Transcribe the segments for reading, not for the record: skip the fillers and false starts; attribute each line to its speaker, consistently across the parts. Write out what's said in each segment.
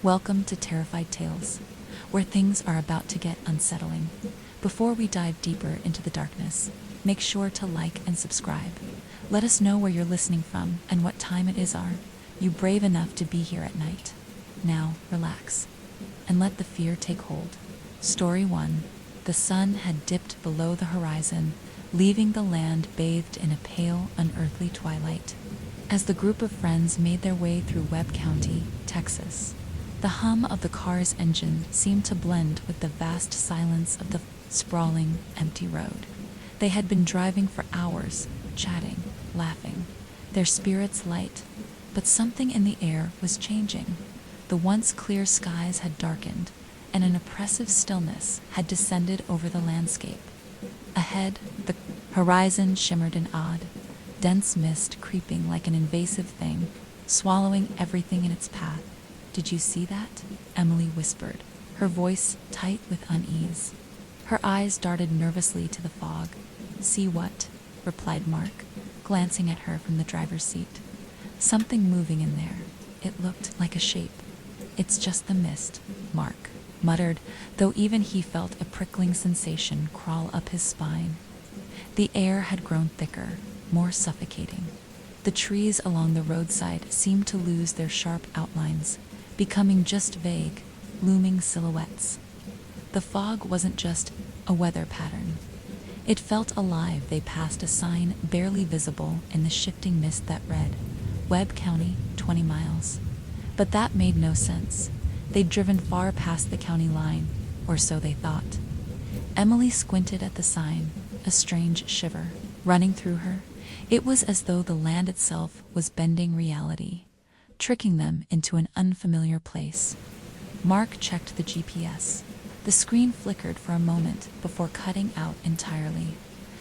Speaker 1: Welcome to Terrified Tales, where things are about to get unsettling. Before we dive deeper into the darkness, make sure to like and subscribe. Let us know where you're listening from and what time it is. Are you brave enough to be here at night? Now, relax and let the fear take hold. Story 1. The sun had dipped below the horizon, leaving the land bathed in a pale, unearthly twilight. As the group of friends made their way through Webb County, Texas, the hum of the car's engine seemed to blend with the vast silence of the sprawling, empty road. They had been driving for hours, chatting, laughing, their spirits light, but something in the air was changing. The once clear skies had darkened, and an oppressive stillness had descended over the landscape. Ahead, the horizon shimmered in odd, dense mist creeping like an invasive thing, swallowing everything in its path. "Did you see that?" Emily whispered, her voice tight with unease. Her eyes darted nervously to the fog. "See what?" replied Mark, glancing at her from the driver's seat. "Something moving in there. It looked like a shape." "It's just the mist," Mark muttered, though even he felt a prickling sensation crawl up his spine. The air had grown thicker, more suffocating. The trees along the roadside seemed to lose their sharp outlines, becoming just vague, looming silhouettes. The fog wasn't just a weather pattern. It felt alive. They passed a sign barely visible in the shifting mist that read, "Webb County, 20 miles. But that made no sense. They'd driven far past the county line, or so they thought. Emily squinted at the sign, a strange shiver running through her. It was as though the land itself was bending reality, tricking them into an unfamiliar place. Mark checked the GPS. The screen flickered for a moment before cutting out entirely.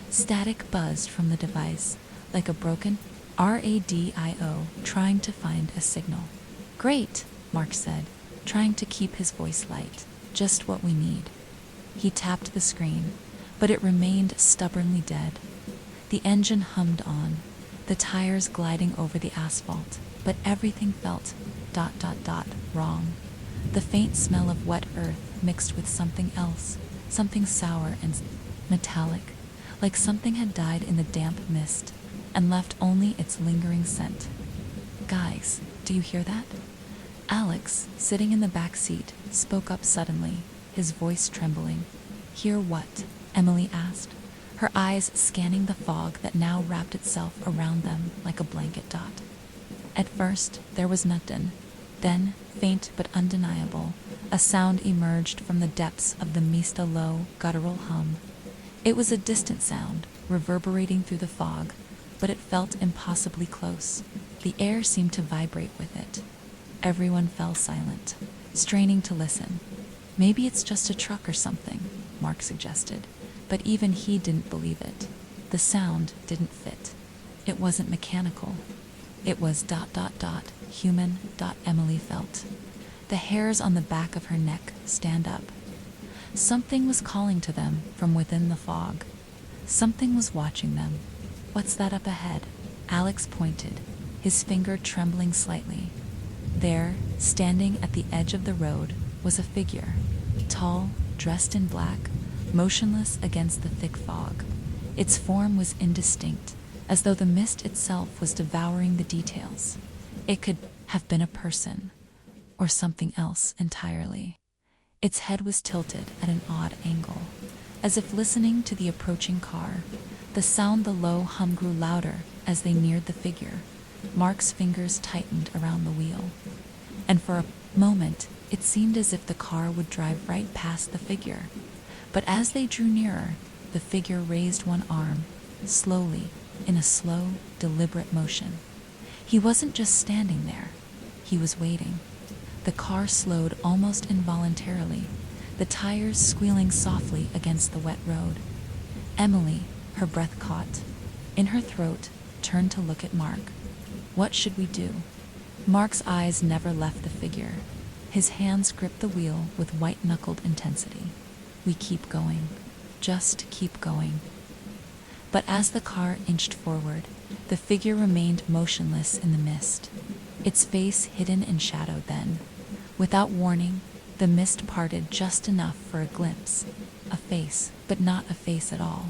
Speaker 1: Static buzzed from the device, like a broken radio trying to find a signal. "Great," Mark said, trying to keep his voice light. "Just what we need." He tapped the screen, but it remained stubbornly dead. The engine hummed on, the tires gliding over the asphalt, but everything felt ... wrong. The faint smell of wet earth mixed with something else, something sour and metallic, like something had died in the damp mist and left only its lingering scent. "Guys, do you hear that?" Alex, sitting in the back seat, spoke up suddenly, his voice trembling. "Hear what?" Emily asked, her eyes scanning the fog that now wrapped itself around them like a blanket dot. At first, there was nothing. Then, faint but undeniable, a sound emerged from the depths of the mist, a low, guttural hum. It was a distant sound, reverberating through the fog, but it felt impossibly close. The air seemed to vibrate with it. Everyone fell silent, straining to listen. "Maybe it's just a truck or something," Mark suggested, but even he didn't believe it. The sound didn't fit. It wasn't mechanical. It was ... human. Emily felt the hairs on the back of her neck stand up. Something was calling to them from within the fog. Something was watching them. "What's that up ahead?" Alex pointed, his finger trembling slightly. There, standing at the edge of the road, was a figure, tall, dressed in black, motionless against the thick fog. Its form was indistinct, as though the mist itself was devouring the details. It could have been a person, or something else entirely. Its head was tilted at an odd angle, as if listening to the approaching car. The low hum grew louder as they neared the figure. Mark's fingers tightened around the wheel, and for a moment it seemed as if the car would drive right past the figure. But as they drew nearer, the figure raised one arm, slowly, in a slow, deliberate motion. He wasn't just standing there, he was waiting. The car slowed almost involuntarily, the tires squealing softly against the wet road. Emily, her breath caught in her throat, turned to look at Mark. "What should we do?" Mark's eyes never left the figure. His hands gripped the wheel with white-knuckled intensity. "We keep going. Just keep going." But as the car inched forward, the figure remained motionless in the mist, its face hidden in shadow then, Without warning, the mist parted just enough for a glimpse. A face, but not a face at all.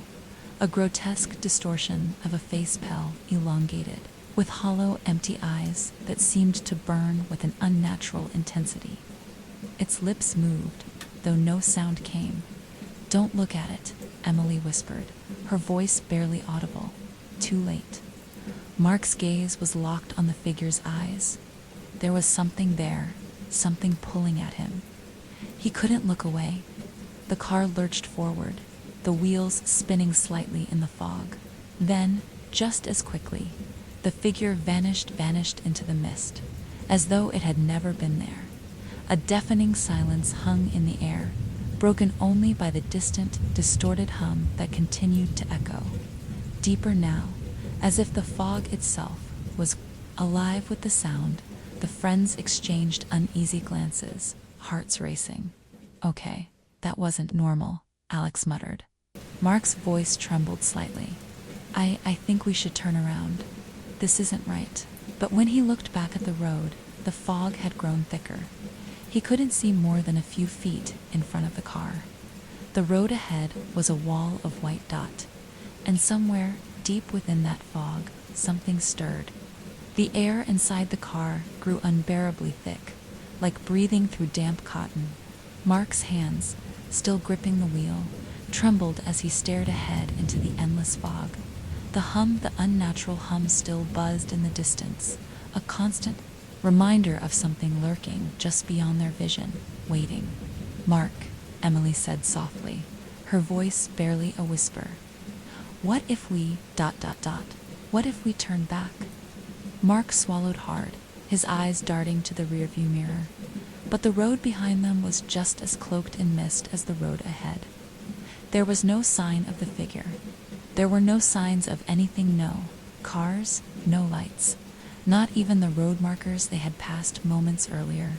Speaker 1: A grotesque distortion of a face pale, elongated, with hollow, empty eyes that seemed to burn with an unnatural intensity. Its lips moved, though no sound came. "Don't look at it," Emily whispered, her voice barely audible. Too late. Mark's gaze was locked on the figure's eyes. There was something there, something pulling at him. He couldn't look away. The car lurched forward, the wheels spinning slightly in the fog. Then, just as quickly, the figure vanished into the mist, as though it had never been there. A deafening silence hung in the air, broken only by the distant, distorted hum that continued to echo. Deeper now, as if the fog itself was alive with the sound, the friends exchanged uneasy glances, hearts racing. "Okay, that wasn't normal," Alex muttered. Mark's voice trembled slightly. I think we should turn around. This isn't right." But when he looked back at the road, the fog had grown thicker. He couldn't see more than a few feet in front of the car. The road ahead was a wall of white dot, and somewhere deep within that fog, something stirred. The air inside the car grew unbearably thick, like breathing through damp cotton. Mark's hands, still gripping the wheel, trembled as he stared ahead into the endless fog. The unnatural hum still buzzed in the distance, a constant reminder of something lurking just beyond their vision, waiting. "Mark," Emily said softly, her voice barely a whisper. "What if we ... What if we turn back?" Mark swallowed hard, his eyes darting to the rearview mirror. But the road behind them was just as cloaked in mist as the road ahead. There was no sign of the figure. There were no signs of anything, no cars, no lights, not even the road markers they had passed moments earlier.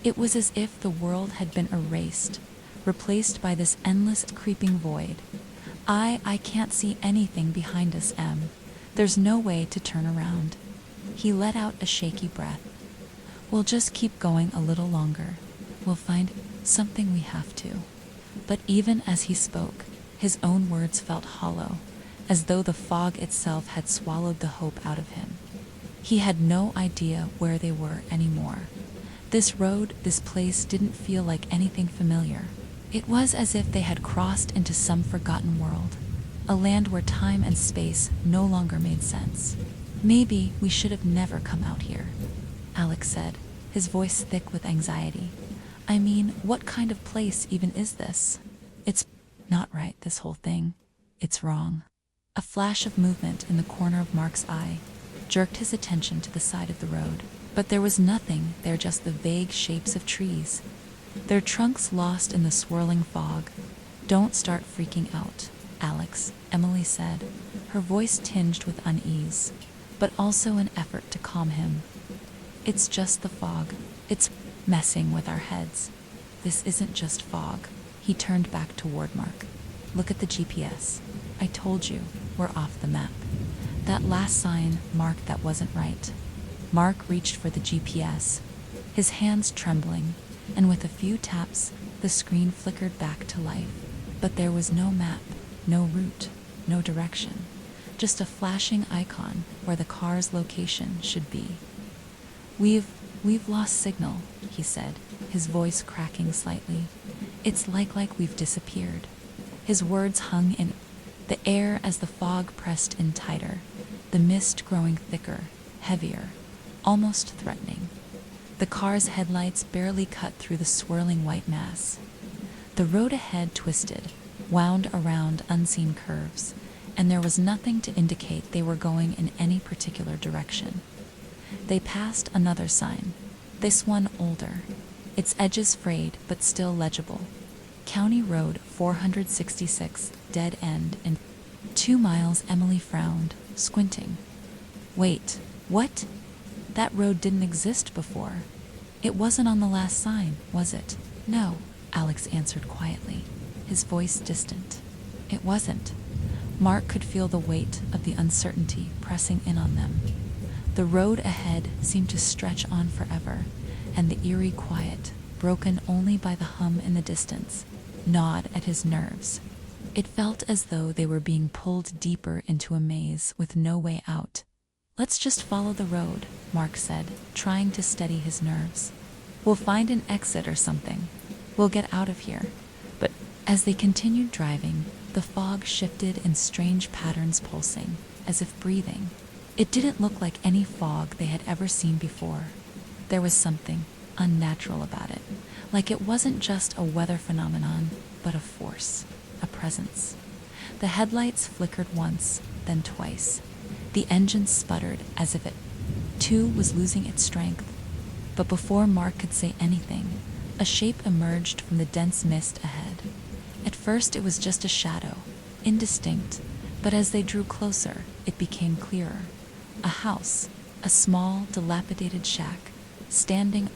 Speaker 1: It was as if the world had been erased, replaced by this endless creeping void. I can't see anything behind us, Em. There's no way to turn around." He let out a shaky breath. "We'll just keep going a little longer. We'll find something, we have to." But even as he spoke, his own words felt hollow, as though the fog itself had swallowed the hope out of him. He had no idea where they were anymore. This road, this place didn't feel like anything familiar. It was as if they had crossed into some forgotten world, a land where time and space no longer made sense. "Maybe we should have never come out here," Alex said, his voice thick with anxiety. "I mean, what kind of place even is this? It's not right, this whole thing. It's wrong." A flash of movement in the corner of Mark's eye jerked his attention to the side of the road. But there was nothing there, just the vague shapes of trees, their trunks lost in the swirling fog. "Don't start freaking out, Alex," Emily said, her voice tinged with unease, but also an effort to calm him. "It's just the fog. It's messing with our heads." "This isn't just fog." He turned back toward Mark. "Look at the GPS. I told you, we're off the map. That last sign marked that wasn't right." Mark reached for the GPS, his hands trembling, and with a few taps, the screen flickered back to life. But there was no map, no route, no direction, just a flashing icon where the car's location should be. We've lost signal," he said, his voice cracking slightly. "It's like we've disappeared." His words hung in the air as the fog pressed in tighter, the mist growing thicker, heavier, almost threatening. The car's headlights barely cut through the swirling white mass. The road ahead twisted, wound around unseen curves, and there was nothing to indicate they were going in any particular direction. They passed another sign, this one older, its edges frayed but still legible. "County Road 466, dead end in 2 miles." Emily frowned, squinting. "Wait, what? That road didn't exist before. It wasn't on the last sign, was it?" "No," Alex answered quietly, his voice distant. "It wasn't." Mark could feel the weight of the uncertainty pressing in on them. The road ahead seemed to stretch on forever, and the eerie quiet, broken only by the hum in the distance, gnawed at his nerves. It felt as though they were being pulled deeper into a maze with no way out. "Let's just follow the road," Mark said, trying to steady his nerves. "We'll find an exit or something. We'll get out of here." But as they continued driving, the fog shifted in strange patterns, pulsing, as if breathing. It didn't look like any fog they had ever seen before. There was something unnatural about it, like it wasn't just a weather phenomenon, but a force, a presence. The headlights flickered once, then twice. The engine sputtered as if it, too, was losing its strength. But before Mark could say anything, a shape emerged from the dense mist ahead. At first it was just a shadow, indistinct, but as they drew closer, it became clearer. A house, a small, dilapidated shack, standing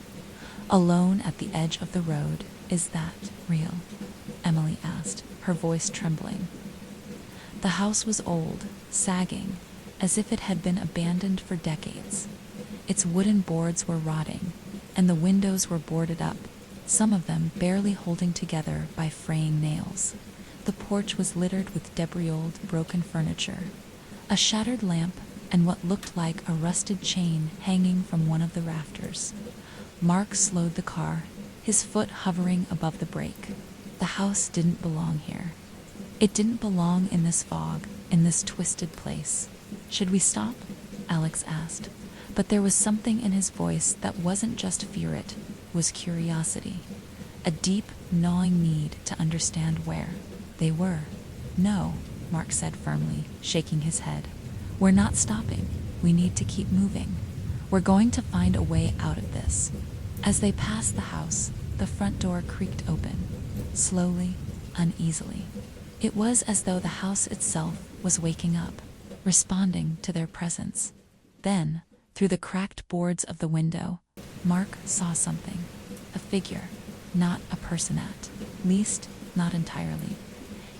Speaker 1: alone at the edge of the road. "Is that real?" Emily asked, her voice trembling. The house was old, sagging, as if it had been abandoned for decades. Its wooden boards were rotting, and the windows were boarded up, some of them barely holding together by fraying nails. The porch was littered with debris-old, broken furniture. A shattered lamp and what looked like a rusted chain hanging from one of the rafters. Mark slowed the car, his foot hovering above the brake. The house didn't belong here. It didn't belong in this fog, in this twisted place. "Should we stop?" Alex asked. But there was something in his voice that wasn't just fear, it was curiosity. A deep, gnawing need to understand where they were. "No," Mark said firmly, shaking his head. "We're not stopping. We need to keep moving. We're going to find a way out of this." As they passed the house, the front door creaked open, slowly, uneasily. It was as though the house itself was waking up, responding to their presence. Then, through the cracked boards of the window, Mark saw something. A figure, not a person, at least not entirely.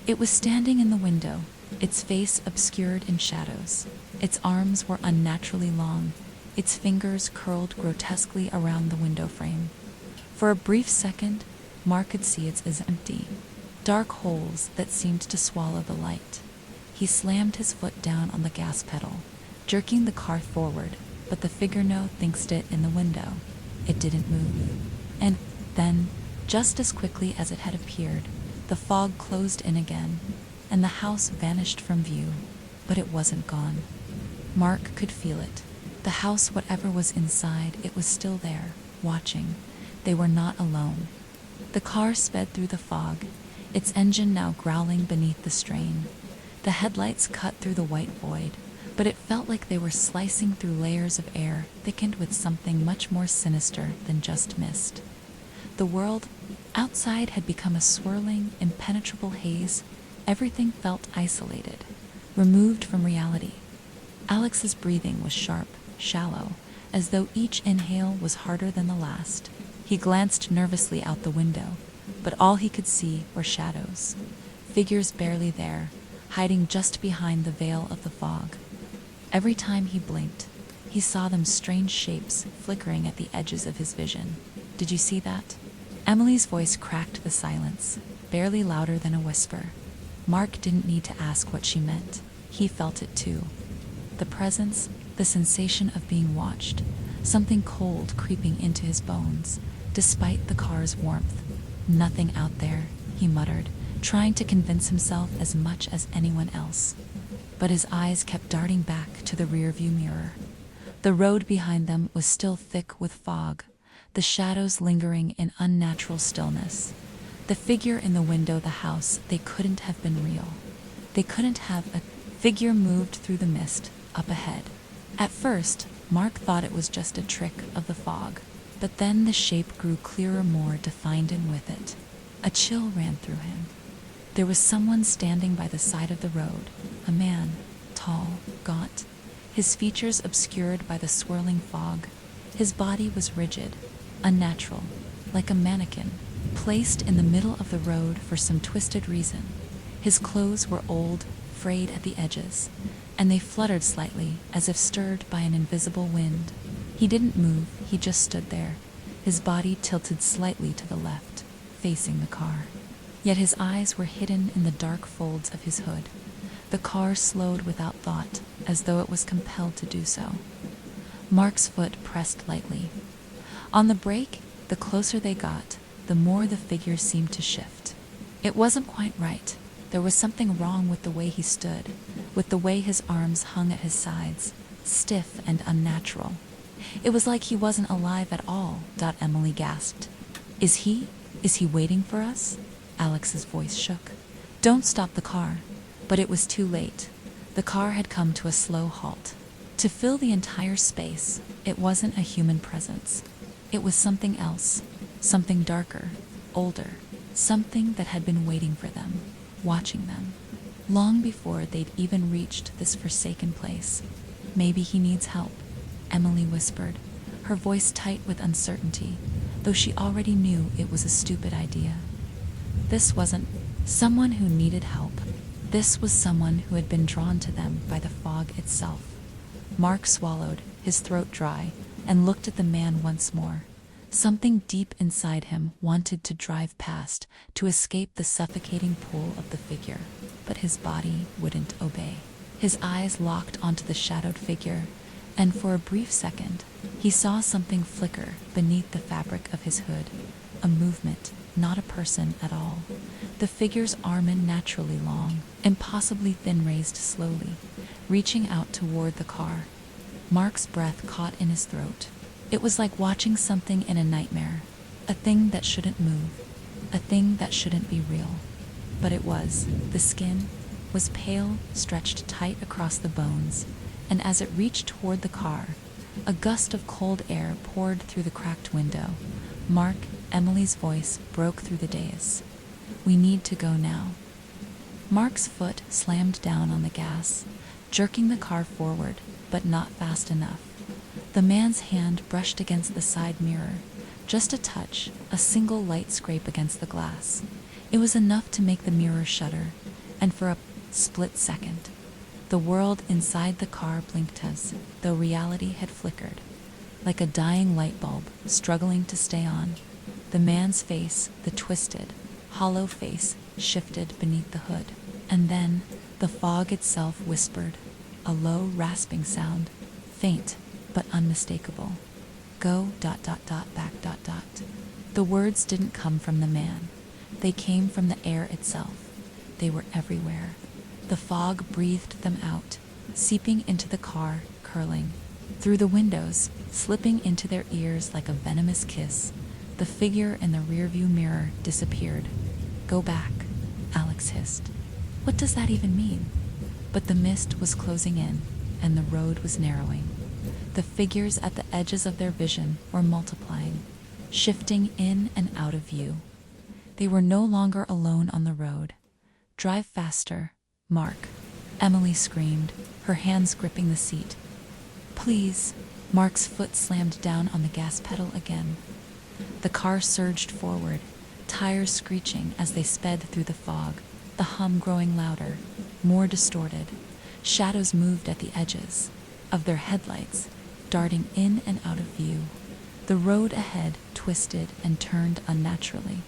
Speaker 1: It was standing in the window, its face obscured in shadows. Its arms were unnaturally long, its fingers curled grotesquely around the window frame. For a brief second, Mark could see it as empty, dark holes that seemed to swallow the light. He slammed his foot down on the gas pedal, jerking the car forward, but the figure fixed it in the window. It didn't move. And then, just as quickly as it had appeared, the fog closed in again, and the house vanished from view. But it wasn't gone. Mark could feel it. The house, whatever was inside, it was still there, watching. They were not alone. The car sped through the fog, its engine now growling beneath the strain. The headlights cut through the white void, but it felt like they were slicing through layers of air thickened with something much more sinister than just mist. The world outside had become a swirling, impenetrable haze. Everything felt isolated, removed from reality. Alex's breathing was sharp, shallow, as though each inhale was harder than the last. He glanced nervously out the window, but all he could see were shadows, figures barely there, hiding just behind the veil of the fog. Every time he blinked, he saw them, strange shapes flickering at the edges of his vision. "Did you see that?" Emily's voice cracked the silence, barely louder than a whisper. Mark didn't need to ask what she meant. He felt it too. The presence, the sensation of being watched, something cold creeping into his bones, despite the car's warmth. "Nothing out there," he muttered, trying to convince himself as much as anyone else. But his eyes kept darting back to the rearview mirror. The road behind them was still thick with fog, the shadows lingering in unnatural stillness. The figure in the window, the house, they couldn't have been real. They couldn't have. A figure moved through the mist, up ahead. At first, Mark thought it was just a trick of the fog, but then the shape grew clearer, more defined, and with it, a chill ran through him. There was someone standing by the side of the road, a man, tall, gaunt, his features obscured by the swirling fog. His body was rigid, unnatural, like a mannequin, placed in the middle of the road for some twisted reason. His clothes were old, frayed at the edges, and they fluttered slightly as if stirred by an invisible wind. He didn't move, he just stood there, his body tilted slightly to the left, facing the car. Yet his eyes were hidden in the dark folds of his hood. The car slowed without thought, as though it was compelled to do so. Mark's foot pressed lightly. On the brake, the closer they got, the more the figure seemed to shift. It wasn't quite right. There was something wrong with the way he stood, with the way his arms hung at his sides, stiff and unnatural. It was like he wasn't alive at all, Emily gasped. Is he waiting for us? Alex's voice shook. Don't stop the car. But it was too late. The car had come to a slow halt. To fill the entire space, it wasn't a human presence. It was something else, something darker, older, something that had been waiting for them, watching them, long before they'd even reached this forsaken place. Maybe he needs help, Emily whispered, her voice tight with uncertainty, though she already knew it was a stupid idea. This wasn't someone who needed help. This was someone who had been drawn to them by the fog itself. Mark swallowed, his throat dry, and looked at the man once more. Something deep inside him wanted to drive past, to escape the suffocating pull of the figure, but his body wouldn't obey. His eyes locked onto the shadowed figure, and for a brief second, he saw something flicker beneath the fabric of his hood. A movement, not a person at all. The figure's arm unnaturally long, impossibly thin, raised slowly, reaching out toward the car. Mark's breath caught in his throat. It was like watching something in a nightmare, a thing that shouldn't move, a thing that shouldn't be real. But it was. The skin was pale, stretched tight across the bones, and as it reached toward the car, a gust of cold air poured through the cracked window. Mark, Emily's voice broke through the dais. We need to go now. Mark's foot slammed down on the gas, jerking the car forward, but not fast enough. The man's hand brushed against the side mirror. Just a touch, a single light scrape against the glass. It was enough to make the mirror shudder, and for a split second, the world inside the car blinked as though reality had flickered. Like a dying light bulb, struggling to stay on. The man's face, the twisted, hollow face, shifted beneath the hood. And then, the fog itself whispered, a low, rasping sound, faint but unmistakable. Go, back. The words didn't come from the man. They came from the air itself. They were everywhere. The fog breathed them out, seeping into the car, curling through the windows, slipping into their ears like a venomous kiss. The figure in the rearview mirror disappeared. Go back, Alex hissed. What does that even mean? But the mist was closing in, and the road was narrowing. The figures at the edges of their vision were multiplying, shifting in and out of view. They were no longer alone on the road. Drive faster, Mark, Emily screamed, her hands gripping the seat. Please. Mark's foot slammed down on the gas pedal again. The car surged forward, tires screeching as they sped through the fog, the hum growing louder, more distorted. Shadows moved at the edges of their headlights, darting in and out of view. The road ahead twisted and turned unnaturally,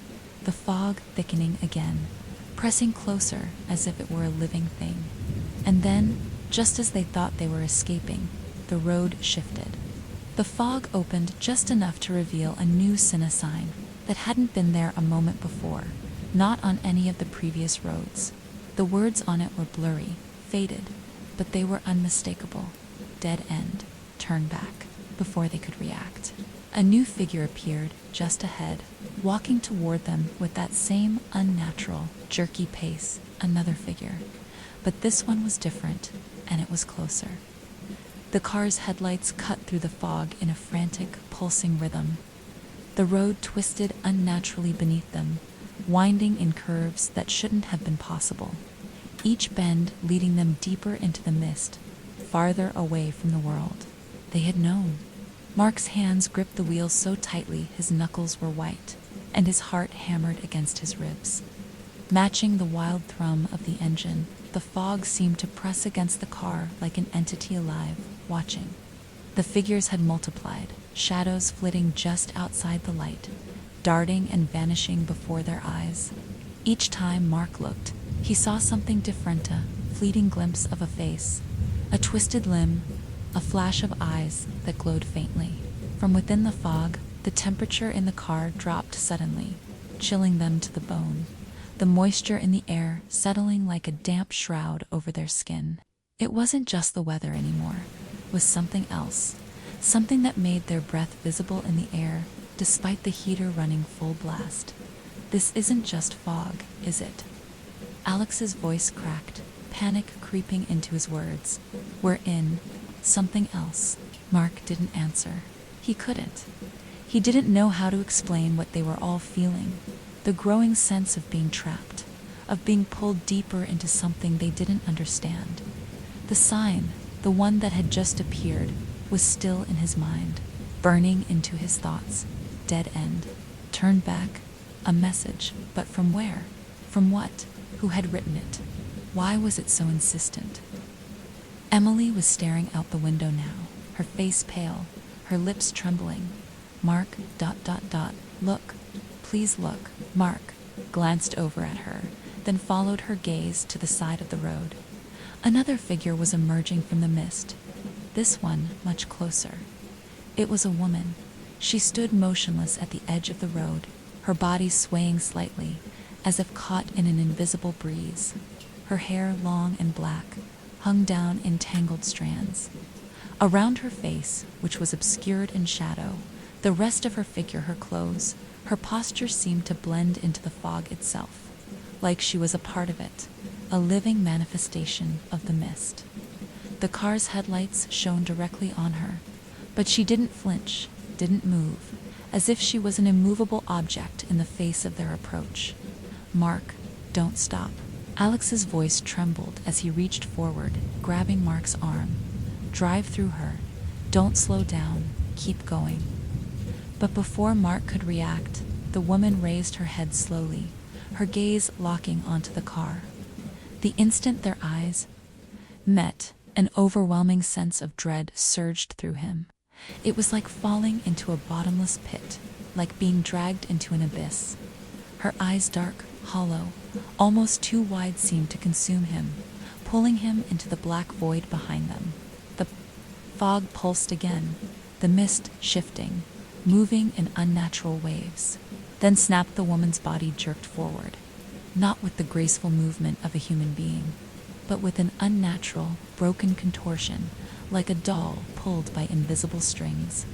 Speaker 1: the fog thickening again, pressing closer as if it were a living thing. And then, just as they thought they were escaping, the road shifted. The fog opened just enough to reveal a new sign that hadn't been there a moment before, not on any of the previous roads. The words on it were blurry, faded, but they were unmistakable. Dead end, turn back, before they could react. A new figure appeared just ahead, walking toward them with that same unnatural, jerky pace. Another figure. But this one was different, and it was closer. The car's headlights cut through the fog in a frantic, pulsing rhythm. The road twisted unnaturally beneath them, winding in curves that shouldn't have been possible, each bend leading them deeper into the mist, farther away from the world they had known. Mark's hands gripped the wheels so tightly his knuckles were white, and his heart hammered against his ribs. Matching the wild thrum of the engine, the fog seemed to press against the car like an entity alive, watching. The figures had multiplied, shadows flitting just outside the light, darting and vanishing before their eyes. Each time Mark looked, he saw something different, a fleeting glimpse of a face, a twisted limb, a flash of eyes that glowed faintly. From within the fog, the temperature in the car dropped suddenly, chilling them to the bone, the moisture in the air settling like a damp shroud over their skin. It wasn't just the weather anymore. It was something else, something that made their breath visible in the air despite the heater running full blast. This isn't just fog, is it? Alex's voice cracked, panic creeping into his words. We're in something else. Mark didn't answer. He couldn't. He didn't know how to explain what they were all feeling. The growing sense of being trapped, of being pulled deeper into something they didn't understand. The sign, the one that had just appeared, was still in his mind, burning into his thoughts. Dead end. Turn back. A message, but from where? From what? Who had written it? Why was it so insistent? Emily was staring out the window now, her face pale, her lips trembling. Mark, ... Look. Please look. Mark glanced over at her, then followed her gaze to the side of the road. Another figure was emerging from the mist, this one much closer. It was a woman. She stood motionless at the edge of the road, her body swaying slightly, as if caught in an invisible breeze. Her hair, long and black, hung down in tangled strands. Around her face, which was obscured in shadow, the rest of her figure, her clothes, her posture seemed to blend into the fog itself, like she was a part of it, a living manifestation of the mist. The car's headlights shone directly on her, but she didn't flinch, didn't move, as if she was an immovable object in the face of their approach. Mark, don't stop. Alex's voice trembled as he reached forward, grabbing Mark's arm. Drive through her. Don't slow down. Keep going. But before Mark could react, the woman raised her head slowly, her gaze locking onto the car. The instant their eyes met, an overwhelming sense of dread surged through him. It was like falling into a bottomless pit, like being dragged into an abyss. Her eyes dark, hollow, almost too wide, seemed to consume him, pulling him into the black void behind them. The fog pulsed again, the mist shifting, moving in unnatural waves. Then snapped. The woman's body jerked forward, not with the graceful movement of a human being, but with an unnatural, broken contortion, like a doll pulled by invisible strings.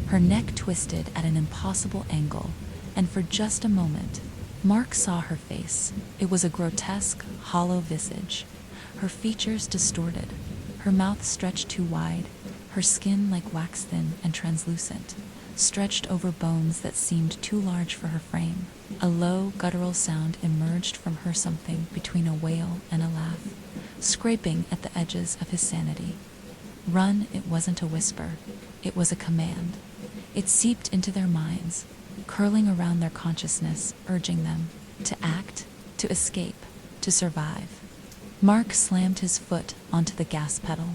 Speaker 1: Her neck twisted at an impossible angle, and for just a moment, Mark saw her face. It was a grotesque, hollow visage, her features distorted, her mouth stretched too wide, her skin like wax thin and translucent, stretched over bones that seemed too large for her frame. A low, guttural sound emerged from her, something between a wail and a laugh, scraping at the edges of his sanity. Run. It wasn't a whisper. It was a command. It seeped into their minds, curling around their consciousness, urging them to act, to escape, to survive. Mark slammed his foot onto the gas pedal,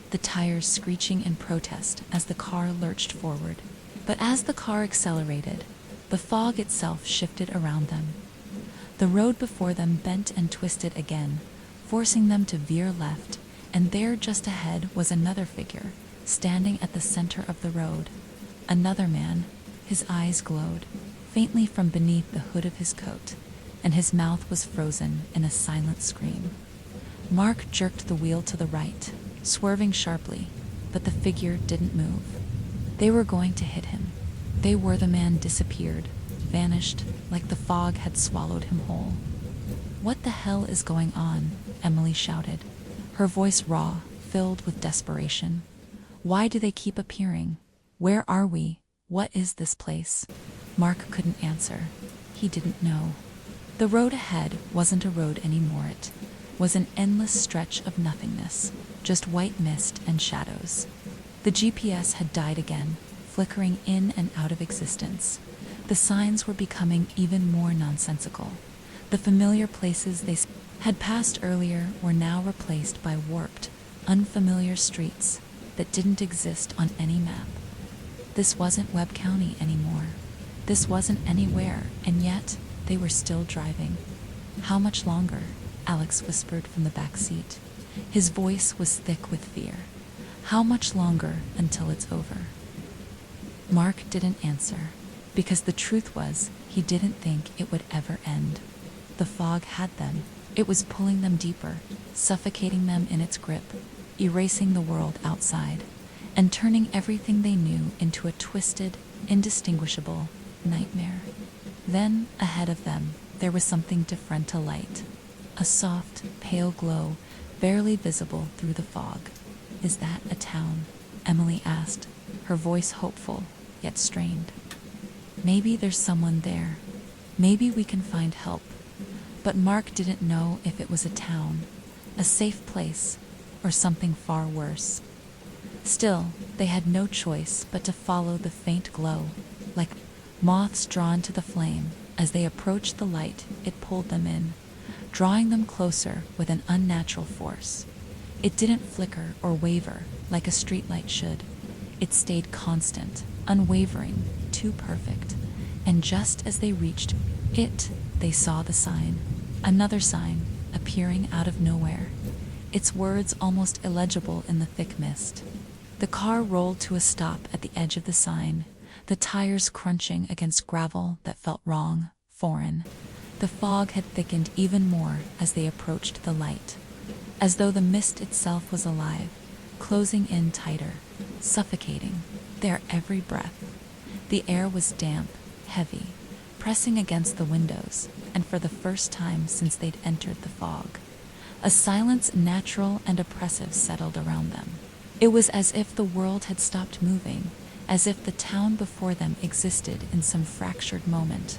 Speaker 1: the tires screeching in protest as the car lurched forward. But as the car accelerated, the fog itself shifted around them. The road before them bent and twisted again, forcing them to veer left, and there just ahead was another figure, standing at the center of the road. Another man. His eyes glowed, faintly from beneath the hood of his coat, and his mouth was frozen in a silent scream. Mark jerked the wheel to the right, swerving sharply, but the figure didn't move. They were going to hit him. They were. The man disappeared, vanished, like the fog had swallowed him whole. What the hell is going on? Emily shouted, her voice raw, filled with desperation. Why do they keep appearing? Where are we? What is this place? Mark couldn't answer. He didn't know. The road ahead wasn't a road anymore. It was an endless stretch of nothingness, just white mist and shadows. The GPS had died again, flickering in and out of existence. The signs were becoming even more nonsensical. The familiar places they had passed earlier were now replaced by warped, unfamiliar streets that didn't exist on any map. This wasn't Webb County anymore. This wasn't anywhere, and yet they were still driving. How much longer? Alex whispered from the back seat. His voice was thick with fear. How much longer until it's over? Mark didn't answer, because the truth was, he didn't think it would ever end. The fog had them. It was pulling them deeper, suffocating them in its grip, erasing the world outside, and turning everything they knew into a twisted, indistinguishable nightmare. Then, ahead of them, there was something different to light. A soft, pale glow, barely visible through the fog. Is that a town? Emily asked, her voice hopeful, yet strained. Maybe there's someone there. Maybe we can find help. But Mark didn't know if it was a town, a safe place, or something far worse. Still, they had no choice but to follow the faint glow, like moths drawn to the flame. As they approached the light, it pulled them in, drawing them closer with an unnatural force. It didn't flicker or waver like a streetlight should. It stayed constant, unwavering, too perfect. And just as they reached it, they saw the sign. Another sign, appearing out of nowhere. Its words almost illegible in the thick mist. The car rolled to a stop at the edge of the sign, the tires crunching against gravel that felt wrong, foreign. The fog had thickened even more as they approached the light, as though the mist itself was alive, closing in tighter, suffocating their every breath. The air was damp, heavy, pressing against the windows, and for the first time since they'd entered the fog, a silence natural and oppressive settled around them. It was as if the world had stopped moving, as if the town before them existed in some fractured moment.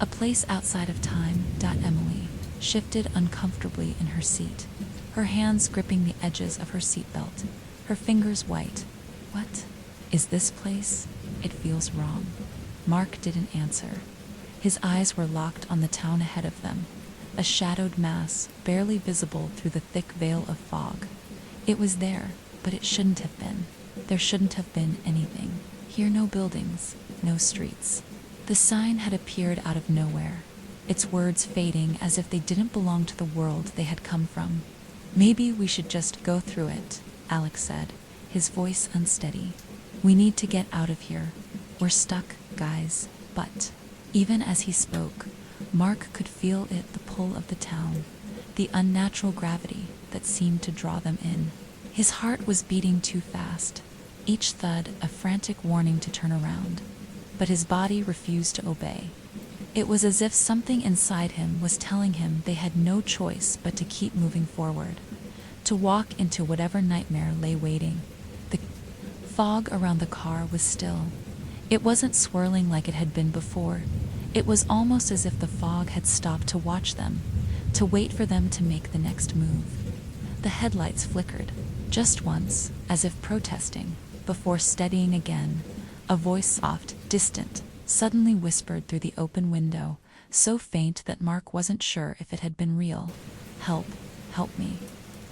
Speaker 1: A place outside of time. Emily shifted uncomfortably in her seat, her hands gripping the edges of her seatbelt, her fingers white. What? Is this place? It feels wrong. Mark didn't answer. His eyes were locked on the town ahead of them, a shadowed mass barely visible through the thick veil of fog. It was there, but it shouldn't have been. There shouldn't have been anything. Here, no buildings, no streets. The sign had appeared out of nowhere, its words fading as if they didn't belong to the world they had come from. Maybe we should just go through it, Alex said, his voice unsteady. We need to get out of here. We're stuck, guys. But even as he spoke, Mark could feel it, the pull of the town, the unnatural gravity that seemed to draw them in. His heart was beating too fast, each thud a frantic warning to turn around. But his body refused to obey. It was as if something inside him was telling him they had no choice but to keep moving forward, to walk into whatever nightmare lay waiting. The fog around the car was still. It wasn't swirling like it had been before. It was almost as if the fog had stopped to watch them, to wait for them to make the next move. The headlights flickered, just once, as if protesting, before steadying again. A voice, soft, distant, suddenly whispered through the open window, so faint that Mark wasn't sure if it had been real. Help, help me.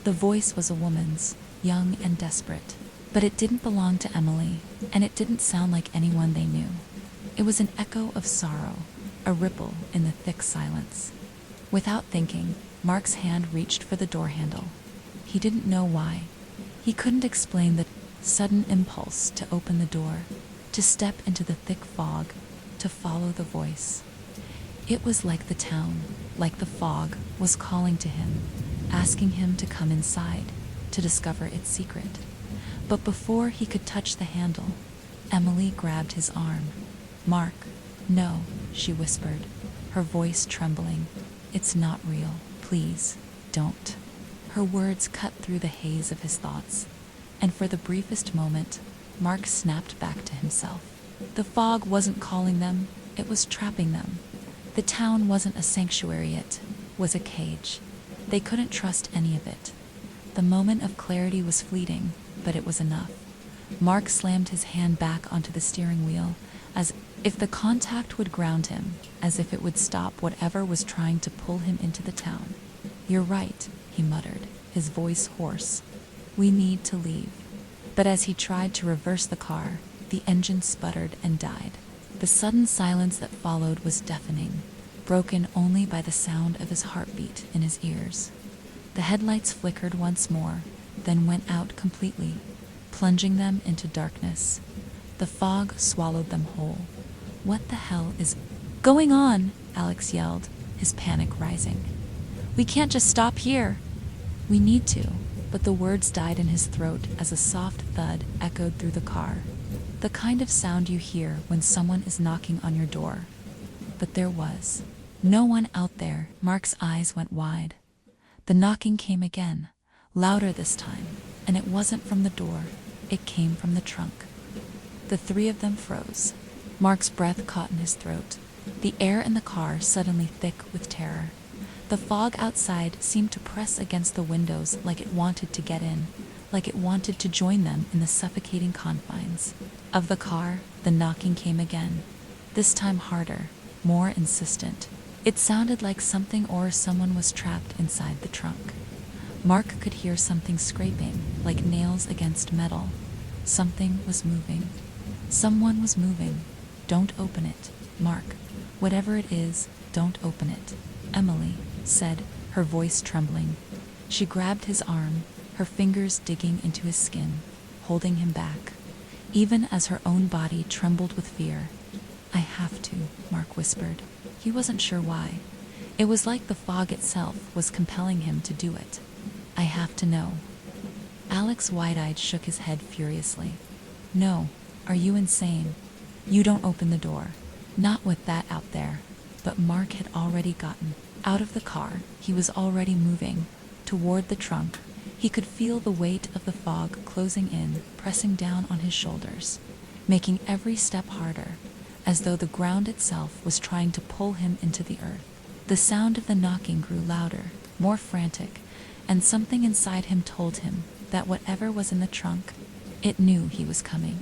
Speaker 1: The voice was a woman's, young and desperate. But it didn't belong to Emily, and it didn't sound like anyone they knew. It was an echo of sorrow, a ripple in the thick silence. Without thinking, Mark's hand reached for the door handle. He didn't know why. He couldn't explain the sudden impulse to open the door, to step into the thick fog, to follow the voice. It was like the town, like the fog, was calling to him, asking him to come inside, to discover its secret. But before he could touch the handle, Emily grabbed his arm. Mark, no, she whispered, her voice trembling. It's not real. Please, don't. Her words cut through the haze of his thoughts, and for the briefest moment, Mark snapped back to himself. The fog wasn't calling them, it was trapping them. The town wasn't a sanctuary, it was a cage. They couldn't trust any of it. The moment of clarity was fleeting, but it was enough. Mark slammed his hand back onto the steering wheel, as if the contact would ground him, as if it would stop whatever was trying to pull him into the town. You're right, he muttered, his voice hoarse. We need to leave. But as he tried to reverse the car, the engine sputtered and died. The sudden silence that followed was deafening, broken only by the sound of his heartbeat in his ears. The headlights flickered once more, then went out completely, plunging them into darkness. The fog swallowed them whole. "What the hell is going on?" Alex yelled, his panic rising. "We can't just stop here." "We need to," but the words died in his throat as a soft thud echoed through the car. The kind of sound you hear when someone is knocking on your door. But there was no one out there. Mark's eyes went wide. The knocking came again, louder this time, and it wasn't from the door, it came from the trunk. The three of them froze. Mark's breath caught in his throat, the air in the car suddenly thick with terror. The fog outside seemed to press against the windows like it wanted to get in, like it wanted to join them in the suffocating confines of the car. The knocking came again, this time harder, more insistent. It sounded like something or someone was trapped inside the trunk. Mark could hear something scraping, like nails against metal. Something was moving. Someone was moving. "Don't open it, Mark. Whatever it is, don't open it," Emily said, her voice trembling. She grabbed his arm, her fingers digging into his skin, holding him back, even as her own body trembled with fear. "I have to," Mark whispered. He wasn't sure why. It was like the fog itself was compelling him to do it. "I have to know." Alex, wide-eyed, shook his head furiously. "No, are you insane? You don't open the door. Not with that out there." But Mark had already gotten out of the car. He was already moving toward the trunk. He could feel the weight of the fog closing in, pressing down on his shoulders, making every step harder, as though the ground itself was trying to pull him into the earth. The sound of the knocking grew louder, more frantic, and something inside him told him that whatever was in the trunk, it knew he was coming.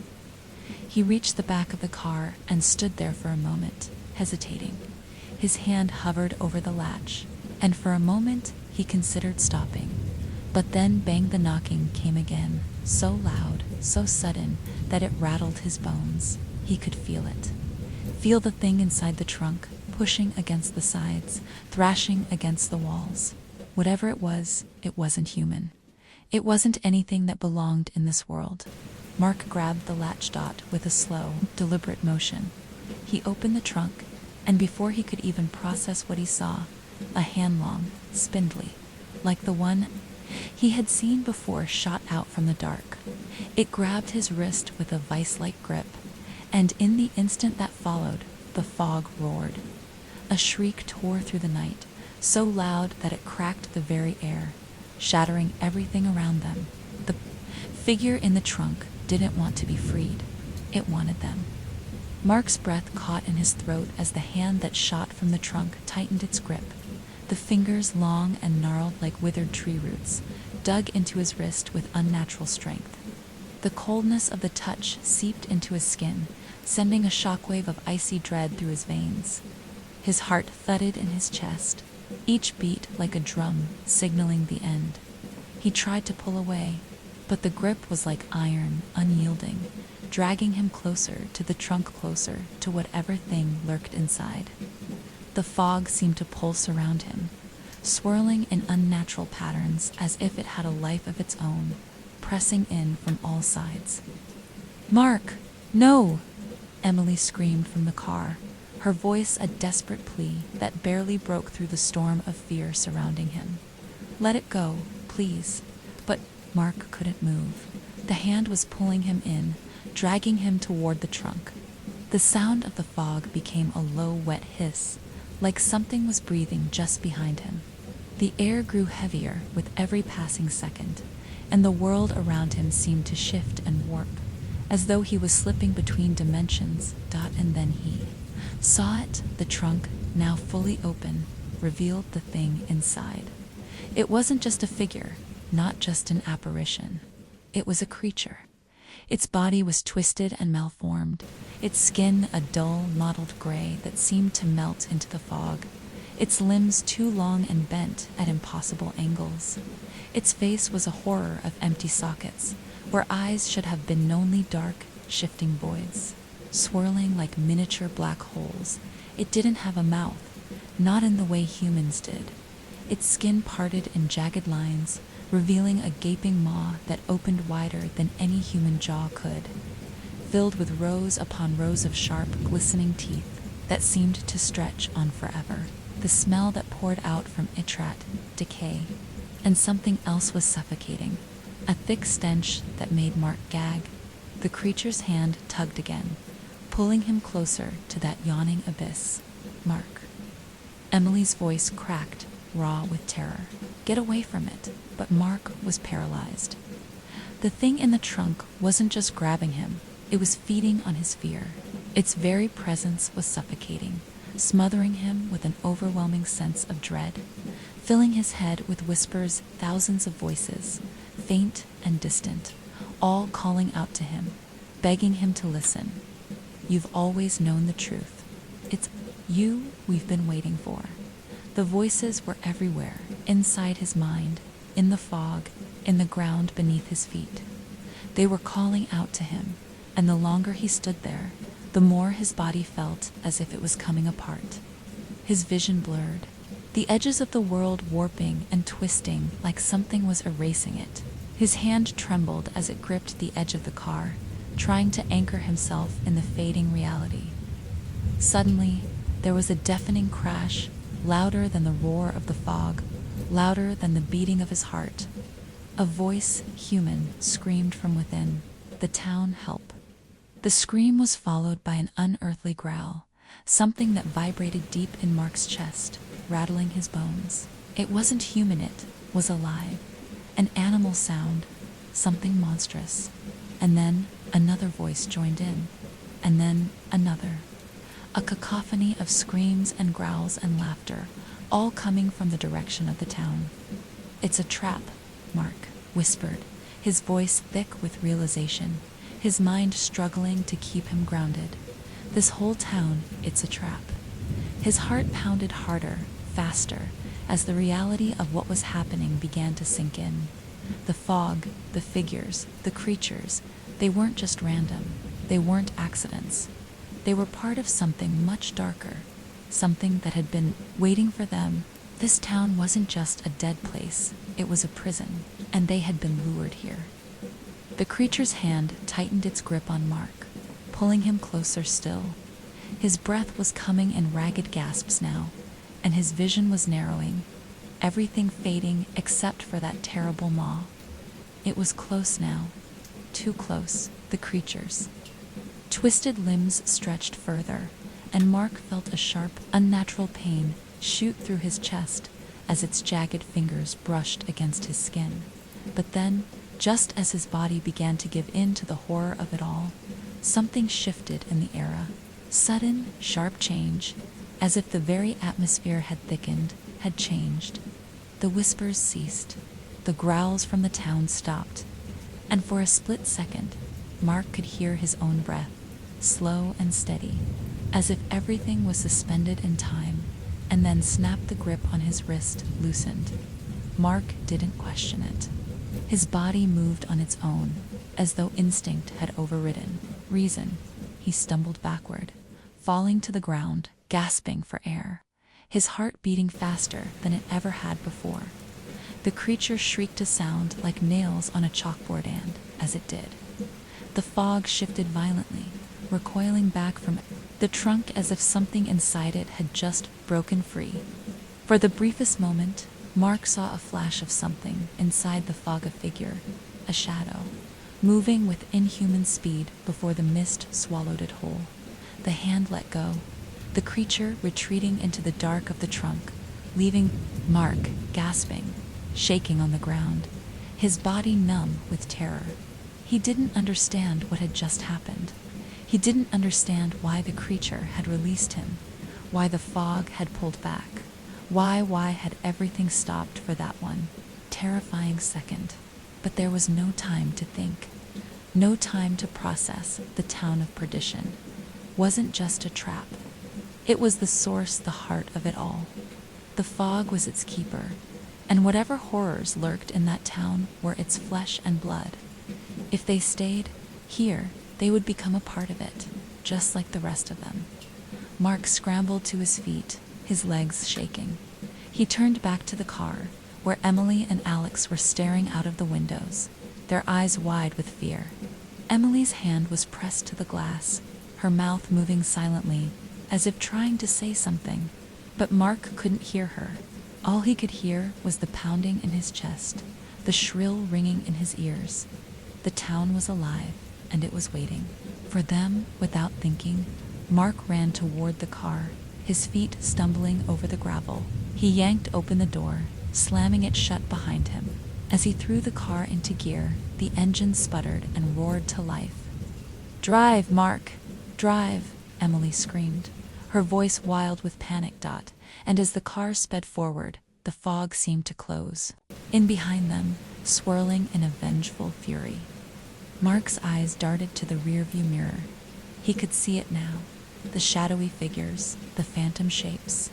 Speaker 1: He reached the back of the car and stood there for a moment, hesitating. His hand hovered over the latch, and for a moment he considered stopping. But then bang, the knocking came again, so loud, so sudden, that it rattled his bones. He could feel it. Feel the thing inside the trunk, pushing against the sides, thrashing against the walls. Whatever it wasn't human. It wasn't anything that belonged in this world. Mark grabbed the latch dot with a slow, deliberate motion. He opened the trunk, and before he could even process what he saw, a hand long, spindly, like the one he had seen before, shot out from the dark. It grabbed his wrist with a vice-like grip, and in the instant that followed, the fog roared. A shriek tore through the night, so loud that it cracked the very air, shattering everything around them. The figure in the trunk didn't want to be freed. It wanted them. Mark's breath caught in his throat as the hand that shot from the trunk tightened its grip. The fingers, long and gnarled like withered tree roots, dug into his wrist with unnatural strength. The coldness of the touch seeped into his skin, sending a shockwave of icy dread through his veins. His heart thudded in his chest, each beat like a drum, signaling the end. He tried to pull away, but the grip was like iron, unyielding, dragging him closer to the trunk, closer to whatever thing lurked inside. The fog seemed to pulse around him, swirling in unnatural patterns as if it had a life of its own, pressing in from all sides. "Mark, no!" Emily screamed from the car, her voice a desperate plea that barely broke through the storm of fear surrounding him. "Let it go, please." But Mark couldn't move. The hand was pulling him in, dragging him toward the trunk. The sound of the fog became a low, wet hiss, like something was breathing just behind him. The air grew heavier with every passing second, and the world around him seemed to shift and warp, as though he was slipping between dimensions. And then he saw it. The trunk, now fully open, revealed the thing inside. It wasn't just a figure, not just an apparition. It was a creature. Its body was twisted and malformed, its skin a dull, mottled gray that seemed to melt into the fog, its limbs too long and bent at impossible angles. Its face was a horror of empty sockets, where eyes should have been only dark, shifting voids, swirling like miniature black holes. It didn't have a mouth, not in the way humans did. Its skin parted in jagged lines, revealing a gaping maw that opened wider than any human jaw could, filled with rows upon rows of sharp, glistening teeth that seemed to stretch on forever. The smell that poured out from it decay, and something else was suffocating, a thick stench that made Mark gag. The creature's hand tugged again, pulling him closer to that yawning abyss. Mark. Emily's voice cracked, raw with terror. Get away from it. But Mark was paralyzed. The thing in the trunk wasn't just grabbing him, it was feeding on his fear. Its very presence was suffocating, smothering him with an overwhelming sense of dread, filling his head with whispers, thousands of voices, faint and distant, all calling out to him, begging him to listen. You've always known the truth. It's you we've been waiting for. The voices were everywhere, inside his mind, in the fog, in the ground beneath his feet. They were calling out to him, and the longer he stood there, the more his body felt as if it was coming apart. His vision blurred, the edges of the world warping and twisting like something was erasing it. His hand trembled as it gripped the edge of the car, trying to anchor himself in the fading reality. Suddenly, there was a deafening crash, louder than the roar of the fog, louder than the beating of his heart. A voice, human, screamed from within. The town, help. The scream was followed by an unearthly growl, something that vibrated deep in Mark's chest, rattling his bones. It wasn't human, it was alive. An animal sound, something monstrous. And then another voice joined in, and then another. A cacophony of screams and growls and laughter, all coming from the direction of the town. It's a trap, Mark whispered, his voice thick with realization, his mind struggling to keep him grounded. This whole town, it's a trap. His heart pounded harder, faster, as the reality of what was happening began to sink in. The fog, the figures, the creatures, they weren't just random. They weren't accidents. They were part of something much darker, something that had been waiting for them. This town wasn't just a dead place, it was a prison, and they had been lured here. The creature's hand tightened its grip on Mark, pulling him closer still. His breath was coming in ragged gasps now, and his vision was narrowing, everything fading except for that terrible maw. It was close now, too close, the creatures. Twisted limbs stretched further, and Mark felt a sharp, unnatural pain shoot through his chest as its jagged fingers brushed against his skin. But then, just as his body began to give in to the horror of it all, something shifted in the air. Sudden, sharp change, as if the very atmosphere had thickened, had changed. The whispers ceased, the growls from the town stopped, and for a split second, Mark could hear his own breath, slow and steady, as if everything was suspended in time, and then snap. The grip on his wrist loosened. Mark didn't question it. His body moved on its own, as though instinct had overridden reason. He stumbled backward, falling to the ground, gasping for air, his heart beating faster than it ever had before. The creature shrieked a sound like nails on a chalkboard, and, as it did, the fog shifted violently, recoiling back from the trunk as if something inside it had just broken free. For the briefest moment, Mark saw a flash of something inside the fog, a figure, a shadow, moving with inhuman speed before the mist swallowed it whole. The hand let go, the creature retreating into the dark of the trunk, leaving Mark gasping, shaking on the ground, his body numb with terror. He didn't understand what had just happened. He didn't understand why the creature had released him, why the fog had pulled back, why had everything stopped for that one terrifying second. But there was no time to think, no time to process. The town of perdition wasn't just a trap. It was the source, the heart of it all. The fog was its keeper, and whatever horrors lurked in that town were its flesh and blood. If they stayed here, They would become a part of it, just like the rest of them. Mark scrambled to his feet, his legs shaking. He turned back to the car, where Emily and Alex were staring out of the windows, their eyes wide with fear. Emily's hand was pressed to the glass, her mouth moving silently, as if trying to say something. But Mark couldn't hear her. All he could hear was the pounding in his chest, the shrill ringing in his ears. The town was alive, and it was waiting. For them, without thinking, Mark ran toward the car, his feet stumbling over the gravel. He yanked open the door, slamming it shut behind him. As he threw the car into gear, the engine sputtered and roared to life. "Drive, Mark! Drive!" Emily screamed, her voice wild with panic. And as the car sped forward, the fog seemed to close. In behind them, swirling in a vengeful fury. Mark's eyes darted to the rearview mirror. He could see it now, the shadowy figures, the phantom shapes.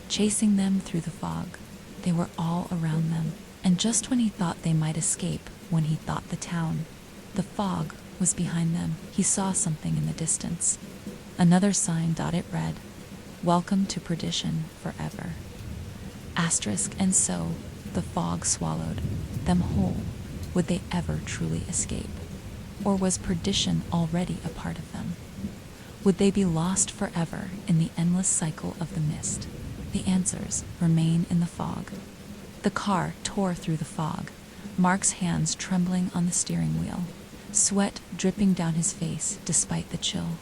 Speaker 1: Chasing them through the fog, they were all around them. And just when he thought they might escape, when he thought the town, the fog was behind them, he saw something in the distance. Another sign. It read, "Welcome to perdition forever." Asterisk. And so, the fog swallowed them whole. Would they ever truly escape? Or was perdition already a part of them? Would they be lost forever in the endless cycle of the mist? The answers remain in the fog. The car tore through the fog, Mark's hands trembling on the steering wheel, sweat dripping down his face despite the chill.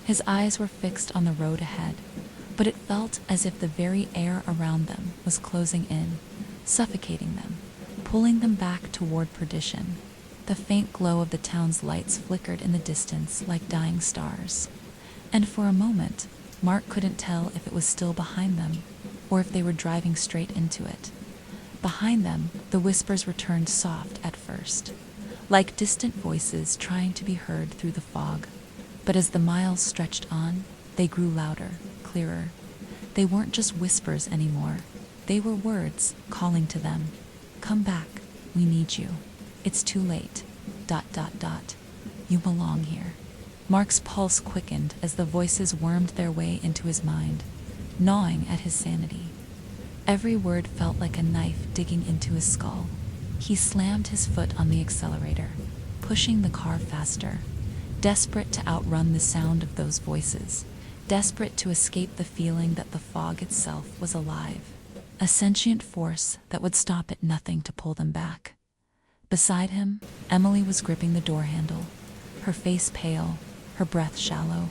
Speaker 1: His eyes were fixed on the road ahead, but it felt as if the very air around them was closing in, suffocating them, pulling them back toward perdition. The faint glow of the town's lights flickered in the distance like dying stars. And for a moment, Mark couldn't tell if it was still behind them, or if they were driving straight into it. Behind them, the whispers returned soft at first, like distant voices trying to be heard through the fog. But as the miles stretched on, they grew louder, clearer. They weren't just whispers anymore. They were words calling to them. "Come back. We need you. It's too late. ... You belong here." Mark's pulse quickened as the voices wormed their way into his mind, gnawing at his sanity. Every word felt like a knife digging into his skull. He slammed his foot on the accelerator, pushing the car faster, desperate to outrun the sound of those voices, desperate to escape the feeling that the fog itself was alive, a sentient force that would stop at nothing to pull them back. Beside him, Emily was gripping the door handle, her face pale, her breath shallow.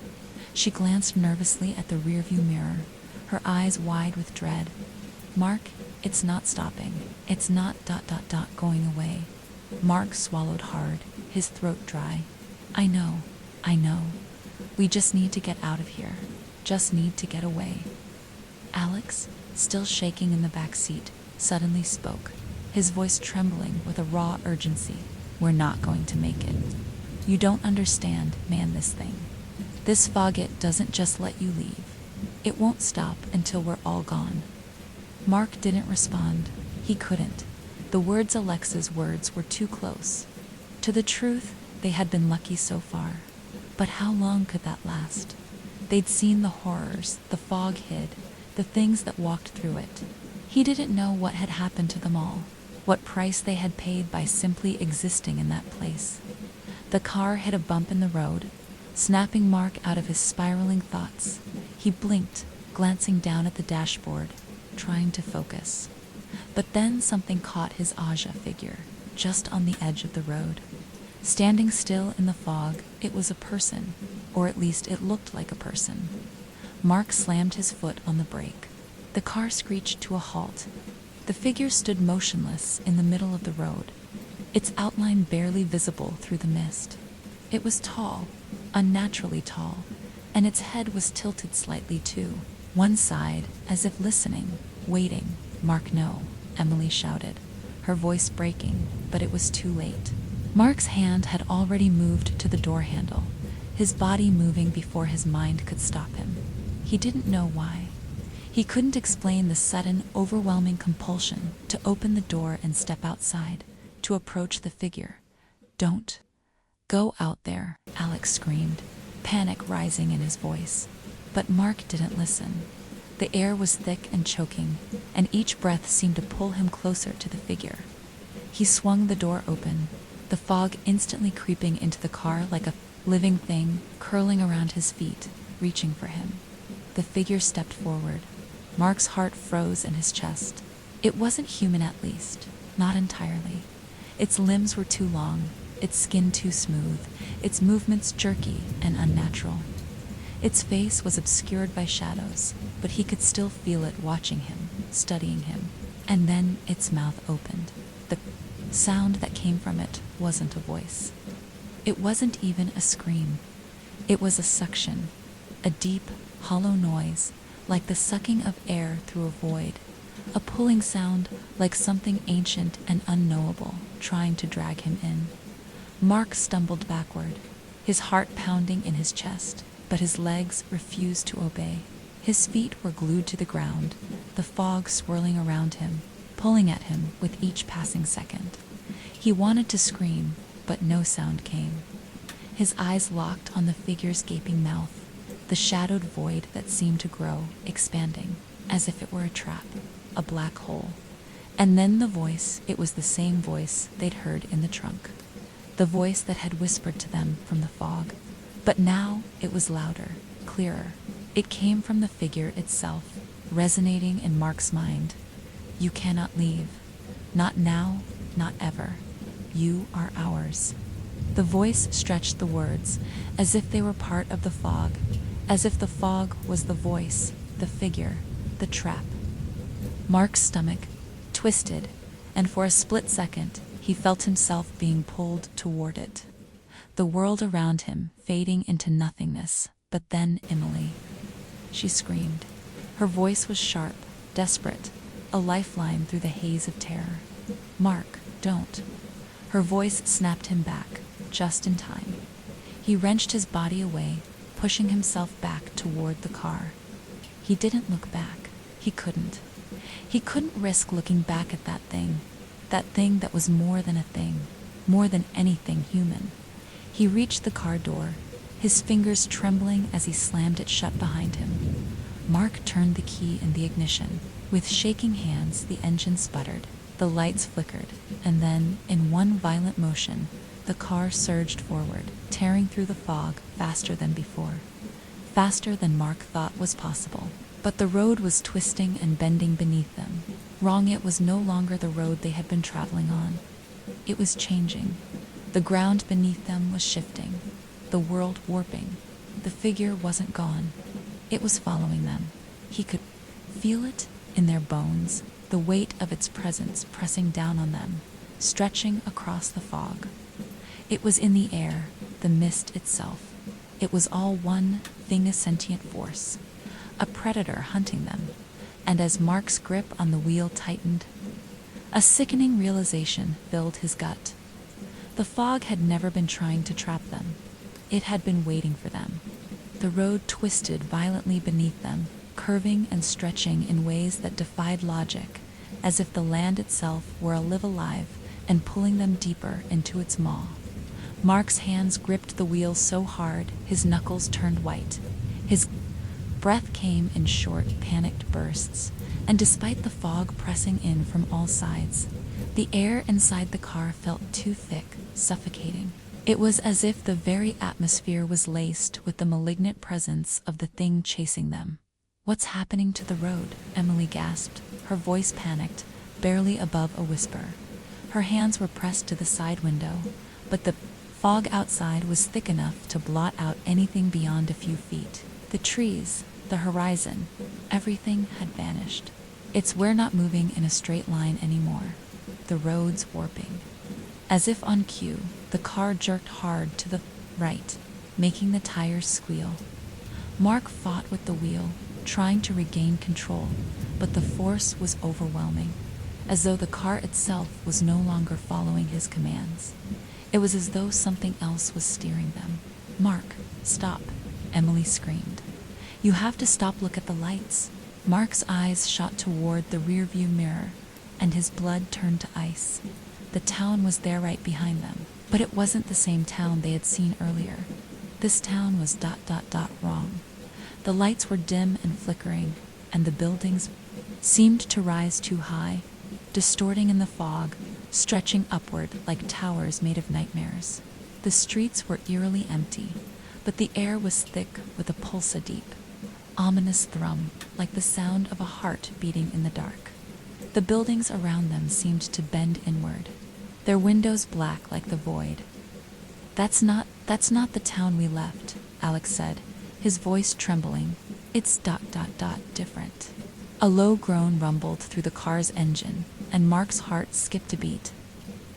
Speaker 1: She glanced nervously at the rearview mirror, her eyes wide with dread. "Mark, it's not stopping. It's not ... going away." Mark swallowed hard, his throat dry. I know. We just need to get out of here. Just need to get away." Alex, still shaking in the back seat, suddenly spoke, his voice trembling with a raw urgency. "We're not going to make it. You don't understand, man, this thing. This fog, it doesn't just let you leave. It won't stop until we're all gone." Mark didn't respond. He couldn't. The words, Alexa's words, were too close. To the truth, they had been lucky so far. But how long could that last? They'd seen the horrors the fog hid, the things that walked through it. He didn't know what had happened to them all, what price they had paid by simply existing in that place. The car hit a bump in the road, snapping Mark out of his spiraling thoughts. He blinked, glancing down at the dashboard, trying to focus. But then something caught his Aja figure, just on the edge of the road. Standing still in the fog, it was a person, or at least it looked like a person. Mark slammed his foot on the brake. The car screeched to a halt. The figure stood motionless in the middle of the road, its outline barely visible through the mist. It was tall, unnaturally tall, and its head was tilted slightly too, one side, as if listening, waiting. "Mark, no," Emily shouted, her voice breaking, but it was too late. Mark's hand had already moved to the door handle, his body moving before his mind could stop him. He didn't know why. He couldn't explain the sudden, overwhelming compulsion to open the door and step outside, to approach the figure. "Don't Go out there, Alex screamed, panic rising in his voice. But Mark didn't listen. The air was thick and choking, and each breath seemed to pull him closer to the figure. He swung the door open, the fog instantly creeping into the car like a living thing curling around his feet, reaching for him. The figure stepped forward. Mark's heart froze in his chest. It wasn't human, at least, not entirely. Its limbs were too long, its skin too smooth, its movements jerky and unnatural. Its face was obscured by shadows, but he could still feel it watching him, studying him. And then its mouth opened. The sound that came from it wasn't a voice. It wasn't even a scream. It was a suction, a deep, hollow noise, like the sucking of air through a void, a pulling sound like something ancient and unknowable trying to drag him in. Mark stumbled backward, his heart pounding in his chest, but his legs refused to obey. His feet were glued to the ground, the fog swirling around him, pulling at him with each passing second. He wanted to scream, but no sound came. His eyes locked on the figure's gaping mouth, the shadowed void that seemed to grow, expanding, as if it were a trap, a black hole. And then the voice, it was the same voice they'd heard in the trunk. The voice that had whispered to them from the fog. But now it was louder, clearer. It came from the figure itself, resonating in Mark's mind. You cannot leave. Not now, not ever. You are ours. The voice stretched the words, as if they were part of the fog, as if the fog was the voice, the figure, the trap. Mark's stomach twisted, and for a split second, he felt himself being pulled toward it. The world around him fading into nothingness, but then Emily. She screamed. Her voice was sharp, desperate, a lifeline through the haze of terror. Mark, don't. Her voice snapped him back, just in time. He wrenched his body away, pushing himself back toward the car. He didn't look back. He couldn't. He couldn't risk looking back at that thing that was more than a thing, more than anything human. He reached the car door, his fingers trembling as he slammed it shut behind him. Mark turned the key in the ignition. With shaking hands, the engine sputtered, the lights flickered, and then, in one violent motion, the car surged forward, tearing through the fog faster than before. Faster than Mark thought was possible. But the road was twisting and bending beneath them. Wrong, it was no longer the road they had been traveling on. It was changing. The ground beneath them was shifting, the world warping. The figure wasn't gone. It was following them. He could feel it in their bones, the weight of its presence pressing down on them, stretching across the fog. It was in the air, the mist itself. It was all one thing, a sentient force, a predator hunting them. And as Mark's grip on the wheel tightened, a sickening realization filled his gut. The fog had never been trying to trap them. It had been waiting for them. The road twisted violently beneath them, curving and stretching in ways that defied logic, as if the land itself were alive and pulling them deeper into its maw. Mark's hands gripped the wheel so hard his knuckles turned white. His breath came in short, panicked bursts, and despite the fog pressing in from all sides, the air inside the car felt too thick, suffocating. It was as if the very atmosphere was laced with the malignant presence of the thing chasing them. "What's happening to the road?" Emily gasped, her voice panicked, barely above a whisper. Her hands were pressed to the side window, but the fog outside was thick enough to blot out anything beyond a few feet. The trees, the horizon, everything had vanished. We're not moving in a straight line anymore. The road's warping. As if on cue, the car jerked hard to the right, making the tires squeal. Mark fought with the wheel, trying to regain control, but the force was overwhelming, as though the car itself was no longer following his commands. It was as though something else was steering them. "Mark, stop," Emily screamed. "You have to stop. Look at the lights." Mark's eyes shot toward the rearview mirror, and his blood turned to ice. The town was there right behind them, But it wasn't the same town they had seen earlier. This town was wrong. The lights were dim and flickering, and the buildings seemed to rise too high, distorting in the fog, stretching upward like towers made of nightmares. The streets were eerily empty, but the air was thick with a pulse, a deep, ominous thrum, like the sound of a heart beating in the dark. The buildings around them seemed to bend inward, their windows black like the void. That's not the town we left," Alex said, his voice trembling. "It's different." A low groan rumbled through the car's engine, and Mark's heart skipped a beat.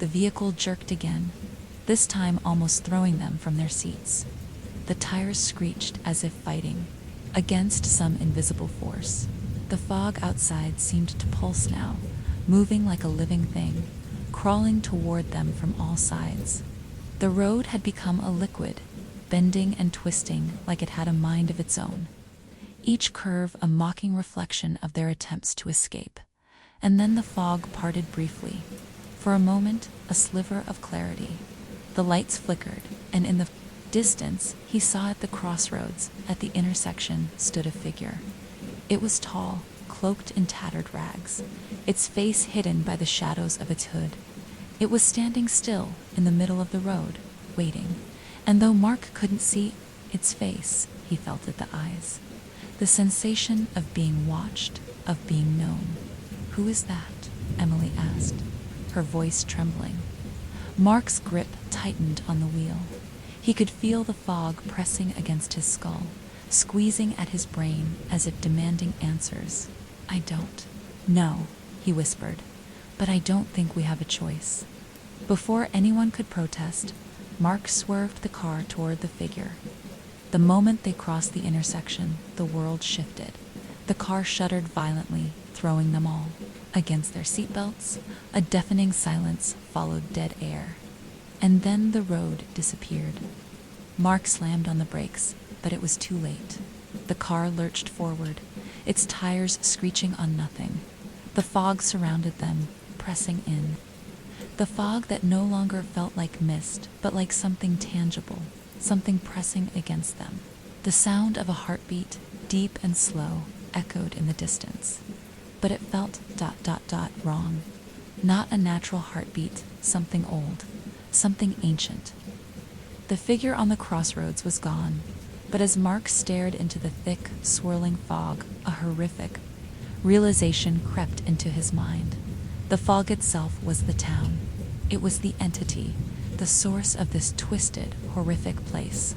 Speaker 1: The vehicle jerked again, this time almost throwing them from their seats. The tires screeched as if fighting against some invisible force. The fog outside seemed to pulse now, moving like a living thing, crawling toward them from all sides. The road had become a liquid, bending and twisting like it had a mind of its own, each curve a mocking reflection of their attempts to escape. And then the fog parted briefly. For a moment, a sliver of clarity. The lights flickered, and in the distance, he saw at the crossroads, at the intersection, stood a figure. It was tall, cloaked in tattered rags, its face hidden by the shadows of its hood. It was standing still in the middle of the road, waiting, and though Mark couldn't see its face, he felt it, the eyes. The sensation of being watched, of being known. "Who is that?" Emily asked, her voice trembling. Mark's grip tightened on the wheel. He could feel the fog pressing against his skull, squeezing at his brain as if demanding answers. "I don't know," he whispered, "but I don't think we have a choice." Before anyone could protest, Mark swerved the car toward the figure. The moment they crossed the intersection, the world shifted. The car shuddered violently, throwing them all against their seatbelts. A deafening silence followed dead air. And then the road disappeared. Mark slammed on the brakes, but it was too late. The car lurched forward, its tires screeching on nothing. The fog surrounded them, pressing in. The fog that no longer felt like mist, but like something tangible, something pressing against them. The sound of a heartbeat, deep and slow, echoed in the distance. But it felt wrong. Not a natural heartbeat, something old, something ancient. The figure on the crossroads was gone, but as Mark stared into the thick, swirling fog, a horrific realization crept into his mind. The fog itself was the town. It was the entity, the source of this twisted, horrific place.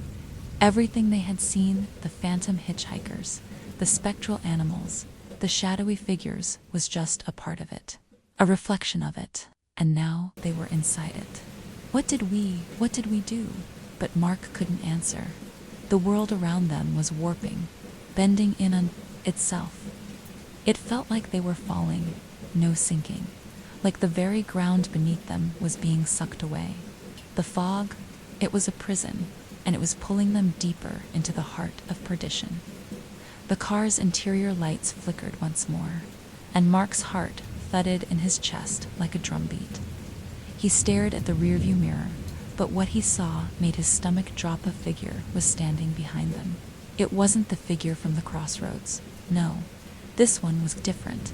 Speaker 1: Everything they had seen, the phantom hitchhikers, the spectral animals, the shadowy figures, was just a part of it, a reflection of it, and now they were inside it. What did we do? But Mark couldn't answer. The world around them was warping, bending in on itself. It felt like they were falling, no sinking, like the very ground beneath them was being sucked away. The fog, it was a prison, and it was pulling them deeper into the heart of perdition. The car's interior lights flickered once more, and Mark's heart thudded in his chest like a drumbeat. He stared at the rearview mirror, but what he saw made his stomach drop. A figure was standing behind them. It wasn't the figure from the crossroads. No, this one was different.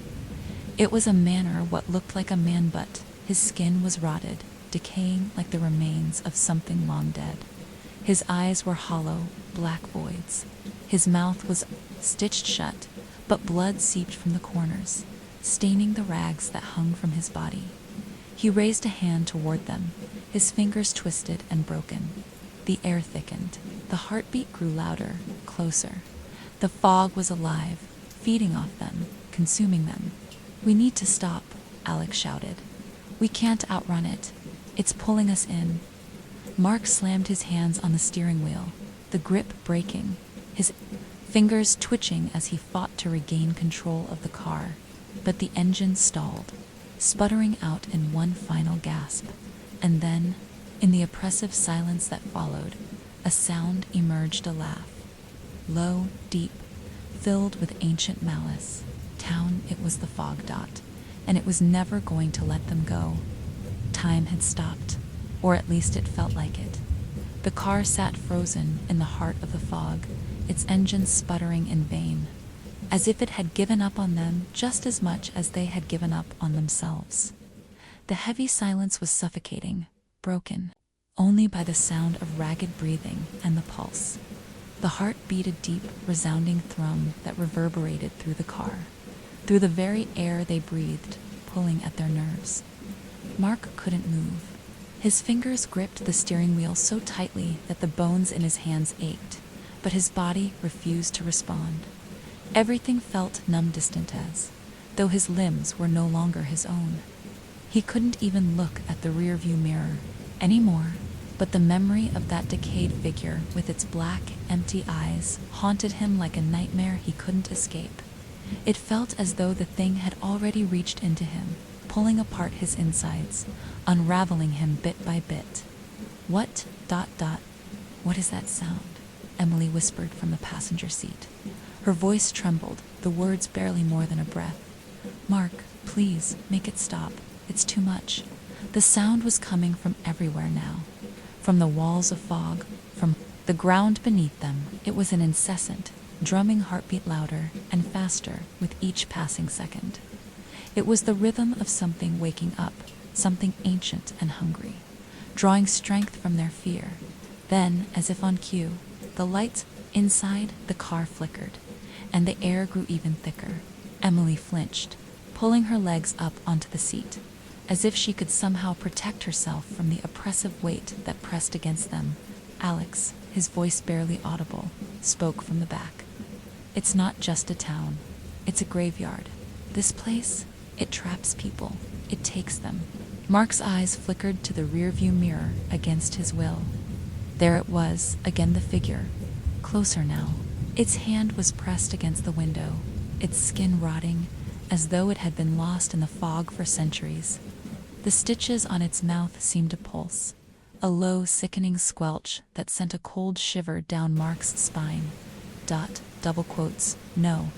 Speaker 1: It was a man, or what looked like a man, but his skin was rotted, decaying like the remains of something long dead. His eyes were hollow, black voids. His mouth was stitched shut, but blood seeped from the corners, staining the rags that hung from his body. He raised a hand toward them, his fingers twisted and broken. The air thickened. The heartbeat grew louder, closer. The fog was alive, feeding off them, consuming them. "We need to stop," Alex shouted. "We can't outrun it. It's pulling us in." Mark slammed his hands on the steering wheel, the grip breaking, his fingers twitching as he fought to regain control of the car. But the engine stalled, sputtering out in one final gasp. And then, in the oppressive silence that followed, a sound emerged, a laugh. Low, deep, filled with ancient malice. Town, it was the fog dot, and it was never going to let them go. Time had stopped, or at least it felt like it. The car sat frozen in the heart of the fog, its engine sputtering in vain, as if it had given up on them just as much as they had given up on themselves. The heavy silence was suffocating, broken only by the sound of ragged breathing and the pulse. The heart beat a deep, resounding thrum that reverberated through the car, through the very air they breathed, pulling at their nerves. Mark couldn't move. His fingers gripped the steering wheel so tightly that the bones in his hands ached, but his body refused to respond. Everything felt numb, distant, as though his limbs were no longer his own. He couldn't even look at the rearview mirror anymore, but the memory of that decayed figure with its black, empty eyes haunted him like a nightmare he couldn't escape. It felt as though the thing had already reached into him, pulling apart his insides, unraveling him bit by bit. What is that sound? Emily whispered from the passenger seat. Her voice trembled, the words barely more than a breath. Mark, please, make it stop. It's too much. The sound was coming from everywhere now. From the walls of fog, from the ground beneath them. It was an incessant, drumming heartbeat, louder and faster with each passing second. It was the rhythm of something waking up, something ancient and hungry, drawing strength from their fear. Then, as if on cue, the lights inside the car flickered, and the air grew even thicker. Emily flinched, pulling her legs up onto the seat, as if she could somehow protect herself from the oppressive weight that pressed against them. Alex, his voice barely audible, spoke from the back. It's not just a town. It's a graveyard. This place, it traps people. It takes them. Mark's eyes flickered to the rearview mirror against his will. There it was, again, the figure. Closer now. Its hand was pressed against the window, its skin rotting, as though it had been lost in the fog for centuries. The stitches on its mouth seemed to pulse, a low, sickening squelch that sent a cold shiver down Mark's spine. No.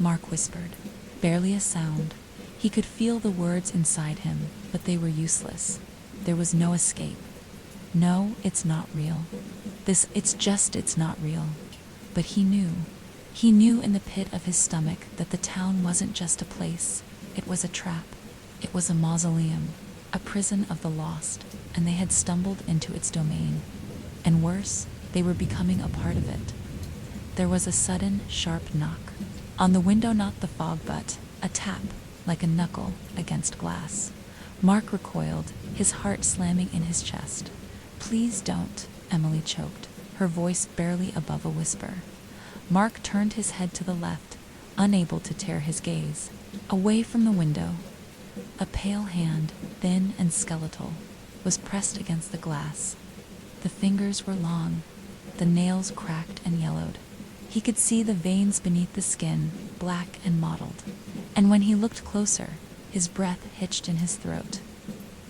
Speaker 1: Mark whispered. Barely a sound. He could feel the words inside him, but they were useless. There was no escape. No, it's not real. It's not real. But he knew. He knew in the pit of his stomach that the town wasn't just a place. It was a trap. It was a mausoleum, a prison of the lost, and they had stumbled into its domain. And worse, they were becoming a part of it. There was a sudden, sharp knock. On the window, not the fog, but a tap, like a knuckle against glass. Mark recoiled, his heart slamming in his chest. Please don't, Emily choked, her voice barely above a whisper. Mark turned his head to the left, unable to tear his gaze away from the window. A pale hand, thin and skeletal, was pressed against the glass. The fingers were long, the nails cracked and yellowed. He could see the veins beneath the skin, black and mottled. And when he looked closer, his breath hitched in his throat.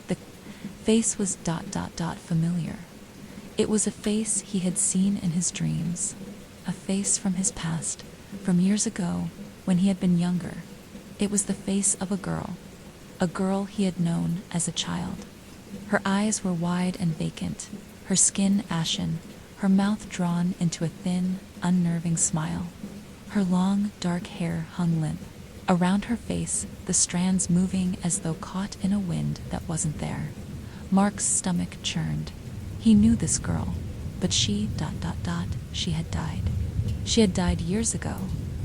Speaker 1: The face was familiar. It was a face he had seen in his dreams, a face from his past, from years ago, when he had been younger. It was the face of a girl he had known as a child. Her eyes were wide and vacant, her skin ashen, her mouth drawn into a thin, unnerving smile. Her long, dark hair hung limp. Around her face, the strands moving as though caught in a wind that wasn't there. Mark's stomach churned. He knew this girl, but she had died. She had died years ago,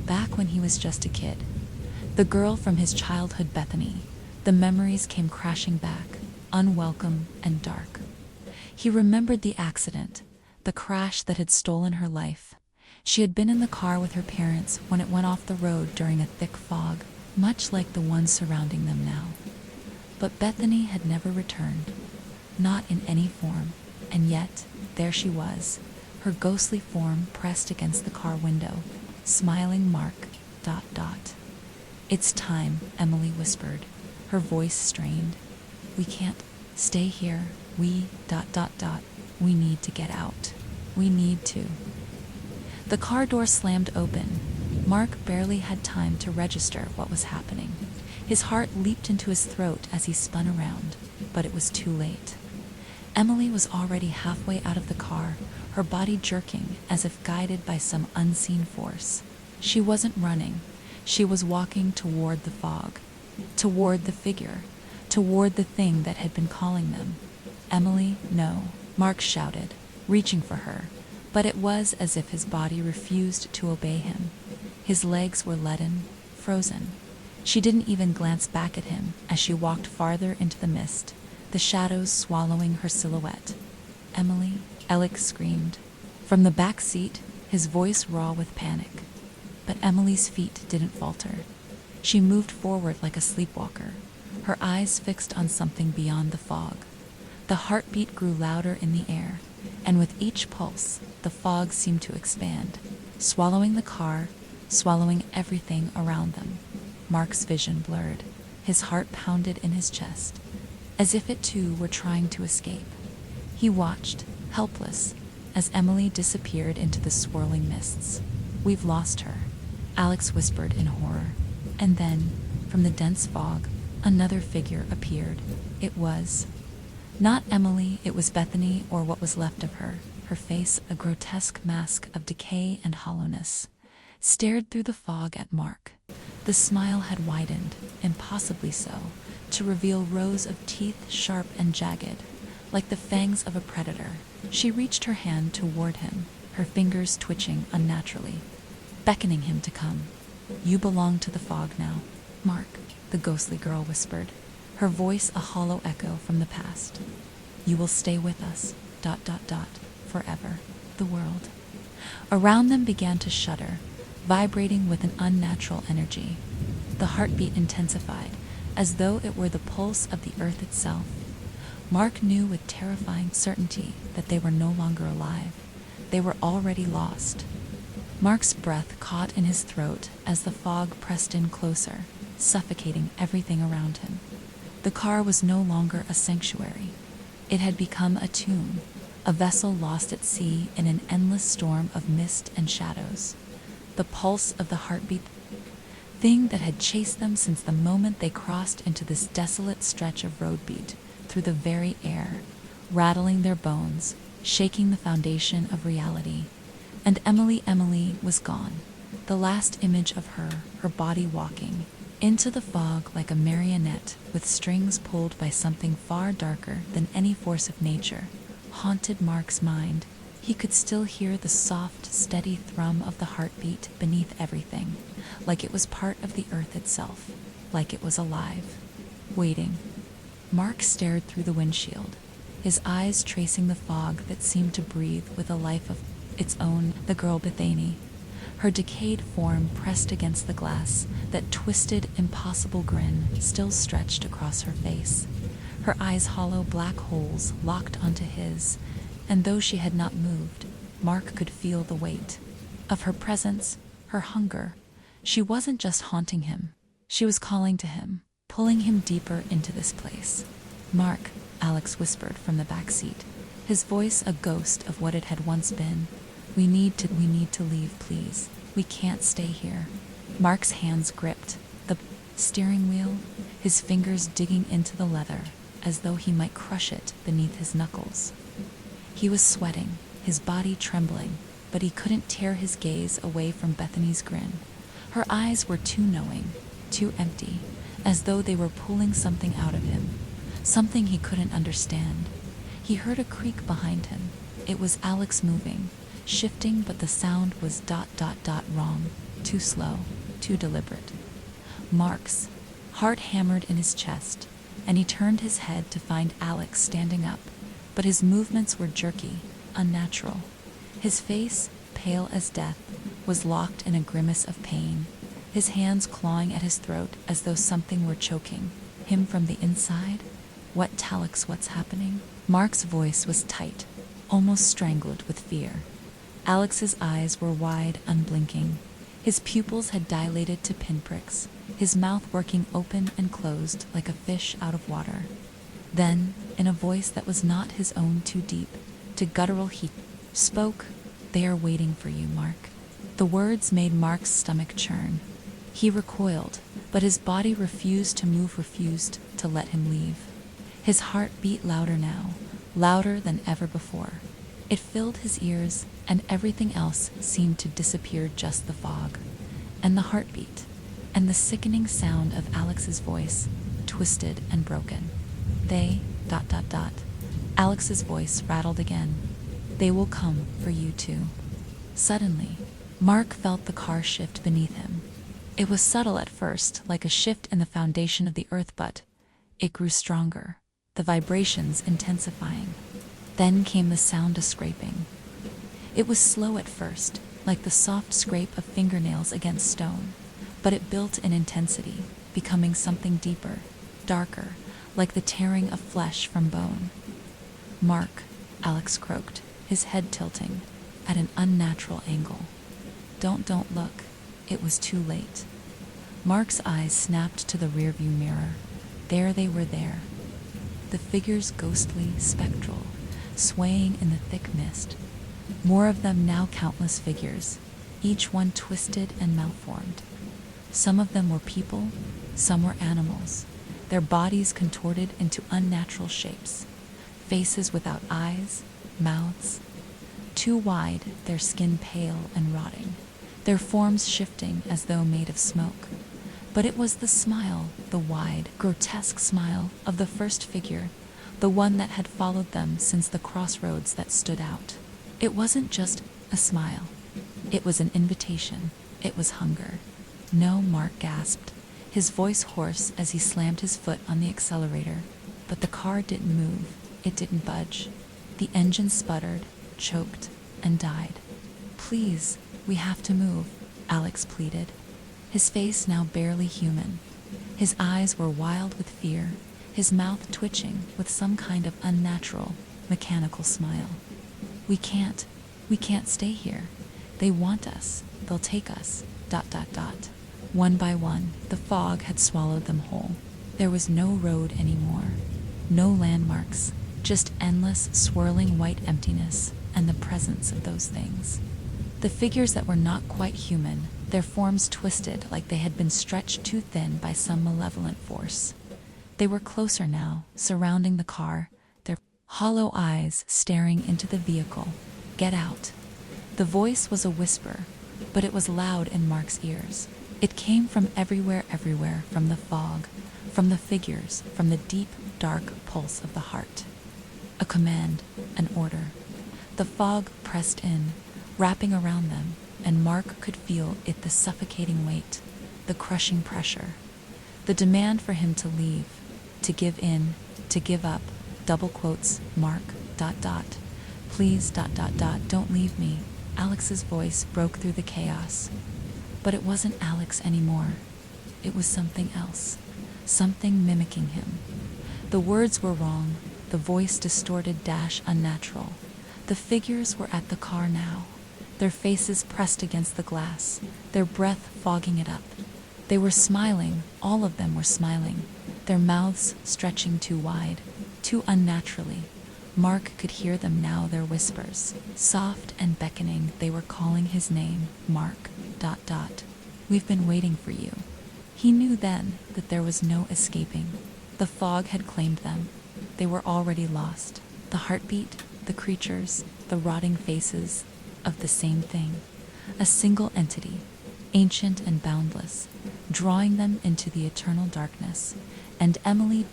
Speaker 1: back when he was just a kid. The girl from his childhood, Bethany. The memories came crashing back, unwelcome and dark. He remembered the accident, the crash that had stolen her life. She had been in the car with her parents when it went off the road during a thick fog, much like the one surrounding them now. But Bethany had never returned, not in any form, and yet, there she was, her ghostly form pressed against the car window, smiling Mark. It's time, Emily whispered, her voice strained. We can't stay here. We need to get out. We need to. The car door slammed open. Mark barely had time to register what was happening. His heart leaped into his throat as he spun around, but it was too late. Emily was already halfway out of the car, her body jerking as if guided by some unseen force. She wasn't running. She was walking toward the fog, toward the figure, toward the thing that had been calling them. "Emily, no," Mark shouted, reaching for her, but it was as if his body refused to obey him. His legs were leaden, frozen. She didn't even glance back at him as she walked farther into the mist, the shadows swallowing her silhouette. "Emily," Alex screamed. From the back seat, his voice raw with panic. But Emily's feet didn't falter. She moved forward like a sleepwalker, her eyes fixed on something beyond the fog. The heartbeat grew louder in the air, and with each pulse, the fog seemed to expand, swallowing the car, swallowing everything around them. Mark's vision blurred. His heart pounded in his chest, as if it too were trying to escape. He watched, helpless, as Emily disappeared into the swirling mists. "We've lost her," Alex whispered in horror. And then, from the dense fog, another figure appeared. It was not Emily, it was Bethany, or what was left of her. Her face, a grotesque mask of decay and hollowness, stared through the fog at Mark. The smile had widened, impossibly so, to reveal rows of teeth sharp and jagged, like the fangs of a predator. She reached her hand toward him, her fingers twitching unnaturally, beckoning him to come. "You belong to the fog now, Mark," the ghostly girl whispered, her voice a hollow echo from the past. "You will stay with us, ... forever." The world around them began to shudder, vibrating with an unnatural energy. The heartbeat intensified, as though it were the pulse of the earth itself. Mark knew with terrifying certainty that they were no longer alive. They were already lost. Mark's breath caught in his throat as the fog pressed in closer, suffocating everything around him. The car was no longer a sanctuary. It had become a tomb, a vessel lost at sea in an endless storm of mist and shadows. The pulse of the heartbeat thing that had chased them since the moment they crossed into this desolate stretch of road beat through the very air, rattling their bones, shaking the foundation of reality. And Emily was gone. The last image of her, her body walking into the fog like a marionette with strings pulled by something far darker than any force of nature, haunted Mark's mind. He could still hear the soft, steady thrum of the heartbeat beneath everything, like it was part of the earth itself, like it was alive, waiting. Mark stared through the windshield, his eyes tracing the fog that seemed to breathe with a life of its own. The girl Bethany, her decayed form pressed against the glass, that twisted, impossible grin still stretched across her face. Her eyes hollow black holes locked onto his, and though she had not moved, Mark could feel the weight of her presence, her hunger. She wasn't just haunting him. She was calling to him, pulling him deeper into this place. "Mark," Alex whispered from the back seat, his voice a ghost of what it had once been. We need to leave, please. We can't stay here." Mark's hands gripped the steering wheel, his fingers digging into the leather as though he might crush it beneath his knuckles. He was sweating, his body trembling, but he couldn't tear his gaze away from Bethany's grin. Her eyes were too knowing, too empty, as though they were pulling something out of him, something he couldn't understand. He heard a creak behind him. It was Alex moving, shifting, but the sound was ... wrong, too slow, too deliberate. Mark's heart hammered in his chest, and he turned his head to find Alex standing up, but his movements were jerky, unnatural. His face, pale as death, was locked in a grimace of pain, his hands clawing at his throat as though something were choking him from the inside. What's happening?" Mark's voice was tight, almost strangled with fear. Alex's eyes were wide, unblinking. His pupils had dilated to pinpricks, his mouth working open and closed like a fish out of water. Then, in a voice that was not his own, too deep, too guttural, he spoke, "They are waiting for you, Mark." The words made Mark's stomach churn. He recoiled, but his body refused to move, refused to let him leave. His heart beat louder now, louder than ever before. It filled his ears, and everything else seemed to disappear, just the fog, and the heartbeat, and the sickening sound of Alex's voice, twisted and broken. They, ... Alex's voice rattled again. They will come for you too. Suddenly, Mark felt the car shift beneath him. It was subtle at first, like a shift in the foundation of the earth, but it grew stronger, the vibrations intensifying. Then came the sound of scraping. It was slow at first, like the soft scrape of fingernails against stone, but it built in intensity, becoming something deeper, darker, like the tearing of flesh from bone. "Mark," Alex croaked, his head tilting, at an unnatural angle. Don't look." It was too late. Mark's eyes snapped to the rearview mirror. There they were there. The figures, ghostly, spectral, swaying in the thick mist. More of them now, countless figures, each one twisted and malformed. Some of them were people, some were animals, their bodies contorted into unnatural shapes, faces without eyes, mouths too wide, their skin pale and rotting, their forms shifting as though made of smoke. But it was the smile, the wide, grotesque smile of the first figure, the one that had followed them since the crossroads, that stood out. It wasn't just a smile. It was an invitation. It was hunger. "No," Mark gasped, his voice hoarse as he slammed his foot on the accelerator. But the car didn't move. It didn't budge. The engine sputtered, choked, and died. "Please, we have to move," Alex pleaded, his face now barely human. His eyes were wild with fear, his mouth twitching with some kind of unnatural, mechanical smile. We can't stay here. They want us. They'll take us, ... One by one, the fog had swallowed them whole. There was no road anymore, no landmarks, just endless, swirling white emptiness and the presence of those things. The figures that were not quite human, their forms twisted like they had been stretched too thin by some malevolent force. They were closer now, surrounding the car, their hollow eyes staring into the vehicle. "Get out." The voice was a whisper, but it was loud in Mark's ears. It came from everywhere, from the fog, from the figures, from the deep, dark pulse of the heart. A command, an order. The fog pressed in, wrapping around them, and Mark could feel it, the suffocating weight, the crushing pressure. The demand for him to leave, to give in, to give up, double quotes, Mark, ... Please, ... Don't leave me. Alex's voice broke through the chaos. But it wasn't Alex anymore. It was something else, something mimicking him. The words were wrong, the voice distorted, unnatural. The figures were at the car now, their faces pressed against the glass, their breath fogging it up. They were smiling, all of them were smiling, their mouths stretching too wide, too unnaturally. Mark could hear them now, their whispers, soft and beckoning. They were calling his name, Mark, ... We've been waiting for you. He knew then that there was no escaping. The fog had claimed them. They were already lost. The heartbeat, the creatures, the rotting faces of the same thing. A single entity, ancient and boundless, drawing them into the eternal darkness. And Emily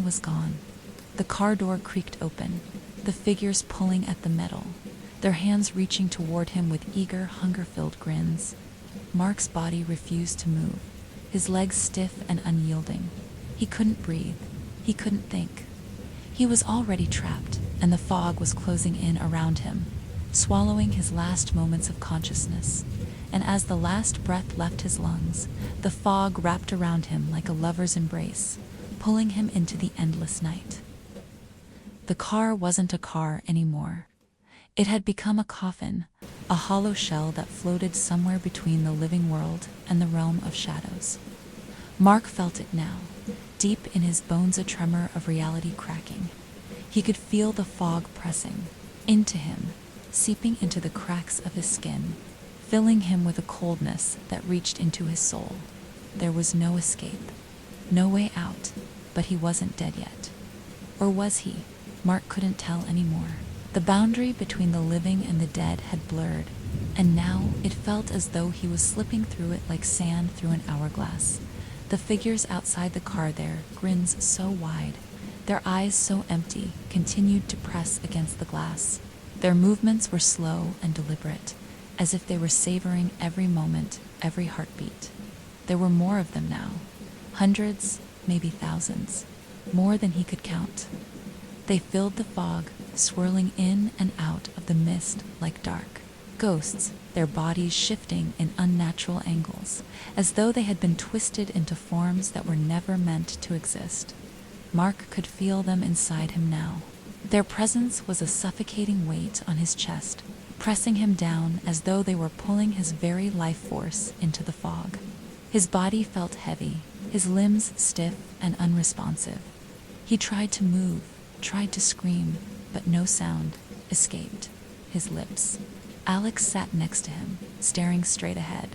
Speaker 1: was gone. The car door creaked open, the figures pulling at the metal, their hands reaching toward him with eager, hunger-filled grins. Mark's body refused to move, his legs stiff and unyielding. He couldn't breathe. He couldn't think. He was already trapped, and the fog was closing in around him, swallowing his last moments of consciousness. And as the last breath left his lungs, the fog wrapped around him like a lover's embrace, pulling him into the endless night. The car wasn't a car anymore. It had become a coffin, a hollow shell that floated somewhere between the living world and the realm of shadows. Mark felt it now, deep in his bones, a tremor of reality cracking. He could feel the fog pressing into him, seeping into the cracks of his skin, filling him with a coldness that reached into his soul. There was no escape, no way out, but he wasn't dead yet. Or was he? Mark couldn't tell anymore. The boundary between the living and the dead had blurred, and now it felt as though he was slipping through it like sand through an hourglass. The figures outside the car, their grins so wide, their eyes so empty, continued to press against the glass. Their movements were slow and deliberate, as if they were savoring every moment, every heartbeat. There were more of them now. Hundreds, maybe thousands. More than he could count. They filled the fog, swirling in and out of the mist like dark ghosts, their bodies shifting in unnatural angles, as though they had been twisted into forms that were never meant to exist. Mark could feel them inside him now. Their presence was a suffocating weight on his chest, pressing him down as though they were pulling his very life force into the fog. His body felt heavy, his limbs stiff and unresponsive. He tried to move, tried to scream, but no sound escaped his lips. Alex sat next to him, staring straight ahead.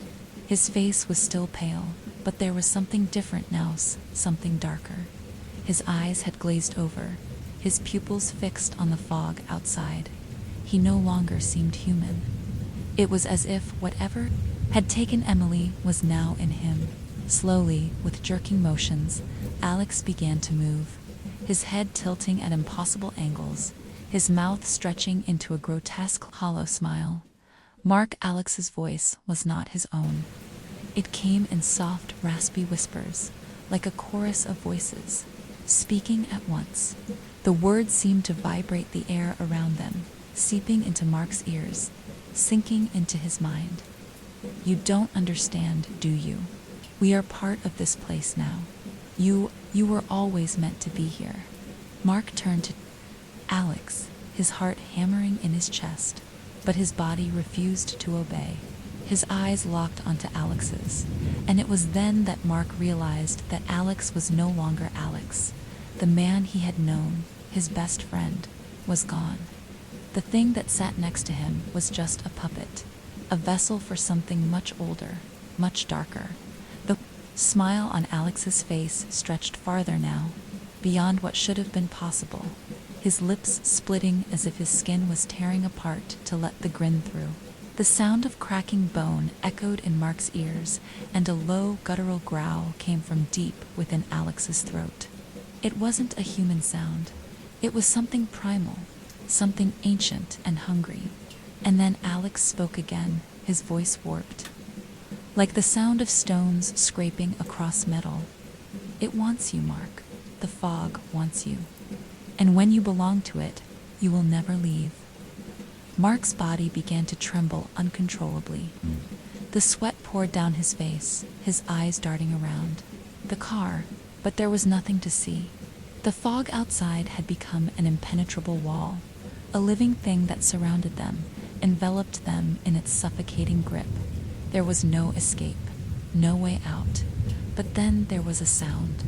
Speaker 1: His face was still pale, but there was something different now, something darker. His eyes had glazed over, his pupils fixed on the fog outside. He no longer seemed human. It was as if whatever had taken Emily was now in him. Slowly, with jerking motions, Alex began to move, his head tilting at impossible angles, his mouth stretching into a grotesque hollow smile. Alex's voice was not his own. It came in soft, raspy whispers, like a chorus of voices, speaking at once. The words seemed to vibrate the air around them, seeping into Mark's ears, sinking into his mind. "You don't understand, do you? We are part of this place now. You were always meant to be here." Mark turned to Alex, his heart hammering in his chest, but his body refused to obey. His eyes locked onto Alex's, and it was then that Mark realized that Alex was no longer Alex. The man he had known, his best friend, was gone. The thing that sat next to him was just a puppet, a vessel for something much older, much darker. The smile on Alex's face stretched farther now, beyond what should have been possible, his lips splitting as if his skin was tearing apart to let the grin through. The sound of cracking bone echoed in Mark's ears, and a low, guttural growl came from deep within Alex's throat. It wasn't a human sound. It was something primal, something ancient and hungry. And then Alex spoke again, his voice warped, like the sound of stones scraping across metal. "It wants you, Mark. The fog wants you. And when you belong to it, you will never leave." Mark's body began to tremble uncontrollably. The sweat poured down his face, his eyes darting around. The car, but there was nothing to see. The fog outside had become an impenetrable wall, a living thing that surrounded them, enveloped them in its suffocating grip. There was no escape, no way out. But then there was a sound,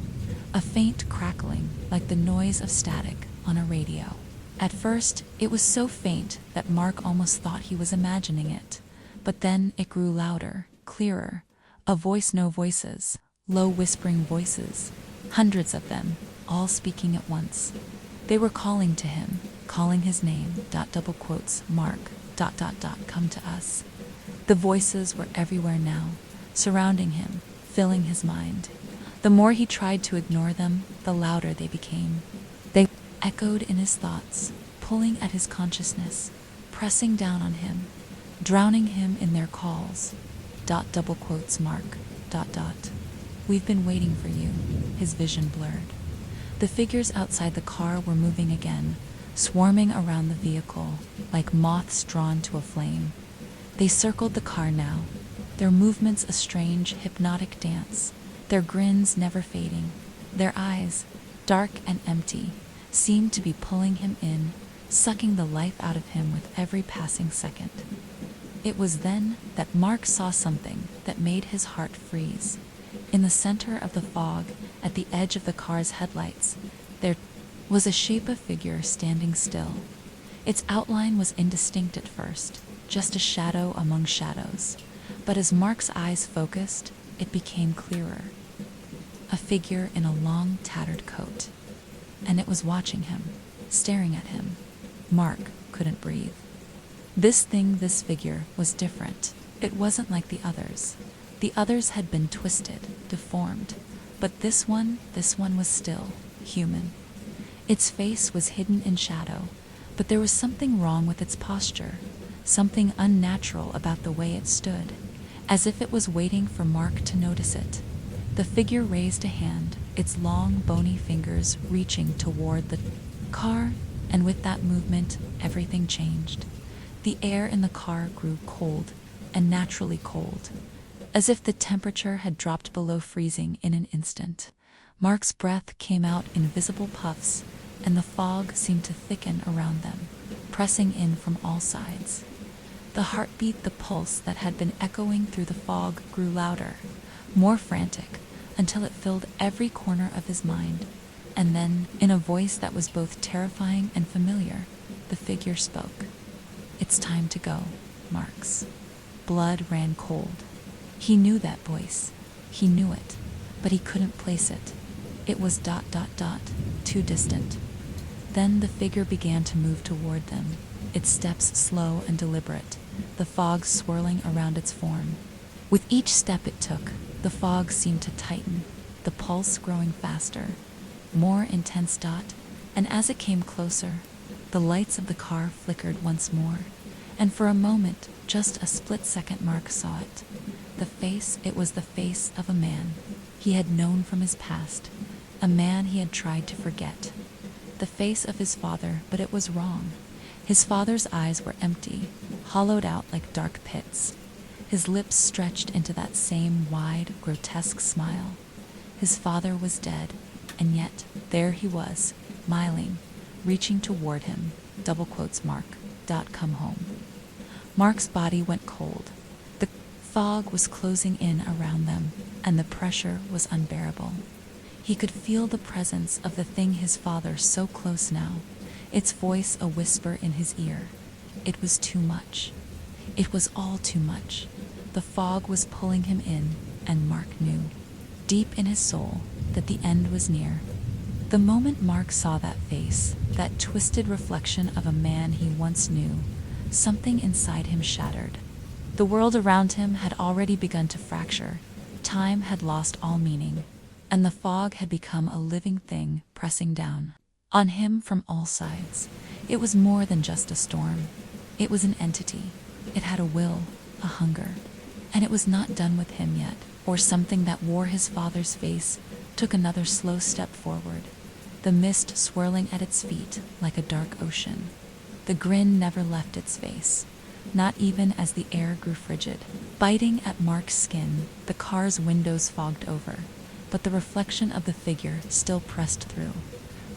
Speaker 1: a faint crackling like the noise of static on a radio. At first, it was so faint that Mark almost thought he was imagining it. But then it grew louder, clearer. A voice, no voices, low whispering voices, hundreds of them, all speaking at once. They were calling to him, calling his name, Mark, come to us. The voices were everywhere now, surrounding him, filling his mind. The more he tried to ignore them, the louder they became. They echoed in his thoughts, pulling at his consciousness, pressing down on him, drowning him in their calls. Mark, "We've been waiting for you." His vision blurred. The figures outside the car were moving again, swarming around the vehicle, like moths drawn to a flame. They circled the car now, their movements a strange, hypnotic dance, their grins never fading. Their eyes, dark and empty, seemed to be pulling him in, sucking the life out of him with every passing second. It was then that Mark saw something that made his heart freeze. In the center of the fog, at the edge of the car's headlights, there was a shape of figure standing still. Its outline was indistinct at first, just a shadow among shadows. But as Mark's eyes focused, it became clearer. A figure in a long, tattered coat. and it was watching him, staring at him. Mark couldn't breathe. This figure, was different. It wasn't like the others. The others had been twisted, deformed, but this one was still human. Its face was hidden in shadow, but there was something wrong with its posture, something unnatural about the way it stood, as if it was waiting for Mark to notice it. The figure raised a hand, its long, bony fingers reaching toward the car, and with that movement, everything changed. The air in the car grew cold, and naturally cold, as if the temperature had dropped below freezing in an instant. Mark's breath came out in visible puffs, and the fog seemed to thicken around them, pressing in from all sides. The heartbeat, the pulse that had been echoing through the fog, grew louder, more frantic, until it filled every corner of his mind. And then, in a voice that was both terrifying and familiar, the figure spoke. "It's time to go, Marks." Blood ran cold. He knew that voice. He knew it, but he couldn't place it. It was ... too distant. Then the figure began to move toward them, its steps slow and deliberate, the fog swirling around its form. With each step it took, the fog seemed to tighten, the pulse growing faster, more intense. And as it came closer, the lights of the car flickered once more, and for a moment, just a split second, Mark saw it. The face, it was the face of a man he had known from his past, a man he had tried to forget. The face of his father, but it was wrong. His father's eyes were empty, hollowed out like dark pits. His lips stretched into that same wide, grotesque smile. His father was dead, and yet there he was, smiling, reaching toward him, Mark. Come home. Mark's body went cold. The fog was closing in around them, and the pressure was unbearable. He could feel the presence of the thing, his father, so close now, its voice a whisper in his ear. It was too much. It was all too much. The fog was pulling him in, and Mark knew, deep in his soul, that the end was near. The moment Mark saw that face, that twisted reflection of a man he once knew, something inside him shattered. The world around him had already begun to fracture. Time had lost all meaning, and the fog had become a living thing pressing down on him from all sides. It was more than just a storm. It was an entity. It had a will, a hunger, and it was not done with him yet. Or something that wore his father's face took another slow step forward, the mist swirling at its feet like a dark ocean. The grin never left its face, not even as the air grew frigid, biting at Mark's skin. The car's windows fogged over, but the reflection of the figure still pressed through,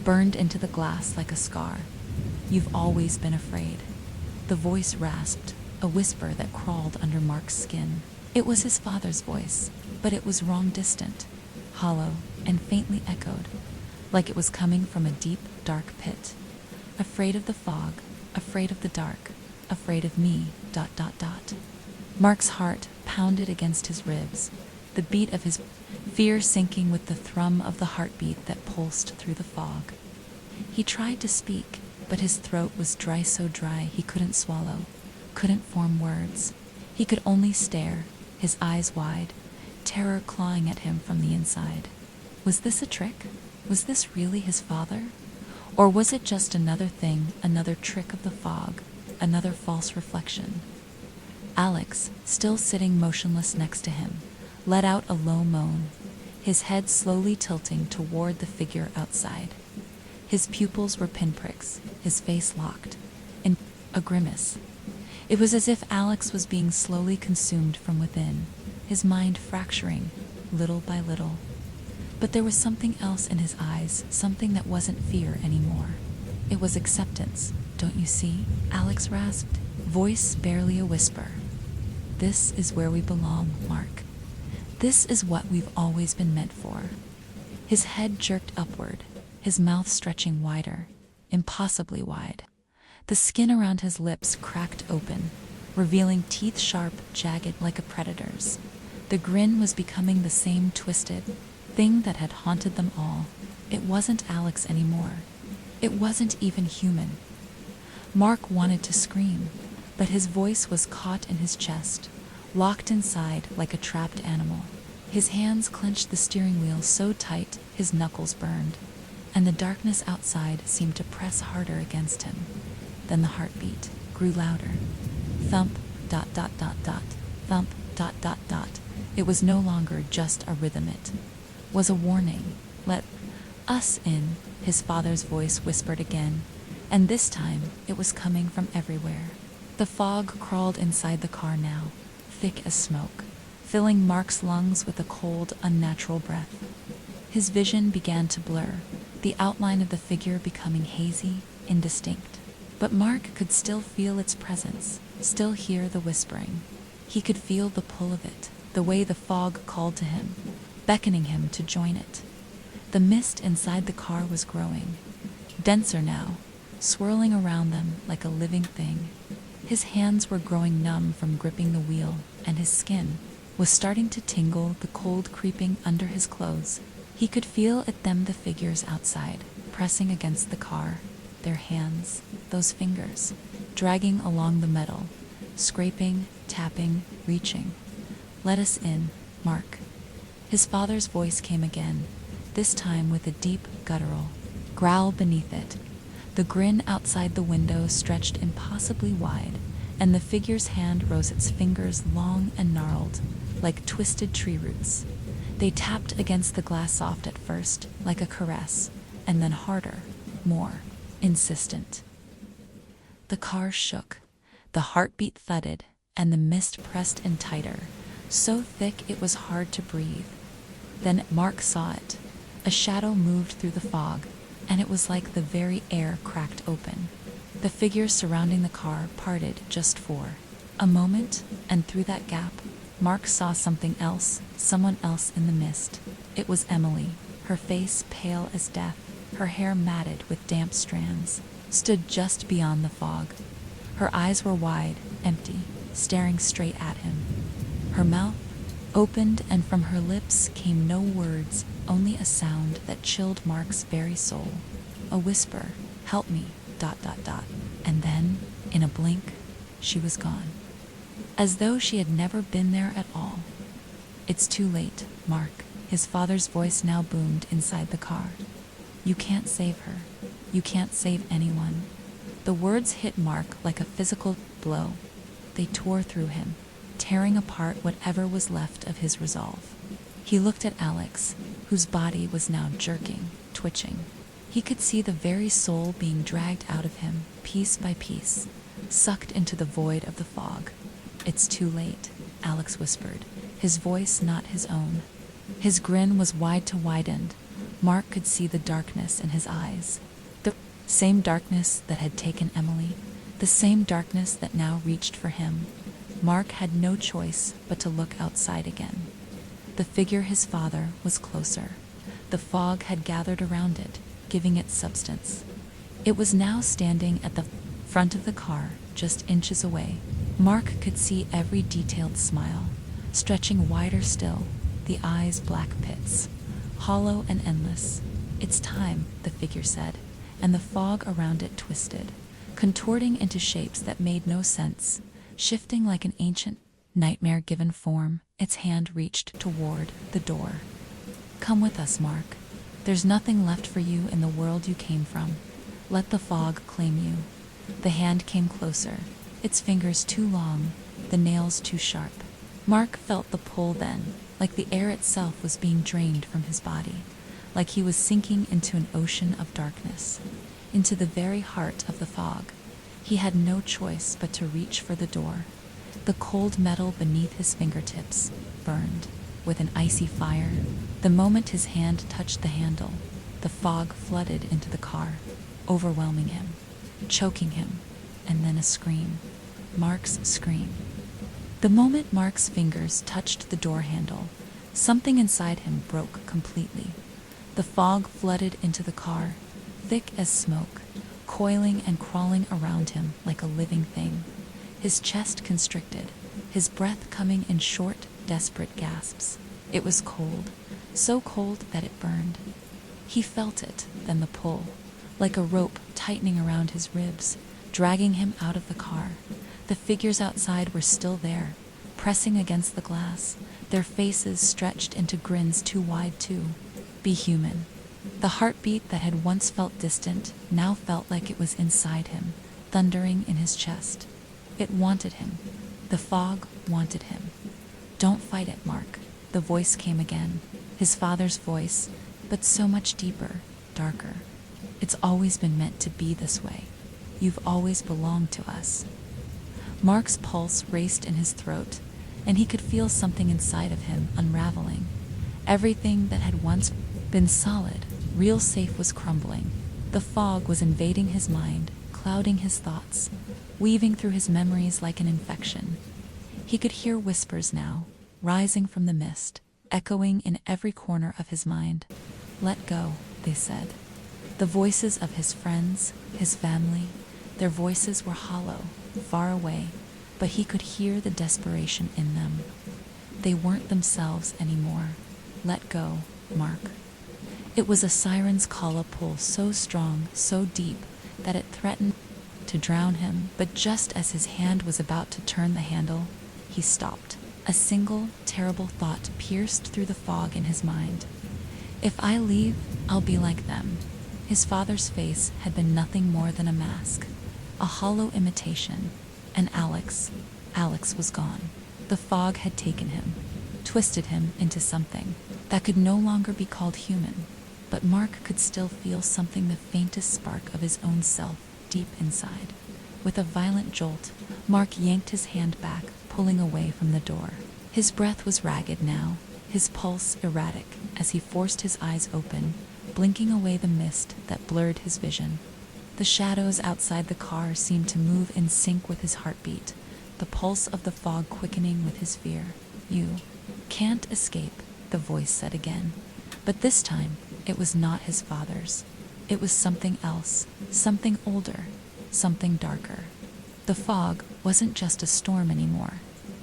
Speaker 1: burned into the glass like a scar. "You've always been afraid." The voice rasped, a whisper that crawled under Mark's skin. It was his father's voice, but it was wrong, distant, hollow, and faintly echoed, like it was coming from a deep, dark pit. "Afraid of the fog, afraid of the dark, afraid of me, ... Mark's heart pounded against his ribs, the beat of his fear sinking with the thrum of the heartbeat that pulsed through the fog. He tried to speak, but his throat was dry, so dry he couldn't swallow, couldn't form words. He could only stare, his eyes wide, terror clawing at him from the inside. Was this a trick? Was this really his father? Or was it just another thing, another trick of the fog, another false reflection? Alex, still sitting motionless next to him, let out a low moan, his head slowly tilting toward the figure outside. His pupils were pinpricks, his face locked in a grimace. It was as if Alex was being slowly consumed from within, his mind fracturing, little by little. But there was something else in his eyes, something that wasn't fear anymore. It was acceptance. "Don't you see?" Alex rasped, voice barely a whisper. "This is where we belong, Mark. This is what we've always been meant for." His head jerked upward, his mouth stretching wider, impossibly wide. The skin around his lips cracked open, revealing teeth sharp, jagged like a predator's. The grin was becoming the same, twisted, thing that had haunted them all. It wasn't Alex anymore. It wasn't even human. Mark wanted to scream, but his voice was caught in his chest, locked inside like a trapped animal. His hands clenched the steering wheel so tight his knuckles burned, and the darkness outside seemed to press harder against him. Then the heartbeat grew louder. Thump, dot dot dot dot, thump, dot dot dot. It was no longer just a rhythm, it was a warning. Let us in, his father's voice whispered again, and this time it was coming from everywhere. The fog crawled inside the car now, thick as smoke, filling Mark's lungs with a cold, unnatural breath. His vision began to blur, the outline of the figure becoming hazy, indistinct. But Mark could still feel its presence, still hear the whispering. He could feel the pull of it, the way the fog called to him, beckoning him to join it. The mist inside the car was growing, denser now, swirling around them like a living thing. His hands were growing numb from gripping the wheel, and his skin was starting to tingle, the cold creeping under his clothes. He could feel at them the figures outside, pressing against the car, their hands, those fingers, dragging along the metal, scraping, tapping, reaching. Let us in, Mark. His father's voice came again, this time with a deep, guttural growl beneath it. The grin outside the window stretched impossibly wide, and the figure's hand rose, its fingers long and gnarled, like twisted tree roots. They tapped against the glass, soft at first, like a caress, and then harder, more insistent. The car shook, the heartbeat thudded, and the mist pressed in tighter, so thick it was hard to breathe. Then Mark saw it. A shadow moved through the fog, and it was like the very air cracked open. The figures surrounding the car parted just for a moment, and through that gap, Mark saw something else, someone else in the mist. It was Emily, her face pale as death, her hair matted with damp strands, stood just beyond the fog. Her eyes were wide, empty, staring straight at him. Her mouth opened, and from her lips came no words, only a sound that chilled Mark's very soul. A whisper, "Help me, dot dot dot." And then, in a blink, she was gone. As though she had never been there at all. "It's too late, Mark," his father's voice now boomed inside the car. "You can't save her. You can't save anyone." The words hit Mark like a physical blow. They tore through him, tearing apart whatever was left of his resolve. He looked at Alex, whose body was now jerking, twitching. He could see the very soul being dragged out of him, piece by piece, sucked into the void of the fog. "It's too late," Alex whispered, his voice not his own. His grin was wide to widened. Mark could see the darkness in his eyes. The same darkness that had taken Emily, the same darkness that now reached for him. Mark had no choice but to look outside again. The figure, his father, was closer. The fog had gathered around it, giving it substance. It was now standing at the front of the car, just inches away. Mark could see every detailed smile, stretching wider still, the eyes black pits, hollow and endless. "It's time," the figure said, and the fog around it twisted, contorting into shapes that made no sense, shifting like an ancient nightmare given form. Its hand reached toward the door. "Come with us, Mark. There's nothing left for you in the world you came from. Let the fog claim you." The hand came closer, its fingers too long, the nails too sharp. Mark felt the pull then, like the air itself was being drained from his body, like he was sinking into an ocean of darkness, into the very heart of the fog. He had no choice but to reach for the door. The cold metal beneath his fingertips burned with an icy fire. The moment his hand touched the handle, the fog flooded into the car, overwhelming him, choking him, and then a scream. Mark's scream. The moment Mark's fingers touched the door handle, something inside him broke completely. The fog flooded into the car, thick as smoke, coiling and crawling around him like a living thing. His chest constricted, his breath coming in short, desperate gasps. It was cold, so cold that it burned. He felt it, then the pull, like a rope tightening around his ribs, dragging him out of the car. The figures outside were still there, pressing against the glass, their faces stretched into grins too wide to be human. The heartbeat that had once felt distant now felt like it was inside him, thundering in his chest. It wanted him. The fog wanted him. "Don't fight it, Mark." The voice came again, his father's voice, but so much deeper, darker. "It's always been meant to be this way. You've always belonged to us." Mark's pulse raced in his throat, and he could feel something inside of him unraveling. Everything that had once been solid, real safe was crumbling. The fog was invading his mind, clouding his thoughts, weaving through his memories like an infection. He could hear whispers now, rising from the mist, echoing in every corner of his mind. "Let go," they said. The voices of his friends, his family, their voices were hollow, far away, but he could hear the desperation in them. They weren't themselves anymore. Let go, Mark. It was a siren's call, a pull so strong, so deep, that it threatened to drown him, but just as his hand was about to turn the handle, he stopped. A single, terrible thought pierced through the fog in his mind. "If I leave, I'll be like them." His father's face had been nothing more than a mask, a hollow imitation, and Alex was gone. The fog had taken him, twisted him into something that could no longer be called human, but Mark could still feel something, the faintest spark of his own self, deep inside. With a violent jolt, Mark yanked his hand back, pulling away from the door. His breath was ragged now, his pulse erratic, as he forced his eyes open, blinking away the mist that blurred his vision. The shadows outside the car seemed to move in sync with his heartbeat, the pulse of the fog quickening with his fear. "You can't escape," the voice said again. But this time, it was not his father's. It was something else, something older, something darker. The fog wasn't just a storm anymore.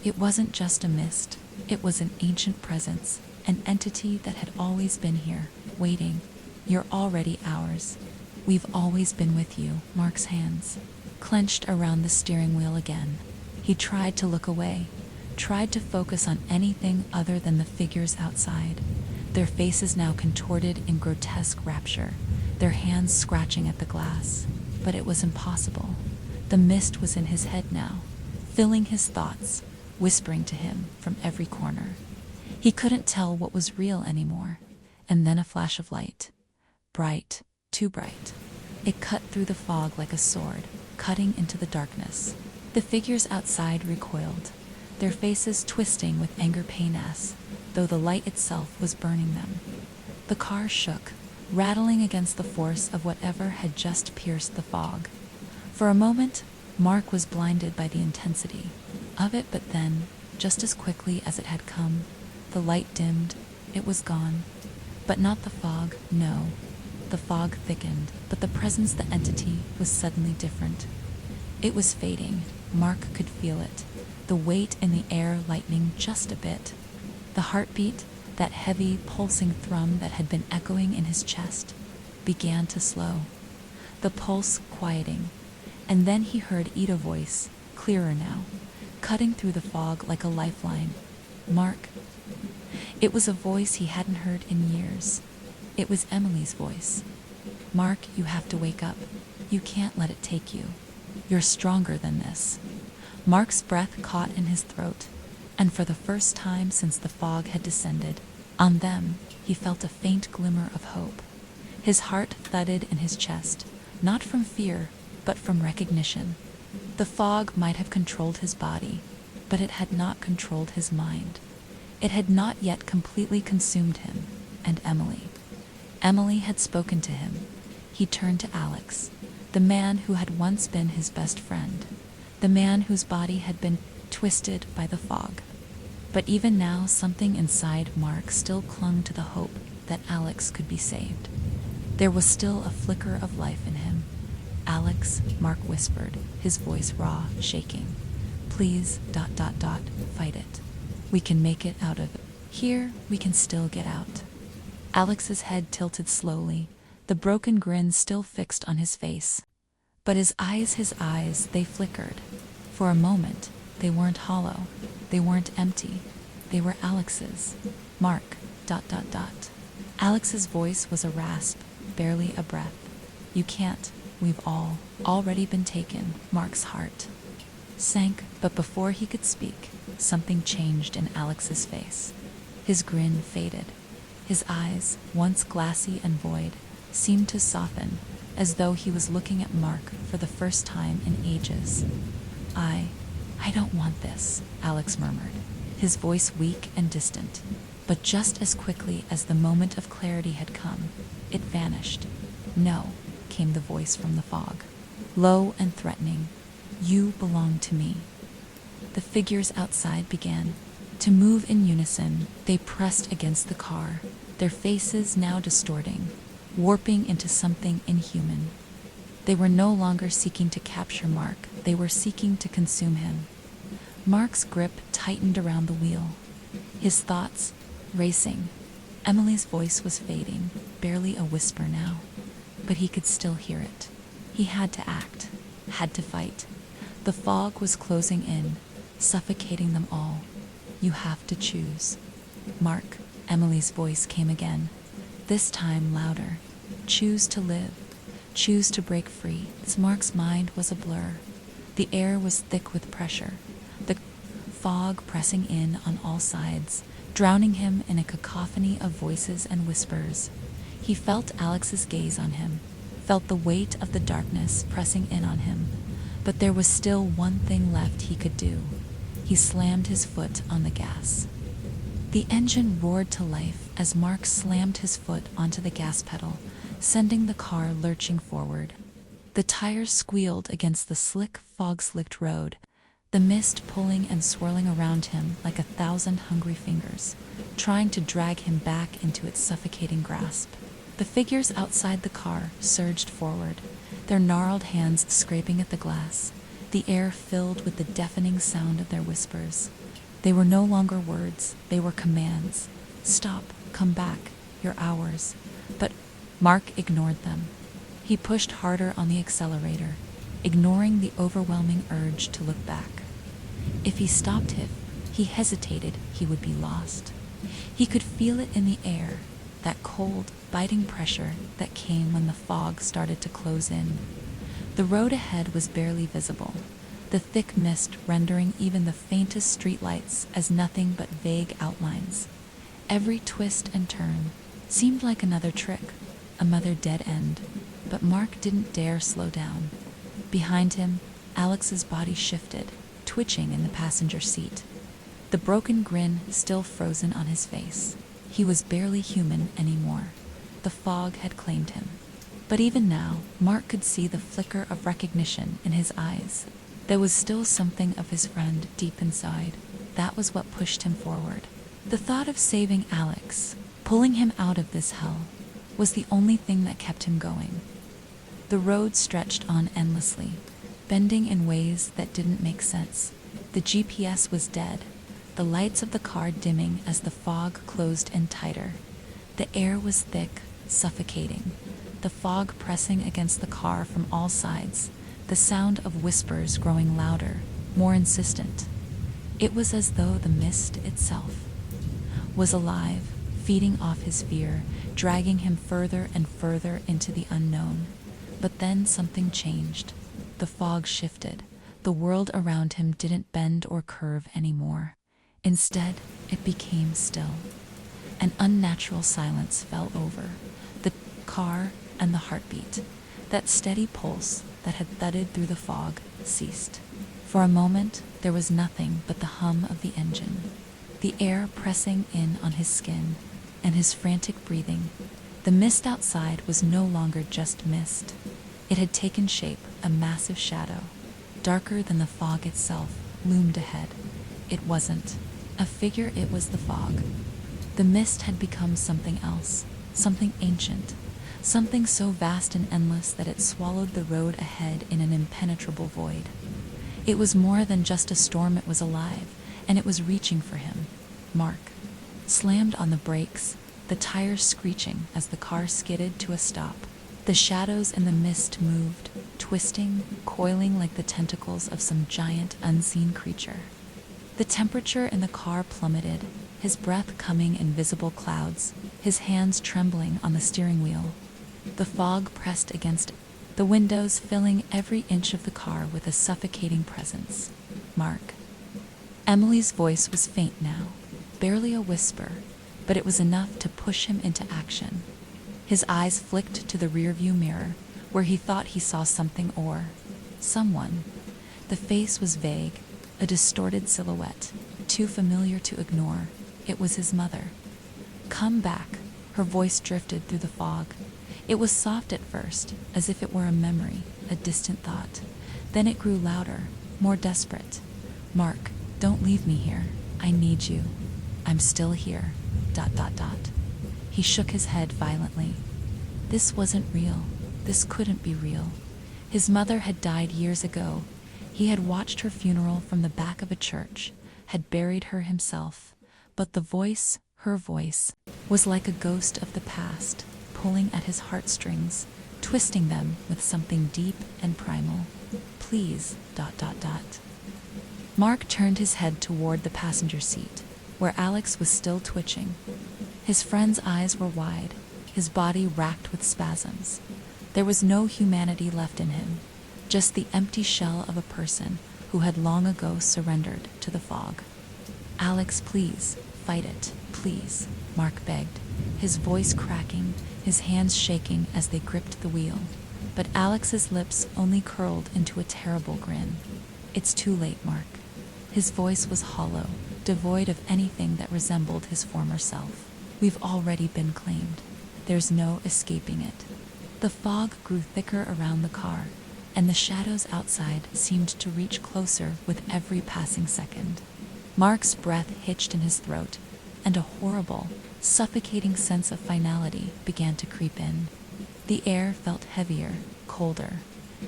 Speaker 1: It wasn't just a mist. It was an ancient presence, an entity that had always been here, waiting. "You're already ours. We've always been with you." Mark's hands clenched around the steering wheel again. He tried to look away, tried to focus on anything other than the figures outside, their faces now contorted in grotesque rapture, their hands scratching at the glass. But it was impossible. The mist was in his head now, filling his thoughts, whispering to him from every corner. He couldn't tell what was real anymore. And then a flash of light. Bright, too bright. It cut through the fog like a sword, cutting into the darkness. The figures outside recoiled, their faces twisting with anger pain as though the light itself was burning them. The car shook, rattling against the force of whatever had just pierced the fog. For a moment, Mark was blinded by the intensity of it, but then, just as quickly as it had come, the light dimmed, it was gone. But not the fog, no. The fog thickened, but the presence, the entity, was suddenly different. It was fading. Mark could feel it, the weight in the air lightening just a bit. The heartbeat, that heavy, pulsing thrum that had been echoing in his chest, began to slow, the pulse quieting. And then he heard Ida's voice, clearer now, cutting through the fog like a lifeline. "Mark." It was a voice he hadn't heard in years. It was Emily's voice. "Mark, you have to wake up. You can't let it take you. You're stronger than this." Mark's breath caught in his throat, and for the first time since the fog had descended on them, he felt a faint glimmer of hope. His heart thudded in his chest, not from fear, but from recognition. The fog might have controlled his body, but it had not controlled his mind. It had not yet completely consumed him, and Emily. Emily had spoken to him. He turned to Alex, the man who had once been his best friend, the man whose body had been twisted by the fog. But even now, something inside Mark still clung to the hope that Alex could be saved. There was still a flicker of life in him. "Alex," Mark whispered, his voice raw, shaking. "Please, ... fight it. We can make it out of it. Here, we can still get out." Alex's head tilted slowly, the broken grin still fixed on his face. But his eyes, they flickered. For a moment, they weren't hollow. They weren't empty. They were Alex's. Mark, ... Alex's voice was a rasp, barely a breath. You can't. We've already been taken. Mark's heart sank, but before he could speak, something changed in Alex's face. His grin faded. His eyes, once glassy and void, seemed to soften, as though he was looking at Mark for the first time in ages. I don't want this, Alex murmured, his voice weak and distant. But just as quickly as the moment of clarity had come, it vanished. No, came the voice from the fog, low and threatening. You belong to me. The figures outside began to move in unison. They pressed against the car, their faces now distorting, warping into something inhuman. They were no longer seeking to capture Mark, they were seeking to consume him. Mark's grip tightened around the wheel, his thoughts racing. Emily's voice was fading, barely a whisper now, but he could still hear it. He had to act, had to fight. The fog was closing in, suffocating them all. You have to choose. Mark, Emily's voice came again, this time louder. Choose to live. Choose to break free. Mark's mind was a blur. The air was thick with pressure, the fog pressing in on all sides, drowning him in a cacophony of voices and whispers. He felt Alex's gaze on him, felt the weight of the darkness pressing in on him, but there was still one thing left he could do. He slammed his foot on the gas. The engine roared to life as Mark slammed his foot onto the gas pedal, sending the car lurching forward. The tires squealed against the slick, fog-slicked road, the mist pulling and swirling around him like 1,000 hungry fingers, trying to drag him back into its suffocating grasp. The figures outside the car surged forward, their gnarled hands scraping at the glass, the air filled with the deafening sound of their whispers. They were no longer words, they were commands. Stop, come back, you're ours. But Mark ignored them. He pushed harder on the accelerator, ignoring the overwhelming urge to look back. If he stopped it, he hesitated, he would be lost. He could feel it in the air, that cold, biting pressure that came when the fog started to close in. The road ahead was barely visible, the thick mist rendering even the faintest streetlights as nothing but vague outlines. Every twist and turn seemed like another trick, another dead end, but Mark didn't dare slow down. Behind him, Alex's body shifted, twitching in the passenger seat, the broken grin still frozen on his face. He was barely human anymore. The fog had claimed him. But even now, Mark could see the flicker of recognition in his eyes. There was still something of his friend deep inside. That was what pushed him forward. The thought of saving Alex, pulling him out of this hell, was the only thing that kept him going. The road stretched on endlessly, bending in ways that didn't make sense. The GPS was dead, the lights of the car dimming as the fog closed in tighter. The air was thick, suffocating, the fog pressing against the car from all sides, the sound of whispers growing louder, more insistent. It was as though the mist itself was alive, feeding off his fear, dragging him further and further into the unknown. But then something changed. The fog shifted. The world around him didn't bend or curve anymore. Instead, it became still. An unnatural silence fell over the car, and the heartbeat. That steady pulse that had thudded through the fog ceased. For a moment, there was nothing but the hum of the engine, the air pressing in on his skin, and his frantic breathing. The mist outside was no longer just mist. It had taken shape, a massive shadow, darker than the fog itself, loomed ahead. It wasn't a figure, it was the fog. The mist had become something else, something ancient, something so vast and endless that it swallowed the road ahead in an impenetrable void. It was more than just a storm, it was alive, and it was reaching for him. Mark slammed on the brakes, the the tires screeching as the car skidded to a stop. The shadows in the mist moved, twisting, coiling like the tentacles of some giant, unseen creature. The temperature in the car plummeted, his breath coming in visible clouds, his hands trembling on the steering wheel. The fog pressed against the windows, filling every inch of the car with a suffocating presence. Mark. Emily's voice was faint now, barely a whisper, but it was enough to push him into action. His eyes flicked to the rearview mirror, where he thought he saw something or someone. The face was vague, a distorted silhouette, too familiar to ignore. It was his mother. "Come back," her voice drifted through the fog. It was soft at first, as if it were a memory, a distant thought. Then it grew louder, more desperate. "Mark, don't leave me here. I need you. I'm still here. ... He shook his head violently. This wasn't real. This couldn't be real. His mother had died years ago. He had watched her funeral from the back of a church, had buried her himself. But the voice, her voice, was like a ghost of the past, pulling at his heartstrings, twisting them with something deep and primal. "Please, ... Mark turned his head toward the passenger seat, where Alex was still twitching. His friend's eyes were wide, his body racked with spasms. There was no humanity left in him, just the empty shell of a person who had long ago surrendered to the fog. "Alex, please, fight it, please," Mark begged, his voice cracking, his hands shaking as they gripped the wheel. But Alex's lips only curled into a terrible grin. "It's too late, Mark." His voice was hollow, devoid of anything that resembled his former self. "We've already been claimed. There's no escaping it." The fog grew thicker around the car, and the shadows outside seemed to reach closer with every passing second. Mark's breath hitched in his throat, and a horrible, suffocating sense of finality began to creep in. The air felt heavier, colder.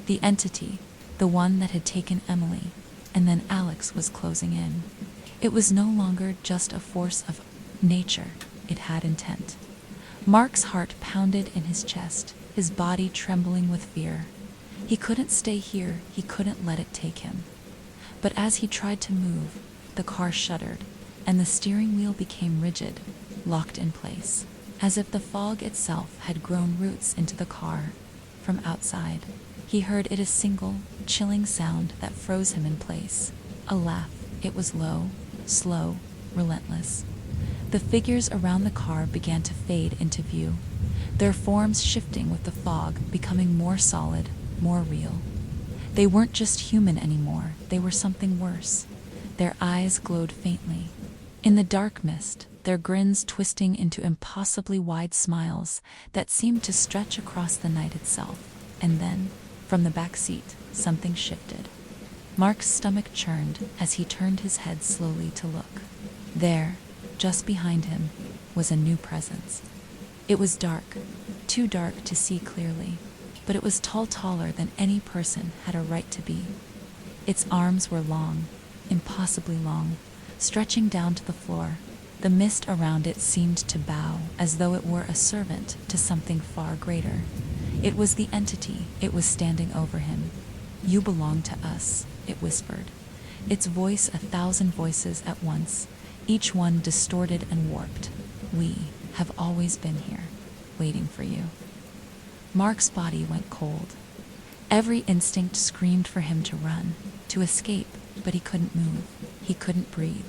Speaker 1: The entity, the one that had taken Emily, and then Alex, was closing in. It was no longer just a force of nature, it had intent. Mark's heart pounded in his chest, his body trembling with fear. He couldn't stay here, he couldn't let it take him. But as he tried to move, the car shuddered, and the steering wheel became rigid, locked in place, as if the fog itself had grown roots into the car. From outside, he heard it, a single, chilling sound that froze him in place. A laugh. It was low, slow, relentless. The figures around the car began to fade into view, their forms shifting with the fog, becoming more solid, more real. They weren't just human anymore, they were something worse. Their eyes glowed faintly. In the dark mist, their grins twisting into impossibly wide smiles that seemed to stretch across the night itself. And then, from the back seat, something shifted. Mark's stomach churned as he turned his head slowly to look. There, just behind him, was a new presence. It was dark, too dark to see clearly, but it was taller than any person had a right to be. Its arms were long, impossibly long, stretching down to the floor. The mist around it seemed to bow, as though it were a servant to something far greater. It was the entity, it was standing over him. "You belong to us," it whispered, its voice 1,000 voices at once, each one distorted and warped. "We have always been here, waiting for you." Mark's body went cold. Every instinct screamed for him to run, to escape, but he couldn't move, he couldn't breathe.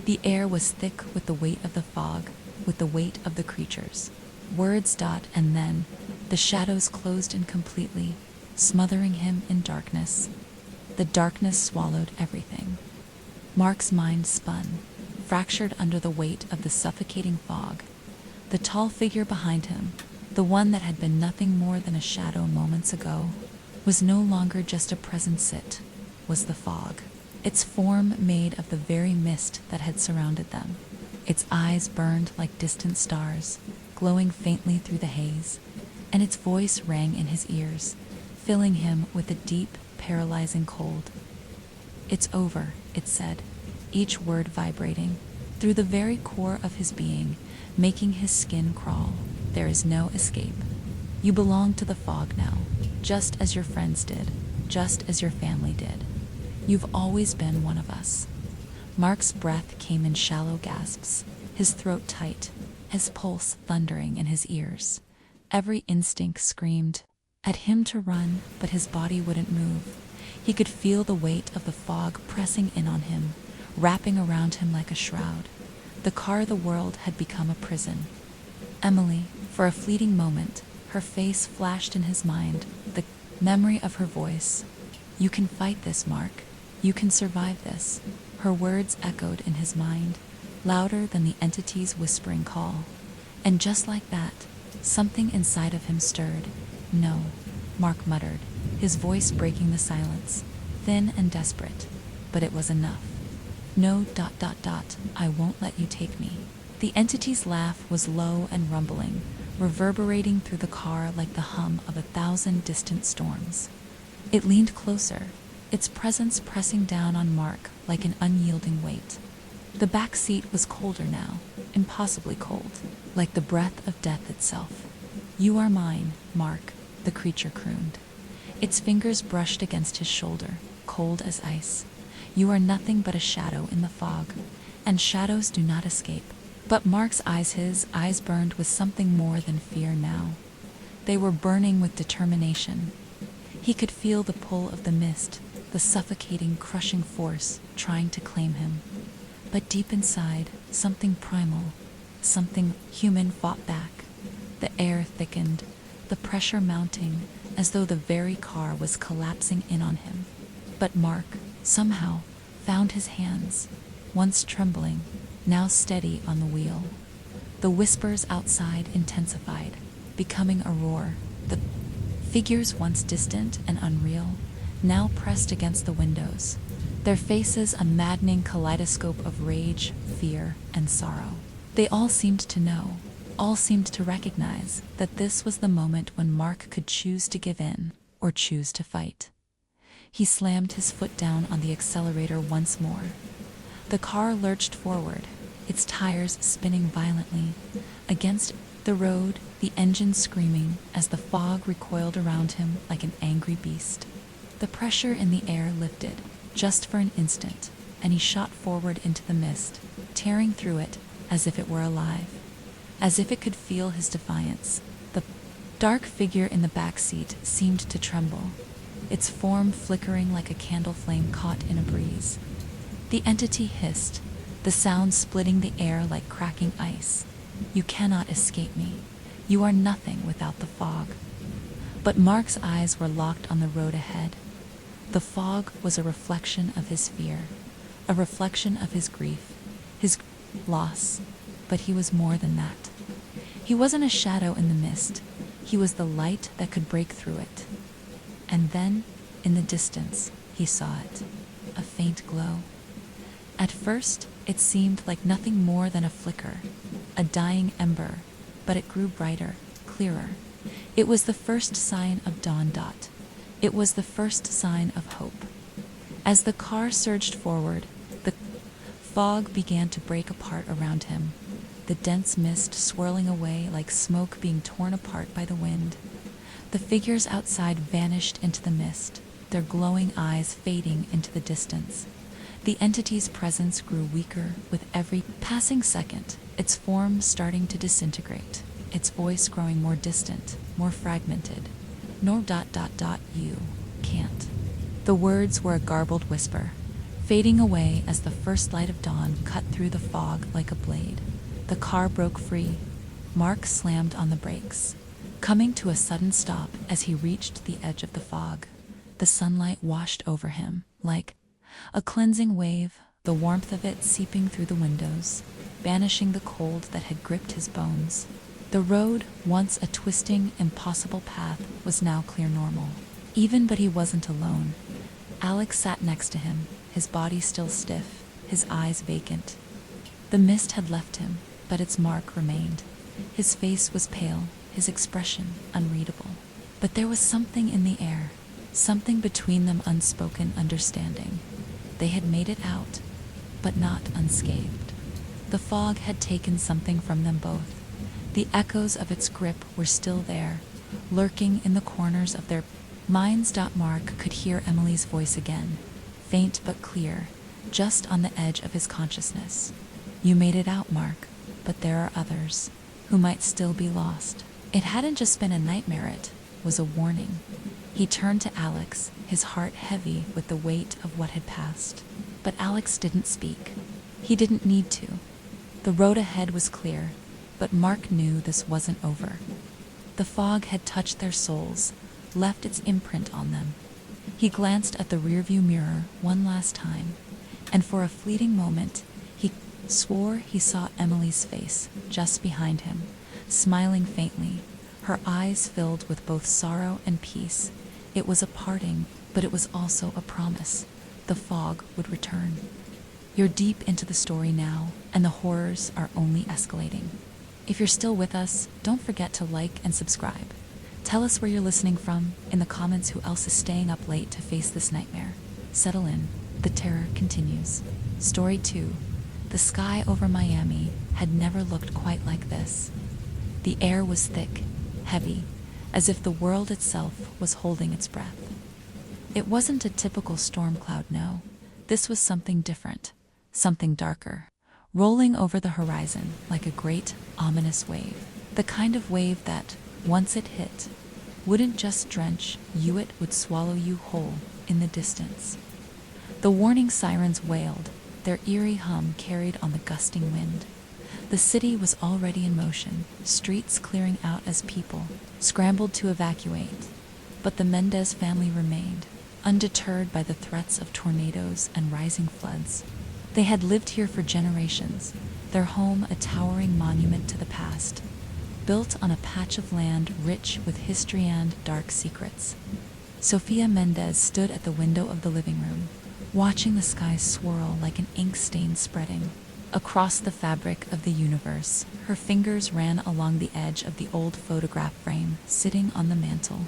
Speaker 1: The air was thick with the weight of the fog, with the weight of the creatures. Words and then the shadows closed in completely, smothering him in darkness. The darkness swallowed everything. Mark's mind spun, fractured under the weight of the suffocating fog. The tall figure behind him, the one that had been nothing more than a shadow moments ago, was no longer just a presence, it was the fog. Its form made of the very mist that had surrounded them. Its eyes burned like distant stars, glowing faintly through the haze, and its voice rang in his ears, filling him with a deep, paralyzing cold. "It's over," it said, each word vibrating. Through the very core of his being, making his skin crawl. There is no escape. You belong to the fog now, just as your friends did, just as your family did. You've always been one of us. Mark's breath came in shallow gasps, his throat tight, his pulse thundering in his ears. Every instinct screamed at him to run, but his body wouldn't move. He could feel the weight of the fog pressing in on him, wrapping around him like a shroud. The car of the world had become a prison. Emily, for a fleeting moment, her face flashed in his mind, the memory of her voice. "You can fight this, Mark. You can survive this." Her words echoed in his mind, louder than the entity's whispering call. And just like that, something inside of him stirred. "No," Mark muttered, his voice breaking the silence, thin and desperate. But it was enough. "No, I won't let you take me." The entity's laugh was low and rumbling, reverberating through the car like the hum of 1,000 distant storms. It leaned closer, its presence pressing down on Mark like an unyielding weight. The back seat was colder now, impossibly cold, like the breath of death itself. "You are mine, Mark," the creature crooned. Its fingers brushed against his shoulder, cold as ice. "You are nothing but a shadow in the fog, and shadows do not escape." But Mark's his eyes burned with something more than fear now. They were burning with determination. He could feel the pull of the mist, the suffocating, crushing force trying to claim him. But deep inside, something primal, something human fought back. The air thickened, the pressure mounting, as though the very car was collapsing in on him. But Mark, somehow, found his hands, once trembling, now steady on the wheel. The whispers outside intensified, becoming a roar. The figures once distant and unreal, now pressed against the windows, their faces a maddening kaleidoscope of rage, fear, and sorrow. They all seemed to know, all seemed to recognize that this was the moment when Mark could choose to give in or choose to fight. He slammed his foot down on the accelerator once more. The car lurched forward, its tires spinning violently against the road, the engine screaming as the fog recoiled around him like an angry beast. The pressure in the air lifted, just for an instant, and he shot forward into the mist, tearing through it as if it were alive, as if it could feel his defiance. The dark figure in the back seat seemed to tremble, its form flickering like a candle flame caught in a breeze. The entity hissed, the sound splitting the air like cracking ice. "You cannot escape me. You are nothing without the fog." But Mark's eyes were locked on the road ahead. The fog was a reflection of his fear, a reflection of his grief, his loss. But he was more than that. He wasn't a shadow in the mist. He was the light that could break through it. And then, in the distance, he saw it, a faint glow. At first, it seemed like nothing more than a flicker, a dying ember, but it grew brighter, clearer. It was the first sign of dawn. It was the first sign of hope. As the car surged forward, the fog began to break apart around him, the dense mist swirling away like smoke being torn apart by the wind. The figures outside vanished into the mist, their glowing eyes fading into the distance. The entity's presence grew weaker with every passing second, its form starting to disintegrate, its voice growing more distant, more fragmented. "No, you can't." The words were a garbled whisper, fading away as the first light of dawn cut through the fog like a blade. The car broke free. Mark slammed on the brakes, coming to a sudden stop as he reached the edge of the fog. The sunlight washed over him like a cleansing wave, the warmth of it seeping through the windows, banishing the cold that had gripped his bones. The road, once a twisting, impossible path, was now clear normal. But he wasn't alone. Alex sat next to him, his body still stiff, his eyes vacant. The mist had left him, but its mark remained. His face was pale, his expression unreadable. But there was something in the air, something between them unspoken understanding. They had made it out, but not unscathed. The fog had taken something from them both. The echoes of its grip were still there, lurking in the corners of their minds. Mark could hear Emily's voice again, faint but clear, just on the edge of his consciousness. You made it out, Mark, but there are others who might still be lost. It hadn't just been a nightmare, it was a warning. He turned to Alex, his heart heavy with the weight of what had passed. But Alex didn't speak. He didn't need to. The road ahead was clear, but Mark knew this wasn't over. The fog had touched their souls, left its imprint on them. He glanced at the rearview mirror one last time, and for a fleeting moment, he swore he saw Emily's face just behind him, smiling faintly, her eyes filled with both sorrow and peace. It was a parting, but it was also a promise. The fog would return. You're deep into the story now, and the horrors are only escalating. If you're still with us, don't forget to like and subscribe. Tell us where you're listening from in the comments. Who else is staying up late to face this nightmare? Settle in. The terror continues. Story 2. The sky over Miami had never looked quite like this. The air was thick, heavy, as if the world itself was holding its breath. It wasn't a typical storm cloud, no. This was something different, something darker, rolling over the horizon like a great, ominous wave. The kind of wave that, once it hit, wouldn't just drench you, it would swallow you whole in the distance. The warning sirens wailed, their eerie hum carried on the gusting wind. The city was already in motion, streets clearing out as people scrambled to evacuate. But the Mendez family remained, undeterred by the threats of tornadoes and rising floods. They had lived here for generations, their home a towering monument to the past, built on a patch of land rich with history and dark secrets. Sofia Mendez stood at the window of the living room, watching the sky swirl like an ink stain spreading across the fabric of the universe. Her fingers ran along the edge of the old photograph frame sitting on the mantel.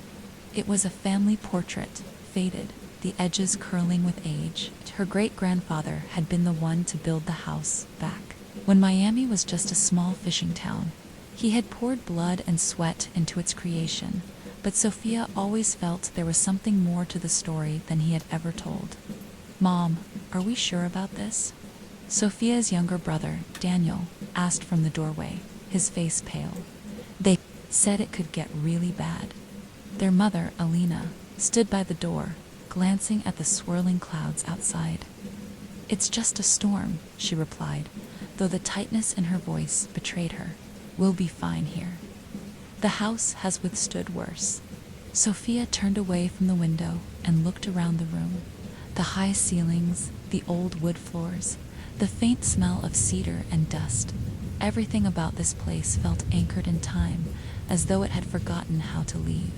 Speaker 1: It was a family portrait, faded, the edges curling with age. Her great-grandfather had been the one to build the house back when Miami was just a small fishing town. He had poured blood and sweat into its creation, but Sofia always felt there was something more to the story than he had ever told. Mom, are we sure about this? Sofia's younger brother, Daniel, asked from the doorway, his face pale. They said it could get really bad. Their mother, Alina, stood by the door, glancing at the swirling clouds outside. It's just a storm, she replied, though the tightness in her voice betrayed her. We'll be fine here. The house has withstood worse. Sofia turned away from the window and looked around the room. The high ceilings, the old wood floors, the faint smell of cedar and dust. Everything about this place felt anchored in time, as though it had forgotten how to leave.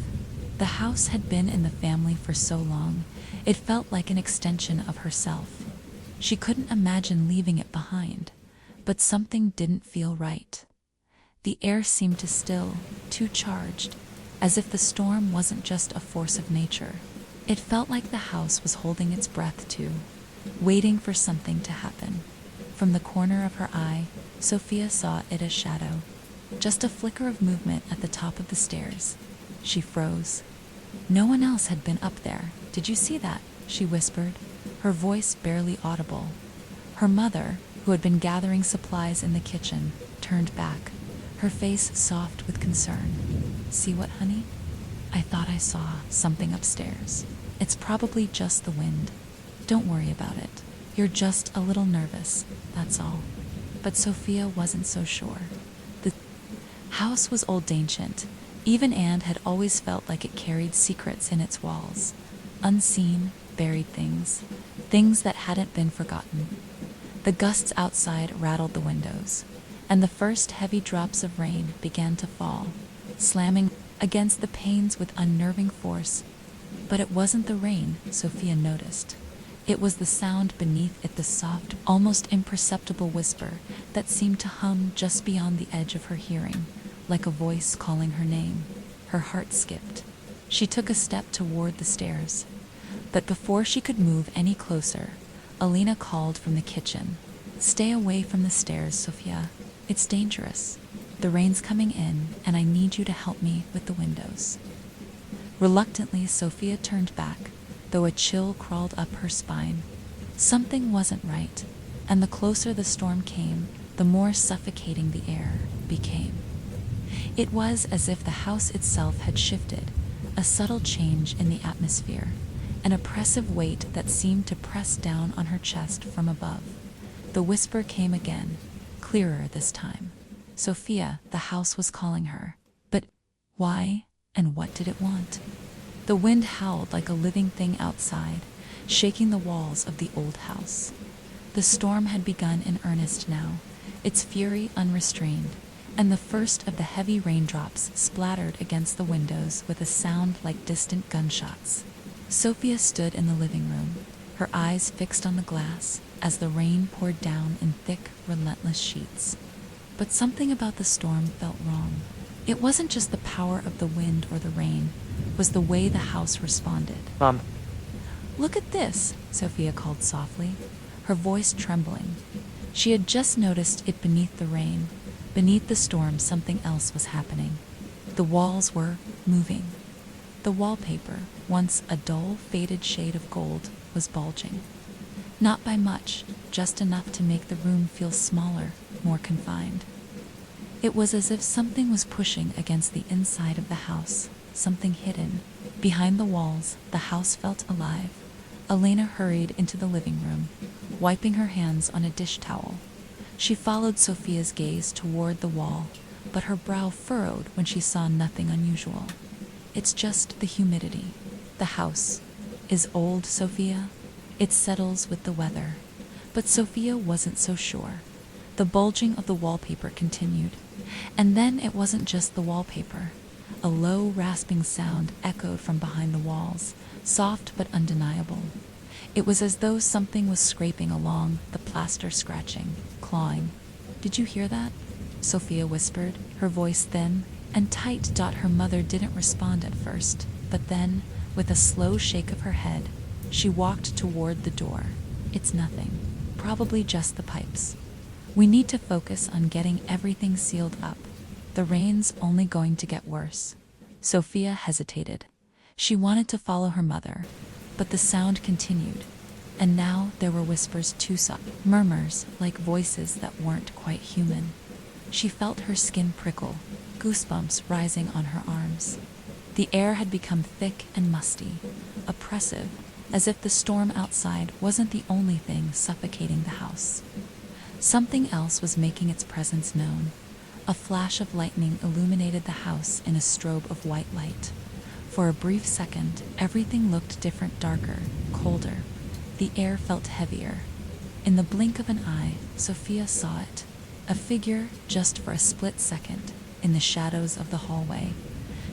Speaker 1: The house had been in the family for so long, it felt like an extension of herself. She couldn't imagine leaving it behind, but something didn't feel right. The air seemed too still, too charged, as if the storm wasn't just a force of nature. It felt like the house was holding its breath too, waiting for something to happen. From the corner of her eye, Sofia saw it as shadow, just a flicker of movement at the top of the stairs. She froze. No one else had been up there. Did you see that? She whispered, her voice barely audible. Her mother, who had been gathering supplies in the kitchen, turned back, her face soft with concern. See what, honey? I thought I saw something upstairs. It's probably just the wind. Don't worry about it. You're just a little nervous, that's all. But Sofia wasn't so sure. The house was old, ancient. Even Anne had always felt like it carried secrets in its walls. Unseen, buried things. Things that hadn't been forgotten. The gusts outside rattled the windows, and the first heavy drops of rain began to fall, slamming against the panes with unnerving force. But it wasn't the rain, Sofia noticed. It was the sound beneath it, the soft, almost imperceptible whisper that seemed to hum just beyond the edge of her hearing, like a voice calling her name. Her heart skipped. She took a step toward the stairs. But before she could move any closer, Alina called from the kitchen. Stay away from the stairs, Sophia. It's dangerous. The rain's coming in, and I need you to help me with the windows. Reluctantly, Sophia turned back, though a chill crawled up her spine. Something wasn't right, and the closer the storm came, the more suffocating the air became. It was as if the house itself had shifted, a subtle change in the atmosphere, an oppressive weight that seemed to press down on her chest from above. The whisper came again, clearer this time. Sophia, the house was calling her. But why, and what did it want? The wind howled like a living thing outside, shaking the walls of the old house. The storm had begun in earnest now, its fury unrestrained, and the first of the heavy raindrops splattered against the windows with a sound like distant gunshots. Sophia stood in the living room, her eyes fixed on the glass as the rain poured down in thick, relentless sheets. But something about the storm felt wrong. It wasn't just the power of the wind or the rain, it was the way the house responded.
Speaker 2: Mom.
Speaker 1: "Look at this," Sophia called softly, her voice trembling. She had just noticed it beneath the rain. Beneath the storm, something else was happening. The walls were moving. The wallpaper, once a dull, faded shade of gold, was bulging. Not by much, just enough to make the room feel smaller, more confined. It was as if something was pushing against the inside of the house, something hidden. Behind the walls, the house felt alive. Elena hurried into the living room, wiping her hands on a dish towel. She followed Sophia's gaze toward the wall, but her brow furrowed when she saw nothing unusual. "It's just the humidity. The house is old, Sophia. It settles with the weather." But Sophia wasn't so sure. The bulging of the wallpaper continued. And then it wasn't just the wallpaper. A low, rasping sound echoed from behind the walls, soft but undeniable. It was as though something was scraping along the plaster, scratching, clawing. "Did you hear that?" Sophia whispered, her voice thin and tight. Her mother didn't respond at first, but then, with a slow shake of her head, she walked toward the door. "It's nothing. Probably just the pipes. We need to focus on getting everything sealed up. The rain's only going to get worse." Sophia hesitated. She wanted to follow her mother, but the sound continued, and now there were whispers too soft, murmurs like voices that weren't quite human. She felt her skin prickle, goosebumps rising on her arms. The air had become thick and musty, oppressive, as if the storm outside wasn't the only thing suffocating the house. Something else was making its presence known. A flash of lightning illuminated the house in a strobe of white light. For a brief second, everything looked different, darker, colder. The air felt heavier. In the blink of an eye, Sophia saw it. A figure, just for a split second, in the shadows of the hallway.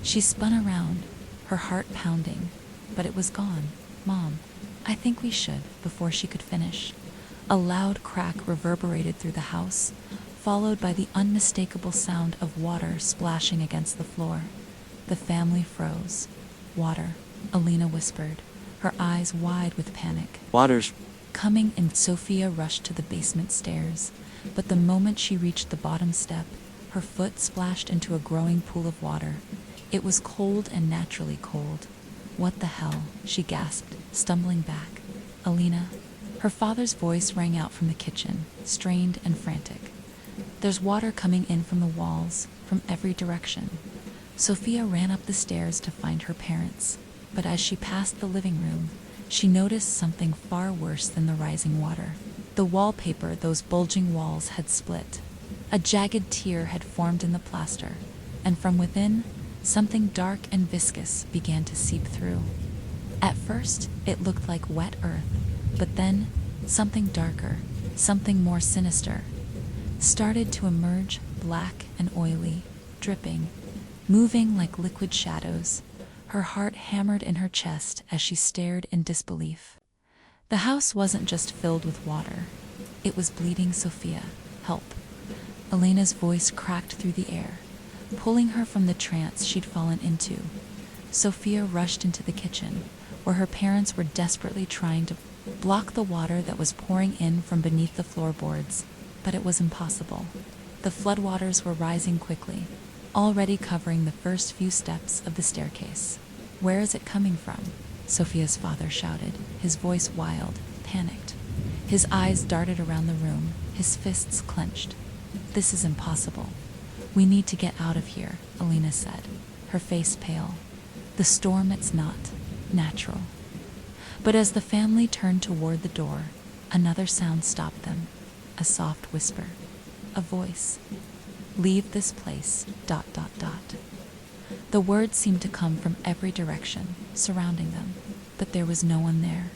Speaker 1: She spun around, her heart pounding, but it was gone. "Mom, I think we should," before she could finish. A loud crack reverberated through the house, followed by the unmistakable sound of water splashing against the floor. The family froze. "Water," Elena whispered, her eyes wide with panic.
Speaker 2: "Water's
Speaker 1: coming," and Sophia rushed to the basement stairs. But the moment she reached the bottom step, her foot splashed into a growing pool of water. It was cold and naturally cold. "What the hell?" she gasped, stumbling back. "Elena?" Her father's voice rang out from the kitchen, strained and frantic. "There's water coming in from the walls, from every direction." Sophia ran up the stairs to find her parents, but as she passed the living room, she noticed something far worse than the rising water. The wallpaper, those bulging walls, had split. A jagged tear had formed in the plaster, and from within, something dark and viscous began to seep through. At first, it looked like wet earth, but then something darker, something more sinister, started to emerge, black and oily, dripping, moving like liquid shadows. Her heart hammered in her chest as she stared in disbelief. The house wasn't just filled with water. It was bleeding. "Sophia, help." Elena's voice cracked through the air, pulling her from the trance she'd fallen into. Sophia rushed into the kitchen, where her parents were desperately trying to block the water that was pouring in from beneath the floorboards, but it was impossible. The floodwaters were rising quickly, already covering the first few steps of the staircase. "Where is it coming from?" Sophia's father shouted, his voice wild, panicked. His eyes darted around the room, his fists clenched. "This is impossible. We need to get out of here," Alina said, her face pale. "The storm, it's not natural." But as the family turned toward the door, another sound stopped them. A soft whisper. A voice. "Leave this place, ... The words seemed to come from every direction, surrounding them, but there was no one there.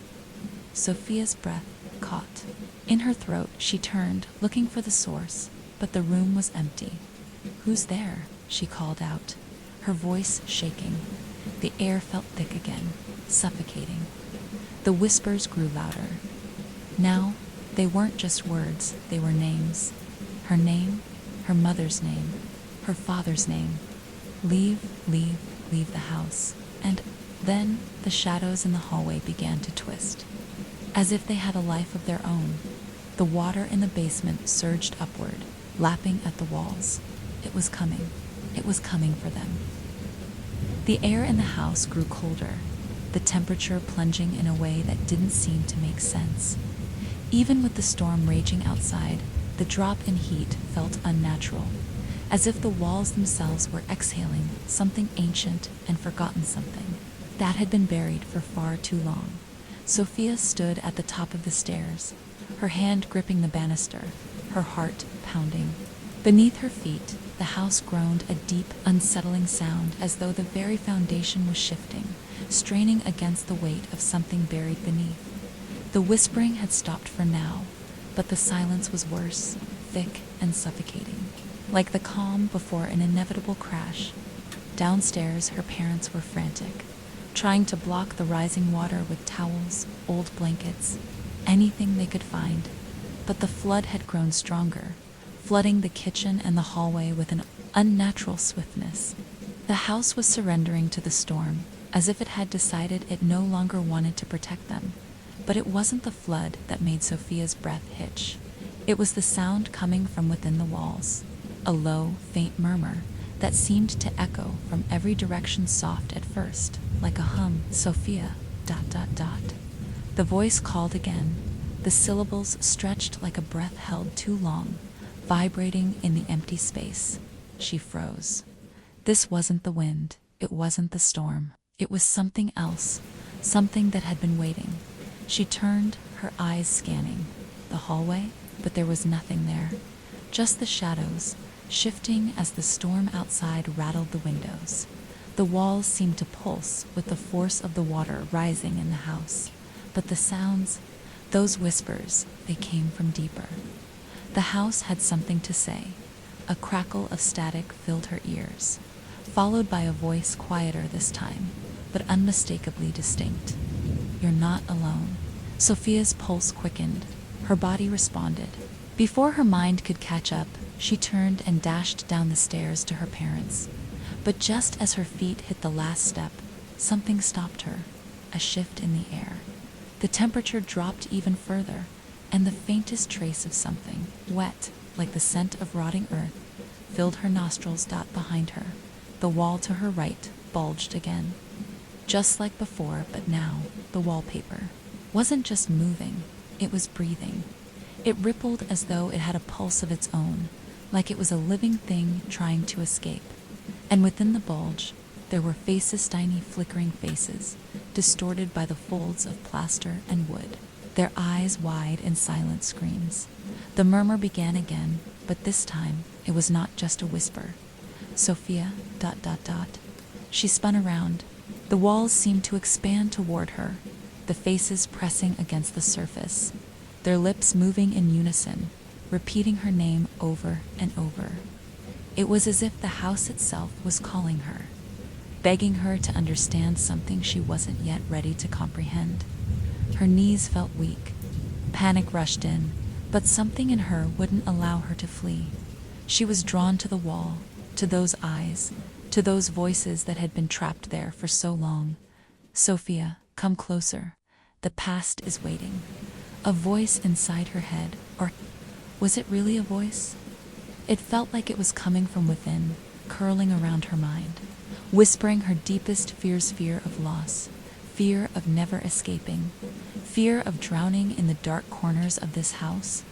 Speaker 1: Sophia's breath caught. In her throat, she turned, looking for the source, but the room was empty. "Who's there?" she called out, her voice shaking. The air felt thick again, suffocating. The whispers grew louder. Now, they weren't just words, they were names. Her name, her mother's name, her father's name. Leave, leave, leave the house. And then the shadows in the hallway began to twist. As if they had a life of their own, the water in the basement surged upward, lapping at the walls. It was coming. It was coming for them. The air in the house grew colder, the temperature plunging in a way that didn't seem to make sense. Even with the storm raging outside, the drop in heat felt unnatural, as if the walls themselves were exhaling something ancient and forgotten, something that had been buried for far too long. Sophia stood at the top of the stairs, her hand gripping the banister, her heart pounding. Beneath her feet, the house groaned a deep, unsettling sound, as though the very foundation was shifting, straining against the weight of something buried beneath. The whispering had stopped for now, but the silence was worse, thick and suffocating, like the calm before an inevitable crash. Downstairs, her parents were frantic, trying to block the rising water with towels, old blankets, anything they could find. But the flood had grown stronger, flooding the kitchen and the hallway with an unnatural swiftness. The house was surrendering to the storm, as if it had decided it no longer wanted to protect them. But it wasn't the flood that made Sophia's breath hitch. It was the sound coming from within the walls, a low, faint murmur that seemed to echo from every direction, soft at first, like a hum. "Sophia, ... The voice called again, the syllables stretched like a breath held too long, vibrating in the empty space. She froze. This wasn't the wind, it wasn't the storm. It was something else, something that had been waiting. She turned, her eyes scanning the hallway, but there was nothing there. Just the shadows, shifting as the storm outside rattled the windows. The walls seemed to pulse with the force of the water rising in the house. But the sounds, those whispers, they came from deeper. The house had something to say. A crackle of static filled her ears, followed by a voice quieter this time, but unmistakably distinct. "You're not alone." Sophia's pulse quickened. Her body responded. Before her mind could catch up, she turned and dashed down the stairs to her parents. But just as her feet hit the last step, something stopped her. A shift in the air. The temperature dropped even further, and the faintest trace of something, wet, like the scent of rotting earth, filled her nostrils. Behind her, the wall to her right bulged again. Just like before, but now, the wallpaper wasn't just moving, it was breathing. It rippled as though it had a pulse of its own, like it was a living thing trying to escape. And within the bulge, there were faces, tiny flickering faces, distorted by the folds of plaster and wood, their eyes wide in silent screams. The murmur began again, but this time it was not just a whisper. "Sophia, ... She spun around. The walls seemed to expand toward her, the faces pressing against the surface, their lips moving in unison, repeating her name over and over. It was as if the house itself was calling her, begging her to understand something she wasn't yet ready to comprehend. Her knees felt weak. Panic rushed in, but something in her wouldn't allow her to flee. She was drawn to the wall, to those eyes, to those voices that had been trapped there for so long. "Sophia, come closer." The past is waiting. A voice inside her head, or was it really a voice? It felt like it was coming from within, curling around her mind, whispering her deepest fears: fear of loss, fear of never escaping, fear of drowning in the dark corners of this house.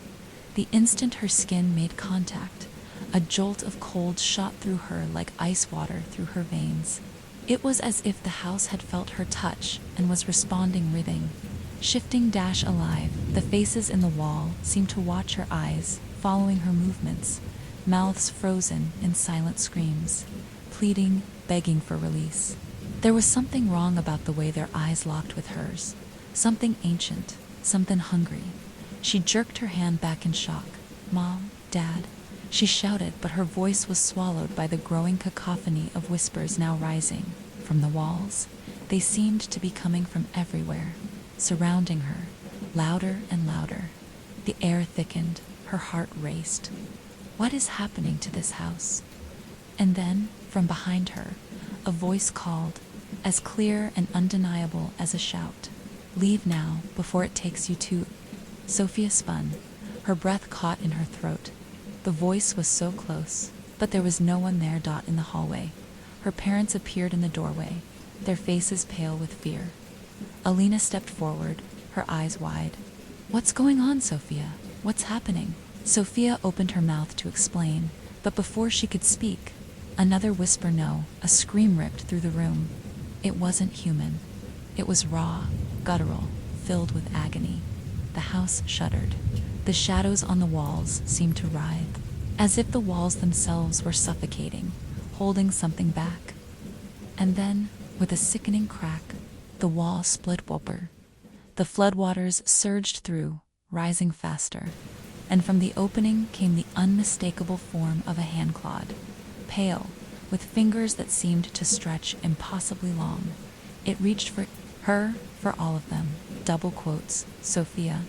Speaker 1: The instant her skin made contact, a jolt of cold shot through her like ice water through her veins. It was as if the house had felt her touch and was responding, writhing, shifting, alive. The faces in the wall seemed to watch her eyes, following her movements, mouths frozen in silent screams, pleading, begging for release. There was something wrong about the way their eyes locked with hers, something ancient, something hungry. She jerked her hand back in shock. "Mom, Dad," she shouted, but her voice was swallowed by the growing cacophony of whispers now rising from the walls. They seemed to be coming from everywhere, surrounding her, louder and louder. The air thickened, her heart raced. What is happening to this house? And then, from behind her, a voice called, as clear and undeniable as a shout. "Leave now, before it takes you to..." Sophia spun, her breath caught in her throat. The voice was so close, but there was no one there. In the hallway, her parents appeared in the doorway, their faces pale with fear. Alina stepped forward, her eyes wide. "What's going on, Sophia? What's happening?" Sophia opened her mouth to explain, but before she could speak, another whisper, no, a scream ripped through the room. It wasn't human. It was raw, guttural, filled with agony. The house shuddered. The shadows on the walls seemed to writhe, as if the walls themselves were suffocating, holding something back. And then, with a sickening crack, the wall split open. The floodwaters surged through, rising faster, and from the opening came the unmistakable form of a hand-clawed, pale, with fingers that seemed to stretch impossibly long. It reached for her, for all of them. Double quotes, "Sophia, ...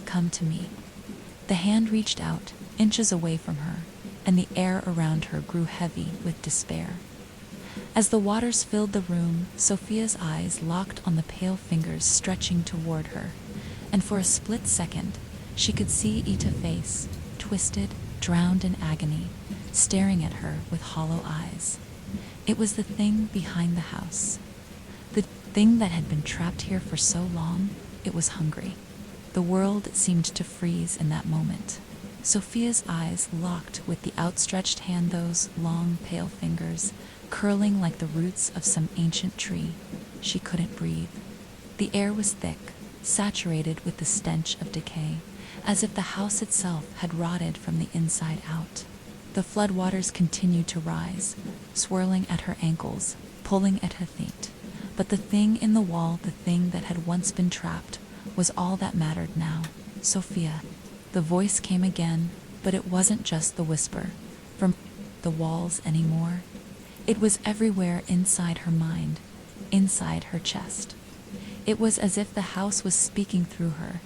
Speaker 1: come to me." The hand reached out, inches away from her, and the air around her grew heavy with despair. As the waters filled the room, Sophia's eyes locked on the pale fingers stretching toward her, and for a split second, she could see Ita's face, twisted, drowned in agony, staring at her with hollow eyes. It was the thing behind the house. The thing that had been trapped here for so long. It was hungry. The world seemed to freeze in that moment. Sophia's eyes locked with the outstretched hand, those long, pale fingers, curling like the roots of some ancient tree. She couldn't breathe. The air was thick, saturated with the stench of decay, as if the house itself had rotted from the inside out. The floodwaters continued to rise, swirling at her ankles, pulling at her feet. But the thing in the wall, the thing that had once been trapped, was all that mattered now. "Sophia." The voice came again, but it wasn't just the whisper from the walls anymore. It was everywhere, inside her mind, inside her chest. It was as if the house was speaking through her,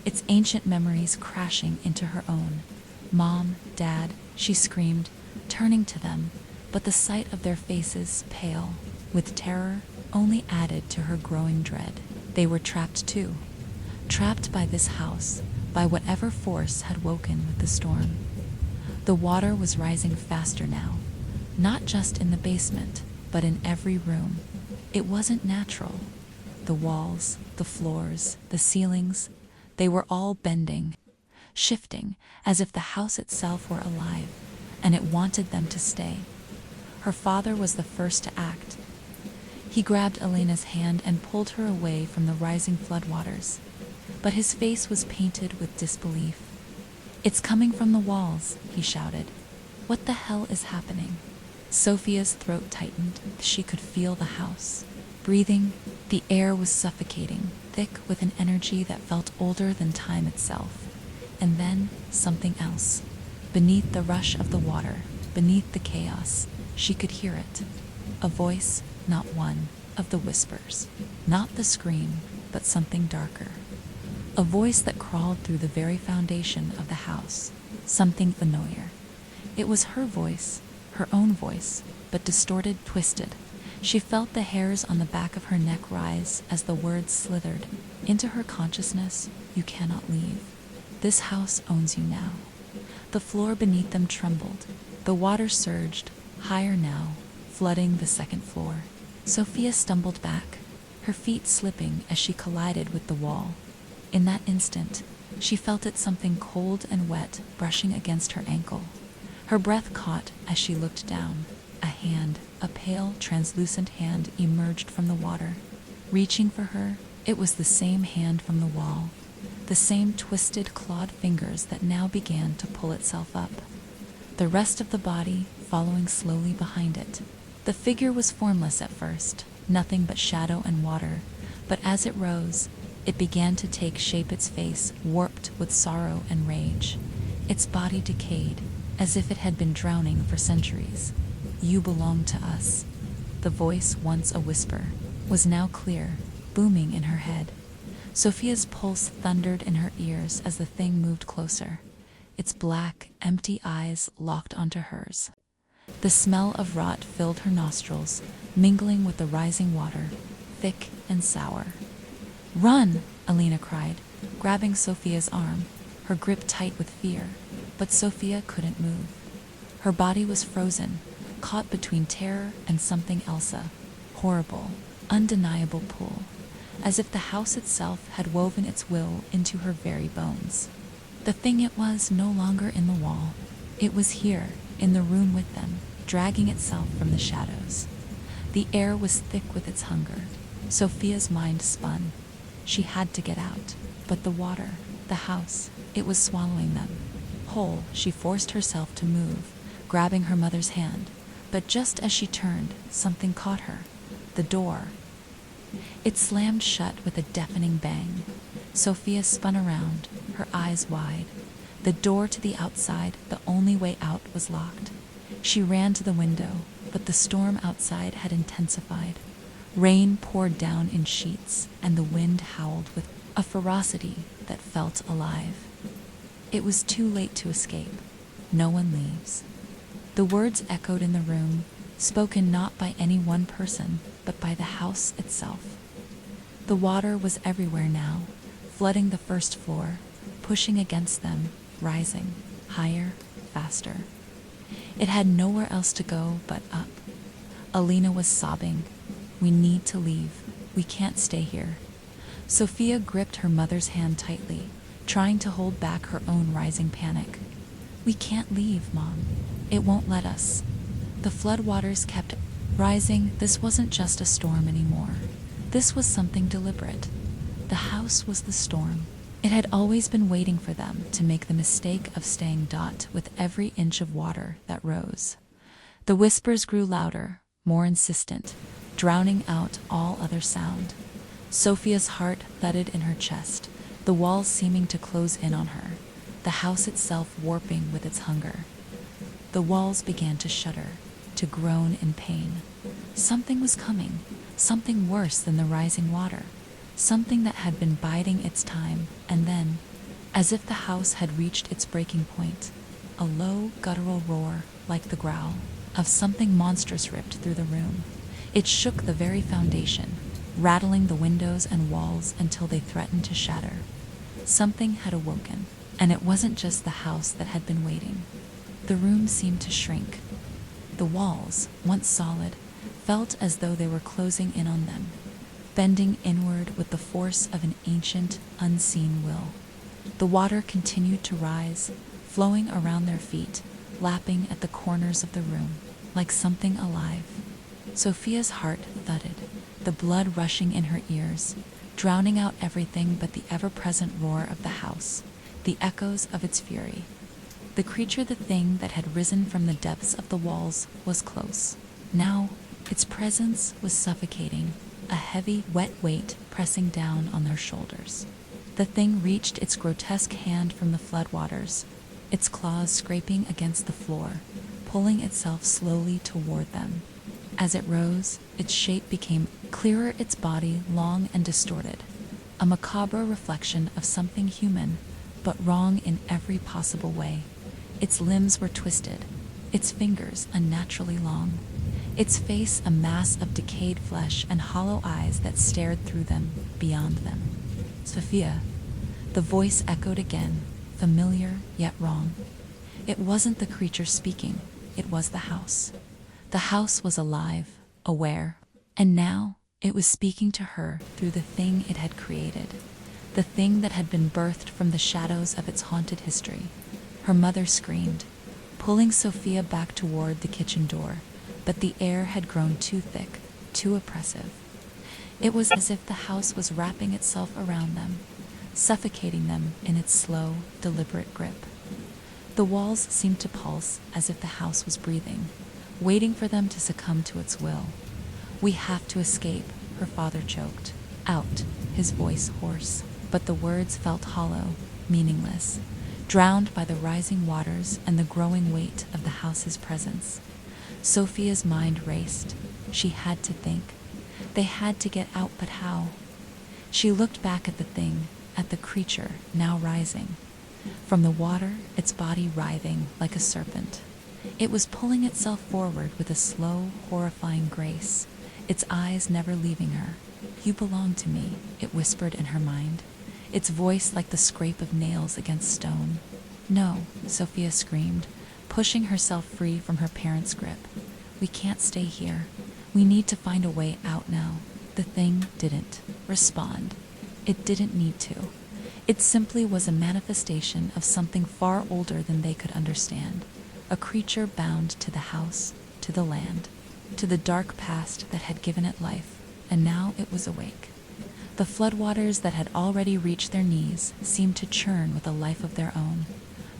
Speaker 1: its ancient memories crashing into her own. "Mom, Dad," she screamed, turning to them, but the sight of their faces, pale with terror, only added to her growing dread. They were trapped too. Trapped by this house, by whatever force had woken with the storm. The water was rising faster now, not just in the basement, but in every room. It wasn't natural. The walls, the floors, the ceilings, they were all bending, shifting, as if the house itself were alive, and it wanted them to stay. Her father was the first to act. He grabbed Elena's hand and pulled her away from the rising floodwaters, but his face was painted with disbelief. "It's coming from the walls," he shouted. "What the hell is happening?" Sophia's throat tightened. She could feel the house breathing. The air was suffocating, thick with an energy that felt older than time itself. And then something else. Beneath the rush of the water, beneath the chaos, she could hear it. A voice, not one of the whispers, not the scream, but something darker. A voice that crawled through the very foundation of the house, something familiar. It was her voice, her own voice, but distorted, twisted, She felt the hairs on the back of her neck rise as the words slithered into her consciousness. You cannot leave. This house owns you now. The floor beneath them trembled. The water surged, higher now, flooding the second floor. Sophia stumbled back, her feet slipping as she collided with the wall. In that instant, she felt it something cold and wet brushing against her ankle. Her breath caught as she looked down. A hand, a pale, translucent hand, emerged from the water. Reaching for her, it was the same hand from the wall, the same twisted, clawed fingers that now began to pull itself up. The rest of the body following slowly behind it. The figure was formless at first, nothing but shadow and water, but as it rose, it began to take shape. Its face warped with sorrow and rage. Its body decayed, as if it had been drowning for centuries. You belong to us. The voice, once a whisper, was now clear, booming in her head. Sophia's pulse thundered in her ears as the thing moved closer. Its black, empty eyes locked onto hers. The smell of rot filled her nostrils, mingling with the rising water, thick and sour. "Run!" Alina cried, grabbing Sophia's arm, her grip tight with fear. But Sophia couldn't move. Her body was frozen, caught between terror and something else, a horrible, undeniable pull, as if the house itself had woven its will into her very bones. The thing it was no longer in the wall. It was here, in the room with them, dragging itself from the shadows. The air was thick with its hunger. Sophia's mind spun. She had to get out, but the water, the house, it was swallowing them. Whole, she forced herself to move, grabbing her mother's hand, but just as she turned, something caught her. The door. It slammed shut with a deafening bang. Sophia spun around, her eyes wide. The door to the outside, the only way out, was locked. She ran to the window, but the storm outside had intensified. Rain poured down in sheets, and the wind howled with a ferocity that felt alive. It was too late to escape. No one leaves. The words echoed in the room, spoken not by any one person, but by the house itself. The water was everywhere now, flooding the first floor, pushing against them, rising, higher, faster. It had nowhere else to go but up. Alina was sobbing. "We need to leave. We can't stay here." Sophia gripped her mother's hand tightly, trying to hold back her own rising panic. "We can't leave, Mom. It won't let us." The floodwaters kept rising. This wasn't just a storm anymore. This was something deliberate. The house was the storm. It had always been waiting for them to make the mistake of staying with every inch of water that rose. The whispers grew louder, more insistent, drowning out all other sound. Sophia's heart thudded in her chest, the walls seeming to close in on her, the house itself warping with its hunger. The walls began to shudder, to groan in pain. Something was coming, something worse than the rising water, something that had been biding its time, and then, as if the house had reached its breaking point, a low, guttural roar, like the growl of something monstrous, ripped through the room. It shook the very foundation, rattling the windows and walls until they threatened to shatter. Something had awoken, and it wasn't just the house that had been waiting. The room seemed to shrink. The walls, once solid, felt as though they were closing in on them, bending inward with the force of an ancient, unseen will. The water continued to rise, flowing around their feet, lapping at the corners of the room, like something alive. Sophia's heart thudded, the blood rushing in her ears, drowning out everything but the ever-present roar of the house, the echoes of its fury. The creature, the thing that had risen from the depths of the walls, was close. Now, its presence was suffocating, a heavy, wet weight pressing down on their shoulders. The thing reached its grotesque hand from the floodwaters, its claws scraping against the floor, pulling itself slowly toward them. As it rose, its shape became clearer, its body long and distorted, a macabre reflection of something human, but wrong in every possible way. Its limbs were twisted, its fingers unnaturally long, its face a mass of decayed flesh and hollow eyes that stared through them, beyond them. Sophia. The voice echoed again, familiar yet wrong. It wasn't the creature speaking, it was the house. The house was alive, aware, and now it was speaking to her through the thing it had created, the thing that had been birthed from the shadows of its haunted history. Her mother screamed, pulling Sophia back toward the kitchen door, but the air had grown too thick, too oppressive. It was as if the house was wrapping itself around them, suffocating them in its slow, deliberate grip. The walls seemed to pulse as if the house was breathing, waiting for them to succumb to its will. "We have to escape," her father choked out, his voice hoarse, but the words felt hollow, meaningless, drowned by the rising waters and the growing weight of the house's presence. Sophia's mind raced. She had to think. They had to get out, but how? She looked back at the thing, at the creature now rising. From the water, its body writhing like a serpent. It was pulling itself forward with a slow, horrifying grace, its eyes never leaving her. "You belong to me," it whispered in her mind, its voice like the scrape of nails against stone. "No," Sophia screamed, pushing herself free from her parents' grip. "We can't stay here. We need to find a way out now." The thing didn't respond. It didn't need to. It simply was a manifestation of something far older than they could understand. A creature bound to the house, to the land, to the dark past that had given it life, and now it was awake. The floodwaters that had already reached their knees seemed to churn with a life of their own,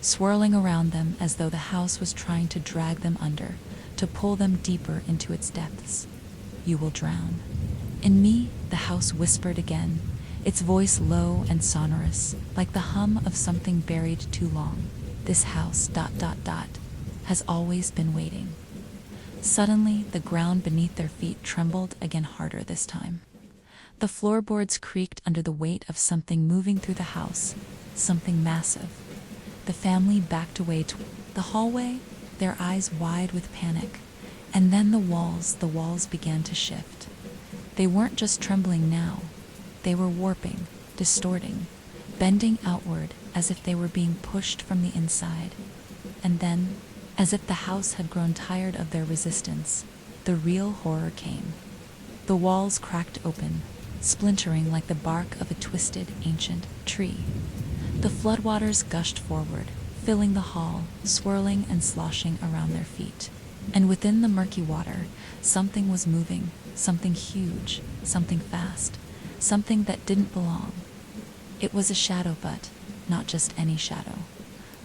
Speaker 1: swirling around them as though the house was trying to drag them under, to pull them deeper into its depths. "You will drown." "In me," the house whispered again, its voice low and sonorous, like the hum of something buried too long. "This house ... has always been waiting." Suddenly, the ground beneath their feet trembled again, harder this time. The floorboards creaked under the weight of something moving through the house, something massive. The family backed away to the hallway, their eyes wide with panic, and then the walls began to shift. They weren't just trembling now. They were warping, distorting, bending outward as if they were being pushed from the inside. And then, as if the house had grown tired of their resistance, the real horror came. The walls cracked open, splintering like the bark of a twisted, ancient tree. The floodwaters gushed forward, filling the hall, swirling and sloshing around their feet. And within the murky water, something was moving, something huge, something fast, something that didn't belong. It was a shadow, but not just any shadow.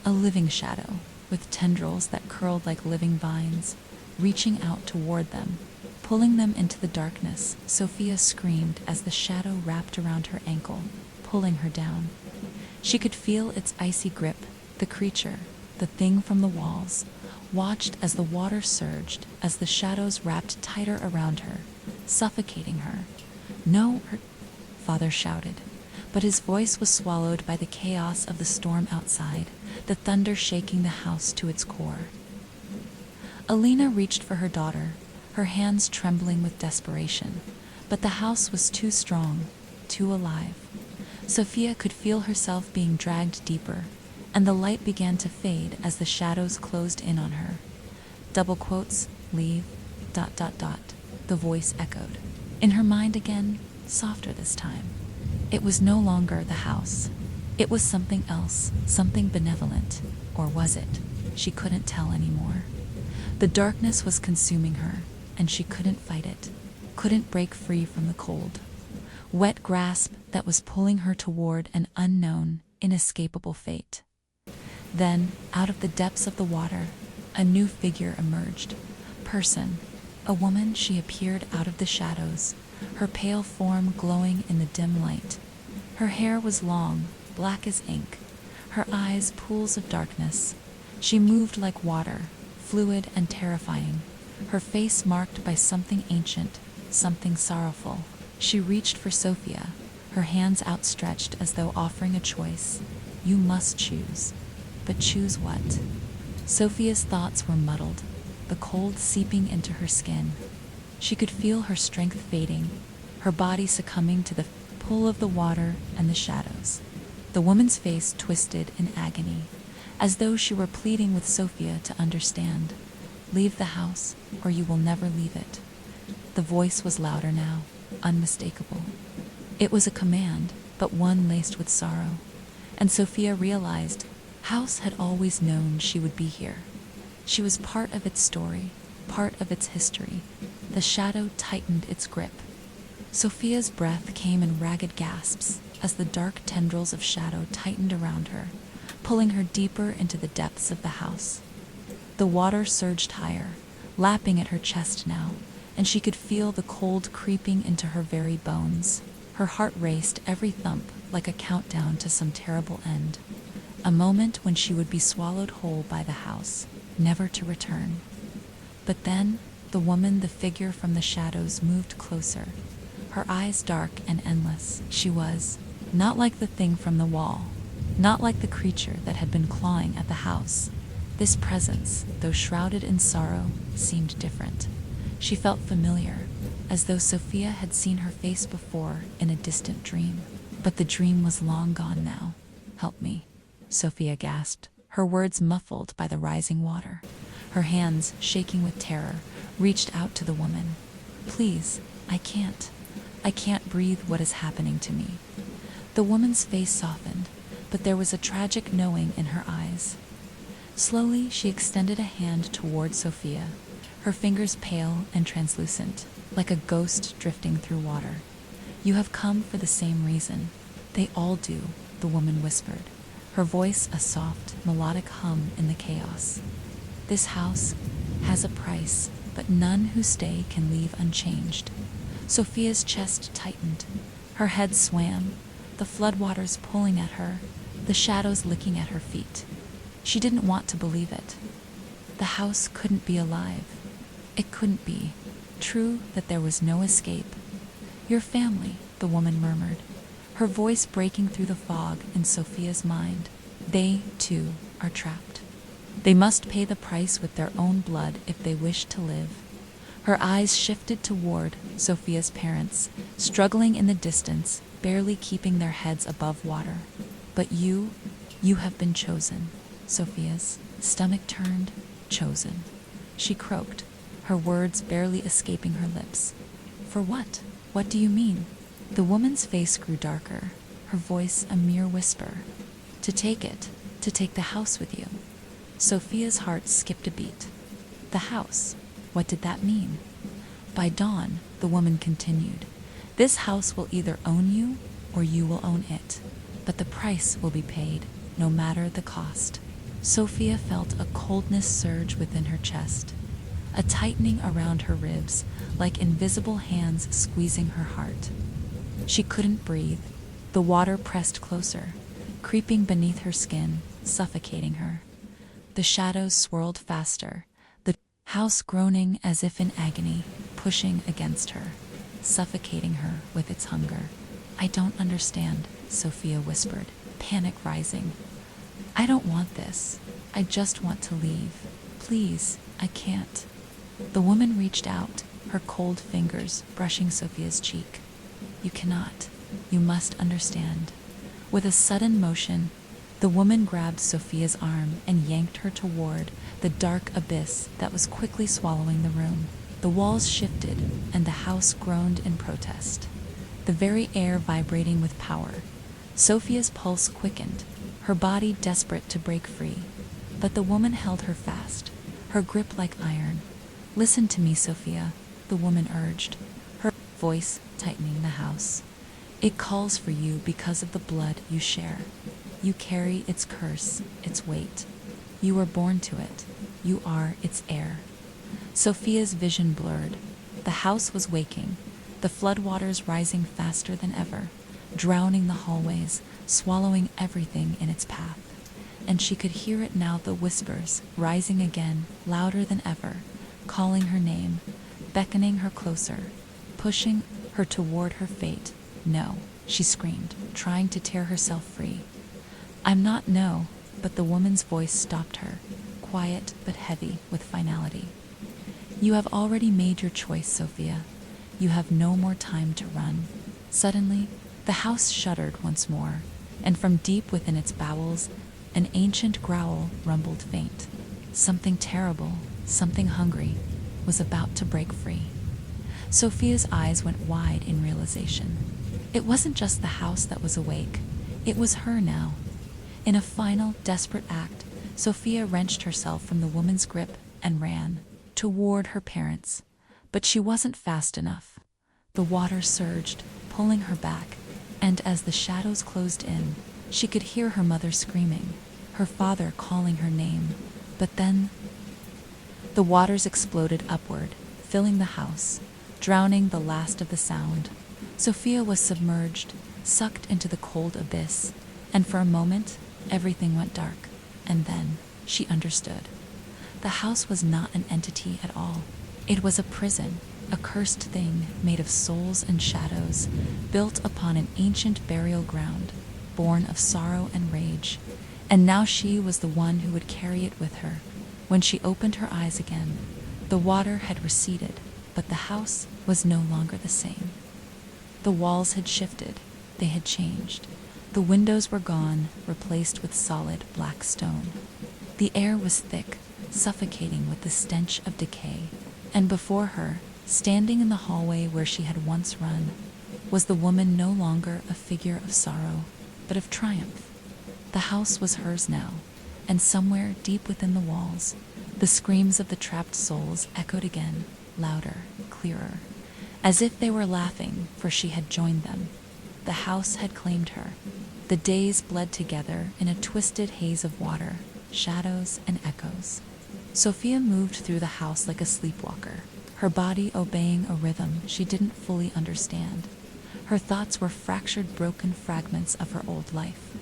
Speaker 1: A living shadow, with tendrils that curled like living vines, reaching out toward them, pulling them into the darkness. Sophia screamed as the shadow wrapped around her ankle, pulling her down. She could feel its icy grip. The creature, the thing from the walls, watched as the water surged, as the shadows wrapped tighter around her, suffocating her. "No," her father shouted, but his voice was swallowed by the chaos of the storm outside, the thunder shaking the house to its core. Alina reached for her daughter, her hands trembling with desperation, but the house was too strong, too alive. Sophia could feel herself being dragged deeper, and the light began to fade as the shadows closed in on her. Double quotes, "leave, ... the voice echoed. In her mind again, softer this time. It was no longer the house. It was something else, something benevolent. Or was it? She couldn't tell anymore. The darkness was consuming her, and she couldn't fight it, couldn't break free from the cold, wet grasp that was pulling her toward an unknown, inescapable fate. Then, out of the depths of the water, a new figure emerged. Person. A woman, she appeared out of the shadows, her pale form glowing in the dim light. Her hair was long, black as ink, her eyes pools of darkness. She moved like water, fluid and terrifying, her face marked by something ancient, something sorrowful. She reached for Sophia, her hands outstretched as though offering a choice. "You must choose." But choose what? Sophia's thoughts were muddled. the cold seeping into her skin. She could feel her strength fading, her body succumbing to the pull of the water and the shadows. The woman's face twisted in agony, as though she were pleading with Sophia to understand. "Leave the house, or you will never leave it." The voice was louder now, unmistakable. It was a command, but one laced with sorrow. And Sophia realized House had always known she would be here. She was part of its story, part of its history. The shadow tightened its grip. Sophia's breath came in ragged gasps as the dark tendrils of shadow tightened around her, pulling her deeper into the depths of the house. The water surged higher, lapping at her chest now, and she could feel the cold creeping into her very bones. Her heart raced, every thump like a countdown to some terrible end. A moment when she would be swallowed whole by the house, never to return. But then, the woman, the figure from the shadows, moved closer, her eyes dark and endless. She was not like the thing from the wall, not like the creature that had been clawing at the house. This presence, though shrouded in sorrow, seemed different. She felt familiar, as though Sophia had seen her face before in a distant dream. But the dream was long gone now. "Help me," Sophia gasped, her words muffled by the rising water. Her hands, shaking with terror, reached out to the woman. "Please, I can't breathe. What is happening to me?" The woman's face softened, but there was a tragic knowing in her eyes. Slowly, she extended a hand toward Sophia, her fingers pale and translucent, like a ghost drifting through water. "You have come for the same reason. They all do," the woman whispered, her voice a soft, melodic hum in the chaos. "This house has a price, but none who stay can leave unchanged." Sophia's chest tightened, her head swam, the floodwaters pulling at her, the shadows licking at her feet. She didn't want to believe it. The house couldn't be alive. It couldn't be true that there was no escape. "Your family," the woman murmured, her voice breaking through the fog in Sophia's mind. "They, too, are trapped. They must pay the price with their own blood if they wish to live." Her eyes shifted toward Sophia's parents, struggling in the distance, barely keeping their heads above water. "But you have been chosen." Sophia's stomach turned. "Chosen," she croaked, her words barely escaping her lips. "For what? What do you mean?" The woman's face grew darker, her voice a mere whisper. To take the house with you." Sophia's heart skipped a beat. The house, what did that mean? "By dawn," the woman continued, "this house will either own you or you will own it. But the price will be paid, no matter the cost." Sophia felt a coldness surge within her chest, a tightening around her ribs, like invisible hands squeezing her heart. She couldn't breathe. The water pressed closer, creeping beneath her skin, suffocating her. The shadows swirled faster, the house groaning as if in agony, pushing against her, suffocating her with its hunger. "I don't understand," Sophia whispered, panic rising. "I don't want this. I just want to leave. Please, I can't." The woman reached out, her cold fingers brushing Sophia's cheek. "You cannot. You must understand." With a sudden motion, the woman grabbed Sophia's arm and yanked her toward the dark abyss that was quickly swallowing the room. The walls shifted, and the house groaned in protest, the very air vibrating with power. Sophia's pulse quickened, her body desperate to break free. But the woman held her fast, her grip like iron. "Listen to me, Sophia," the woman urged, her voice tightening the house. "It calls for you because of the blood you share. You carry its curse, its weight. You were born to it. You are its heir." Sophia's vision blurred. The house was waking, the floodwaters rising faster than ever, drowning the hallways, swallowing everything in its path. And she could hear it now, the whispers, rising again, louder than ever, calling her name, beckoning her closer, pushing her toward her fate. "No," she screamed, trying to tear herself free. "I'm not no," but the woman's voice stopped her, quiet but heavy with finality. You have already made your choice, Sophia. You have no more time to run. Suddenly, the house shuddered once more, and from deep within its bowels, an ancient growl rumbled faint. Something terrible, something hungry, was about to break free. Sophia's eyes went wide in realization. It wasn't just the house that was awake, it was her now. In a final, desperate act, Sophia wrenched herself from the woman's grip and ran toward her parents. But she wasn't fast enough. The water surged, pulling her back, and as the shadows closed in, she could hear her mother screaming, her father calling her name. But then, the waters exploded upward, filling the house, drowning the last of the sound. Sophia was submerged, sucked into the cold abyss, and for a moment, everything went dark. And then, she understood. The house was not an entity at all. It was a prison, a cursed thing made of souls and shadows, built upon an ancient burial ground, born of sorrow and rage. And now she was the one who would carry it with her. When she opened her eyes again, the water had receded, but the house was no longer the same. The walls had shifted, they had changed. The windows were gone, replaced with solid black stone. The air was thick, suffocating with the stench of decay. And before her, standing in the hallway where she had once run, was the woman no longer a figure of sorrow, but of triumph. The house was hers now, and somewhere deep within the walls, the screams of the trapped souls echoed again, louder, clearer, as if they were laughing, for she had joined them. The house had claimed her. The days bled together in a twisted haze of water, shadows, and echoes. Sophia moved through the house like a sleepwalker, her body obeying a rhythm she didn't fully understand. Her thoughts were fractured, broken fragments of her old life,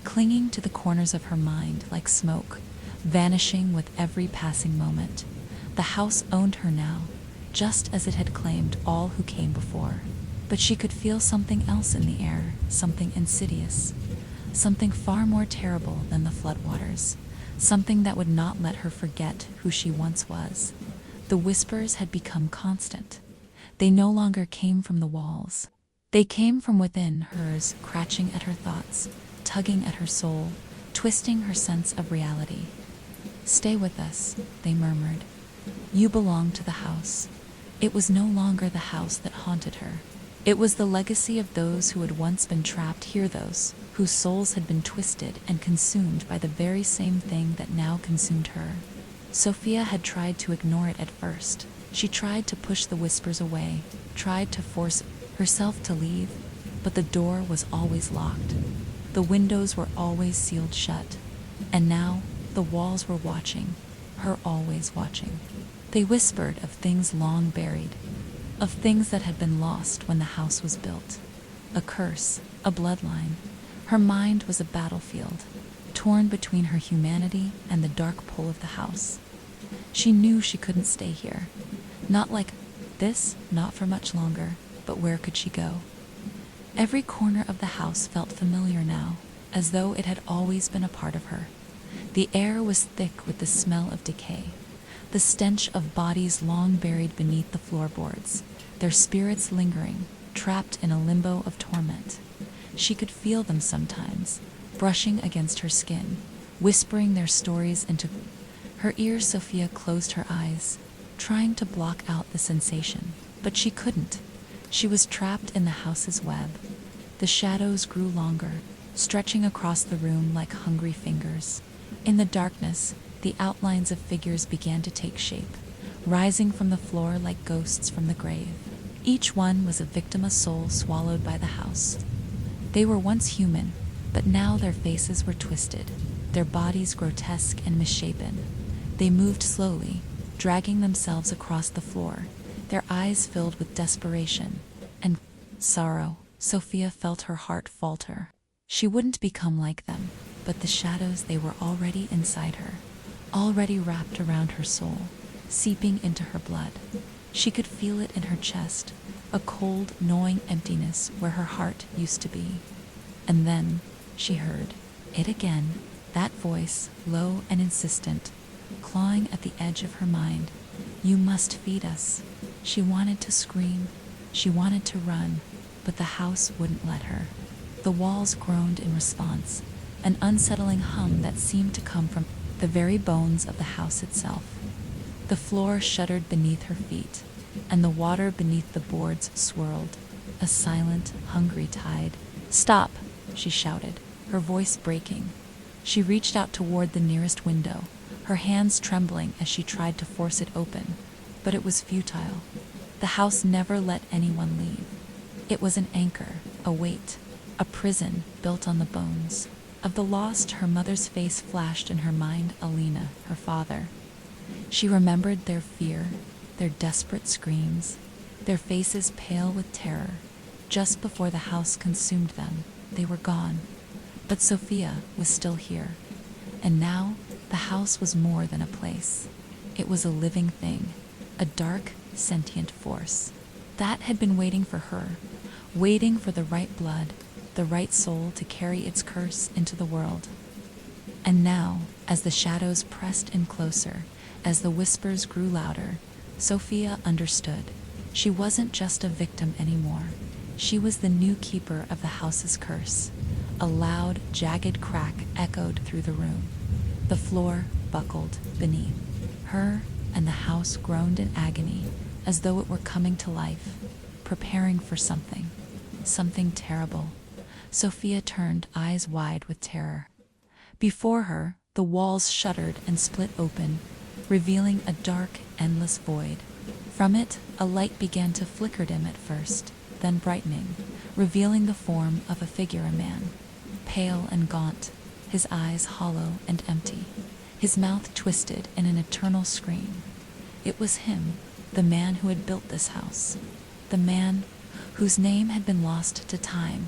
Speaker 1: clinging to the corners of her mind like smoke, vanishing with every passing moment. The house owned her now, just as it had claimed all who came before. But she could feel something else in the air, something insidious, something far more terrible than the floodwaters, something that would not let her forget who she once was. The whispers had become constant. They no longer came from the walls. They came from within hers, scratching at her thoughts, tugging at her soul, twisting her sense of reality. "Stay with us," they murmured. "You belong to the house." It was no longer the house that haunted her. It was the legacy of those who had once been trapped here, those whose souls had been twisted and consumed by the very same thing that now consumed her. Sophia had tried to ignore it at first. She tried to push the whispers away, tried to force herself to leave, but the door was always locked. The windows were always sealed shut. And now, the walls were watching, her always watching. They whispered of things long buried, of things that had been lost when the house was built. A curse, a bloodline. Her mind was a battlefield, torn between her humanity and the dark pull of the house. She knew she couldn't stay here. Not like this, not for much longer, but where could she go? Every corner of the house felt familiar now, as though it had always been a part of her. The air was thick with the smell of decay, the stench of bodies long buried beneath the floorboards, their spirits lingering, trapped in a limbo of torment. She could feel them sometimes, brushing against her skin, whispering their stories into her ears. Sophia closed her eyes, trying to block out the sensation, but she couldn't. She was trapped in the house's web. The shadows grew longer, stretching across the room like hungry fingers. In the darkness, the outlines of figures began to take shape, rising from the floor like ghosts from the grave. Each one was a victim, a soul swallowed by the house. They were once human, but now their faces were twisted, their bodies grotesque and misshapen. They moved slowly, dragging themselves across the floor, their eyes filled with desperation and sorrow. Sophia felt her heart falter. She wouldn't become like them, but the shadows, they were already inside her, already wrapped around her soul, seeping into her blood. She could feel it in her chest, a cold, gnawing emptiness where her heart used to be. And then she heard it again, that voice, low and insistent, clawing at the edge of her mind. You must feed us. She wanted to scream. She wanted to run, but the house wouldn't let her. The walls groaned in response, an unsettling hum that seemed to come from the very bones of the house itself. The floor shuddered beneath her feet, and the water beneath the boards swirled, a silent, hungry tide. "Stop!" she shouted, her voice breaking. She reached out toward the nearest window, her hands trembling as she tried to force it open, but it was futile. The house never let anyone leave. It was an anchor, a weight, a prison built on the bones. Of the lost, her mother's face flashed in her mind, Alina, her father. She remembered their fear, their desperate screams, their faces pale with terror. Just before the house consumed them, they were gone. But Sophia was still here. And now, the house was more than a place. It was a living thing, a dark, sentient force that had been waiting for her, waiting for the right blood, the right soul to carry its curse into the world. And now, as the shadows pressed in closer, as the whispers grew louder, Sophia understood. She wasn't just a victim anymore. She was the new keeper of the house's curse. A loud, jagged crack echoed through the room. The floor buckled beneath her, and the house groaned in agony, as though it were coming to life, preparing for something terrible. Sophia turned, eyes wide with terror. Before her, the walls shuddered and split open, revealing a dark, endless void. From it, a light began to flicker dim at first, then brightening, revealing the form of a figure, a man, pale and gaunt, his eyes hollow and empty, his mouth twisted in an eternal scream. It was him, the man who had built this house, the man whose name had been lost to time,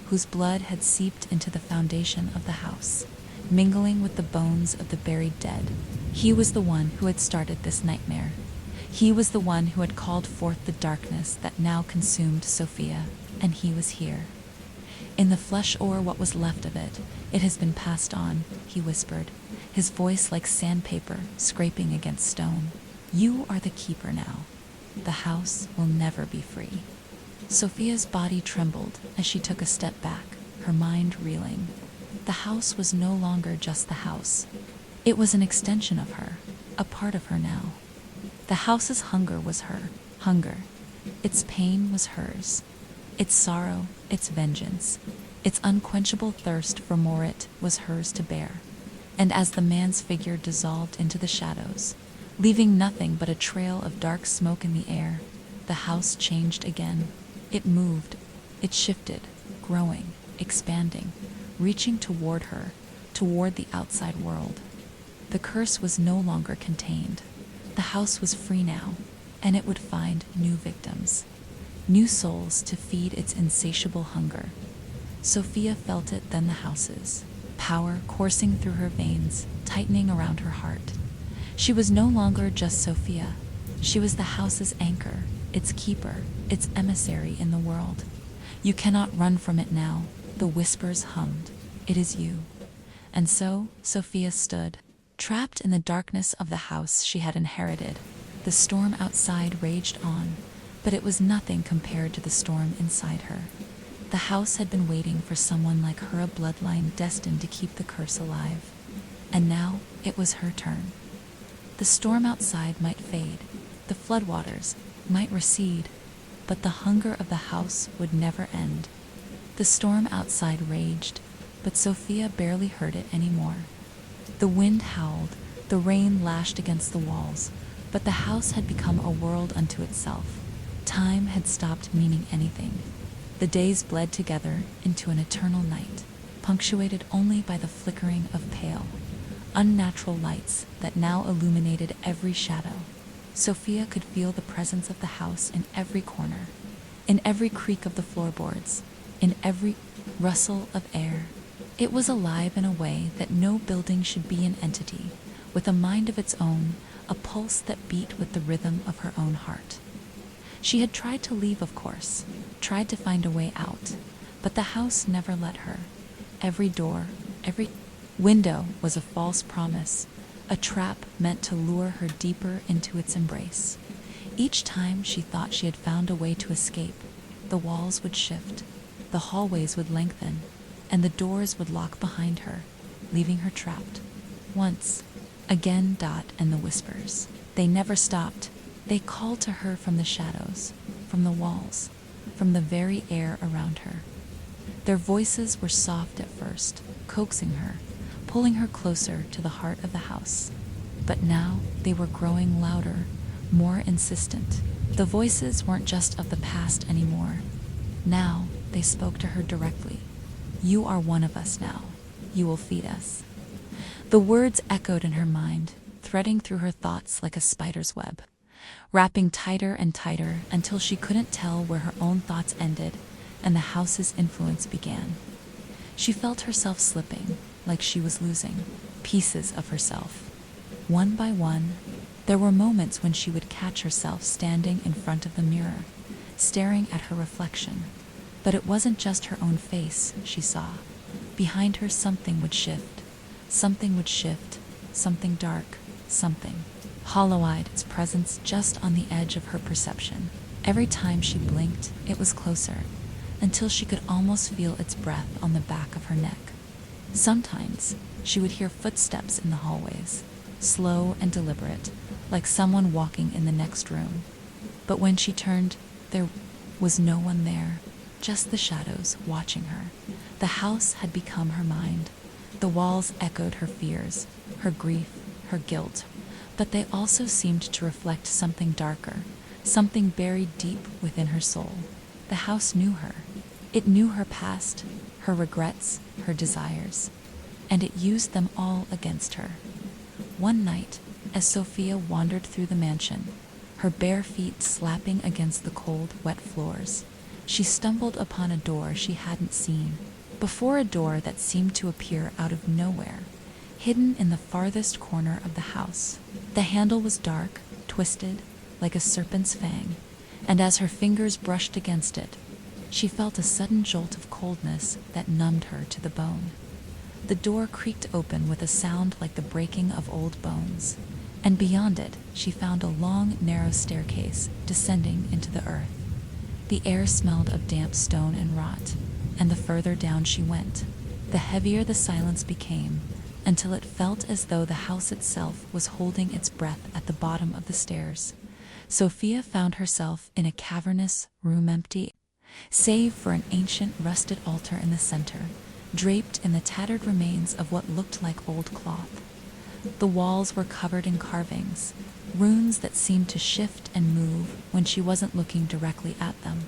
Speaker 1: whose blood had seeped into the foundation of the house, mingling with the bones of the buried dead. He was the one who had started this nightmare. He was the one who had called forth the darkness that now consumed Sophia, and he was here. In the flesh, or what was left of it, it has been passed on, he whispered, his voice like sandpaper scraping against stone. You are the keeper now. The house will never be free. Sophia's body trembled as she took a step back, her mind reeling. The house was no longer just the house. It was an extension of her, a part of her now. The house's hunger was her hunger. Its pain was hers. Its sorrow, its vengeance, its unquenchable thirst for more it was hers to bear. And as the man's figure dissolved into the shadows, leaving nothing but a trail of dark smoke in the air, the house changed again. It moved, it shifted, growing, expanding, reaching toward her, toward the outside world. The curse was no longer contained. The house was free now, and it would find new victims, new souls to feed its insatiable hunger. Sophia felt it, then the house's power coursing through her veins, tightening around her heart. She was no longer just Sophia. She was the house's anchor, its keeper, its emissary in the world. You cannot run from it now, the whispers hummed. It is you. And so, Sophia stood, trapped in the darkness of the house she had inherited. The storm outside raged on, but it was nothing compared to the storm inside her. The house had been waiting for someone like her, a bloodline destined to keep the curse alive. And now, it was her turn. The storm outside might fade, the floodwaters might recede, but the hunger of the house would never end. The storm outside raged, but Sophia barely heard it anymore. The wind howled, the rain lashed against the walls, but the house had become a world unto itself. Time had stopped meaning anything. The days bled together into an eternal night, punctuated only by the flickering of pale, unnatural lights that now illuminated every shadow. Sophia could feel the presence of the house in every corner, in every creak of the floorboards, in every rustle of air. It was alive in a way that no building should be, an entity, with a mind of its own, a pulse that beat with the rhythm of her own heart. She had tried to leave, of course, tried to find a way out, but the house never let her. Every door, every window was a false promise, a trap meant to lure her deeper into its embrace. Each time she thought she had found a way to escape, the walls would shift, the hallways would lengthen, and the doors would lock behind her, leaving her trapped. Once, again, and the whispers. They never stopped. They called to her from the shadows, from the walls, from the very air around her. Their voices were soft at first, coaxing her, pulling her closer to the heart of the house. But now they were growing louder, more insistent. The voices weren't just of the past anymore. Now they spoke to her directly. You are one of us now. You will feed us. The words echoed in her mind, threading through her thoughts like a spider's web, wrapping tighter and tighter until she couldn't tell where her own thoughts ended and the house's influence began. She felt herself slipping, like she was losing pieces of herself. One by one, there were moments when she would catch herself standing in front of the mirror, staring at her reflection. But it wasn't just her own face she saw. Behind her, something would shift. Something would shift. Something dark. Something hollow-eyed, its presence just on the edge of her perception. Every time she blinked, it was closer, until she could almost feel its breath on the back of her neck. Sometimes, she would hear footsteps in the hallways, slow and deliberate, like someone walking in the next room. But when she turned, there was no one there, just the shadows watching her. The house had become her mind. The walls echoed her fears, her grief, her guilt, but they also seemed to reflect something darker, something buried deep within her soul. The house knew her. It knew her past, her regrets, her desires, and it used them all against her. One night, as Sophia wandered through the mansion, her bare feet slapping against the cold, wet floors, she stumbled upon a door she hadn't seen. Before a door that seemed to appear out of nowhere, hidden in the farthest corner of the house. The handle was dark, twisted, like a serpent's fang, and as her fingers brushed against it, she felt a sudden jolt of coldness that numbed her to the bone. The door creaked open with a sound like the breaking of old bones, and beyond it, she found a long, narrow staircase descending into the earth. The air smelled of damp stone and rot, and the further down she went, the heavier the silence became, until it felt as though the house itself was holding its breath at the bottom of the stairs. Sophia found herself in a cavernous room, empty, save for an ancient rusted altar in the center, draped in the tattered remains of what looked like old cloth. The walls were covered in carvings, runes that seemed to shift and move when she wasn't looking directly at them.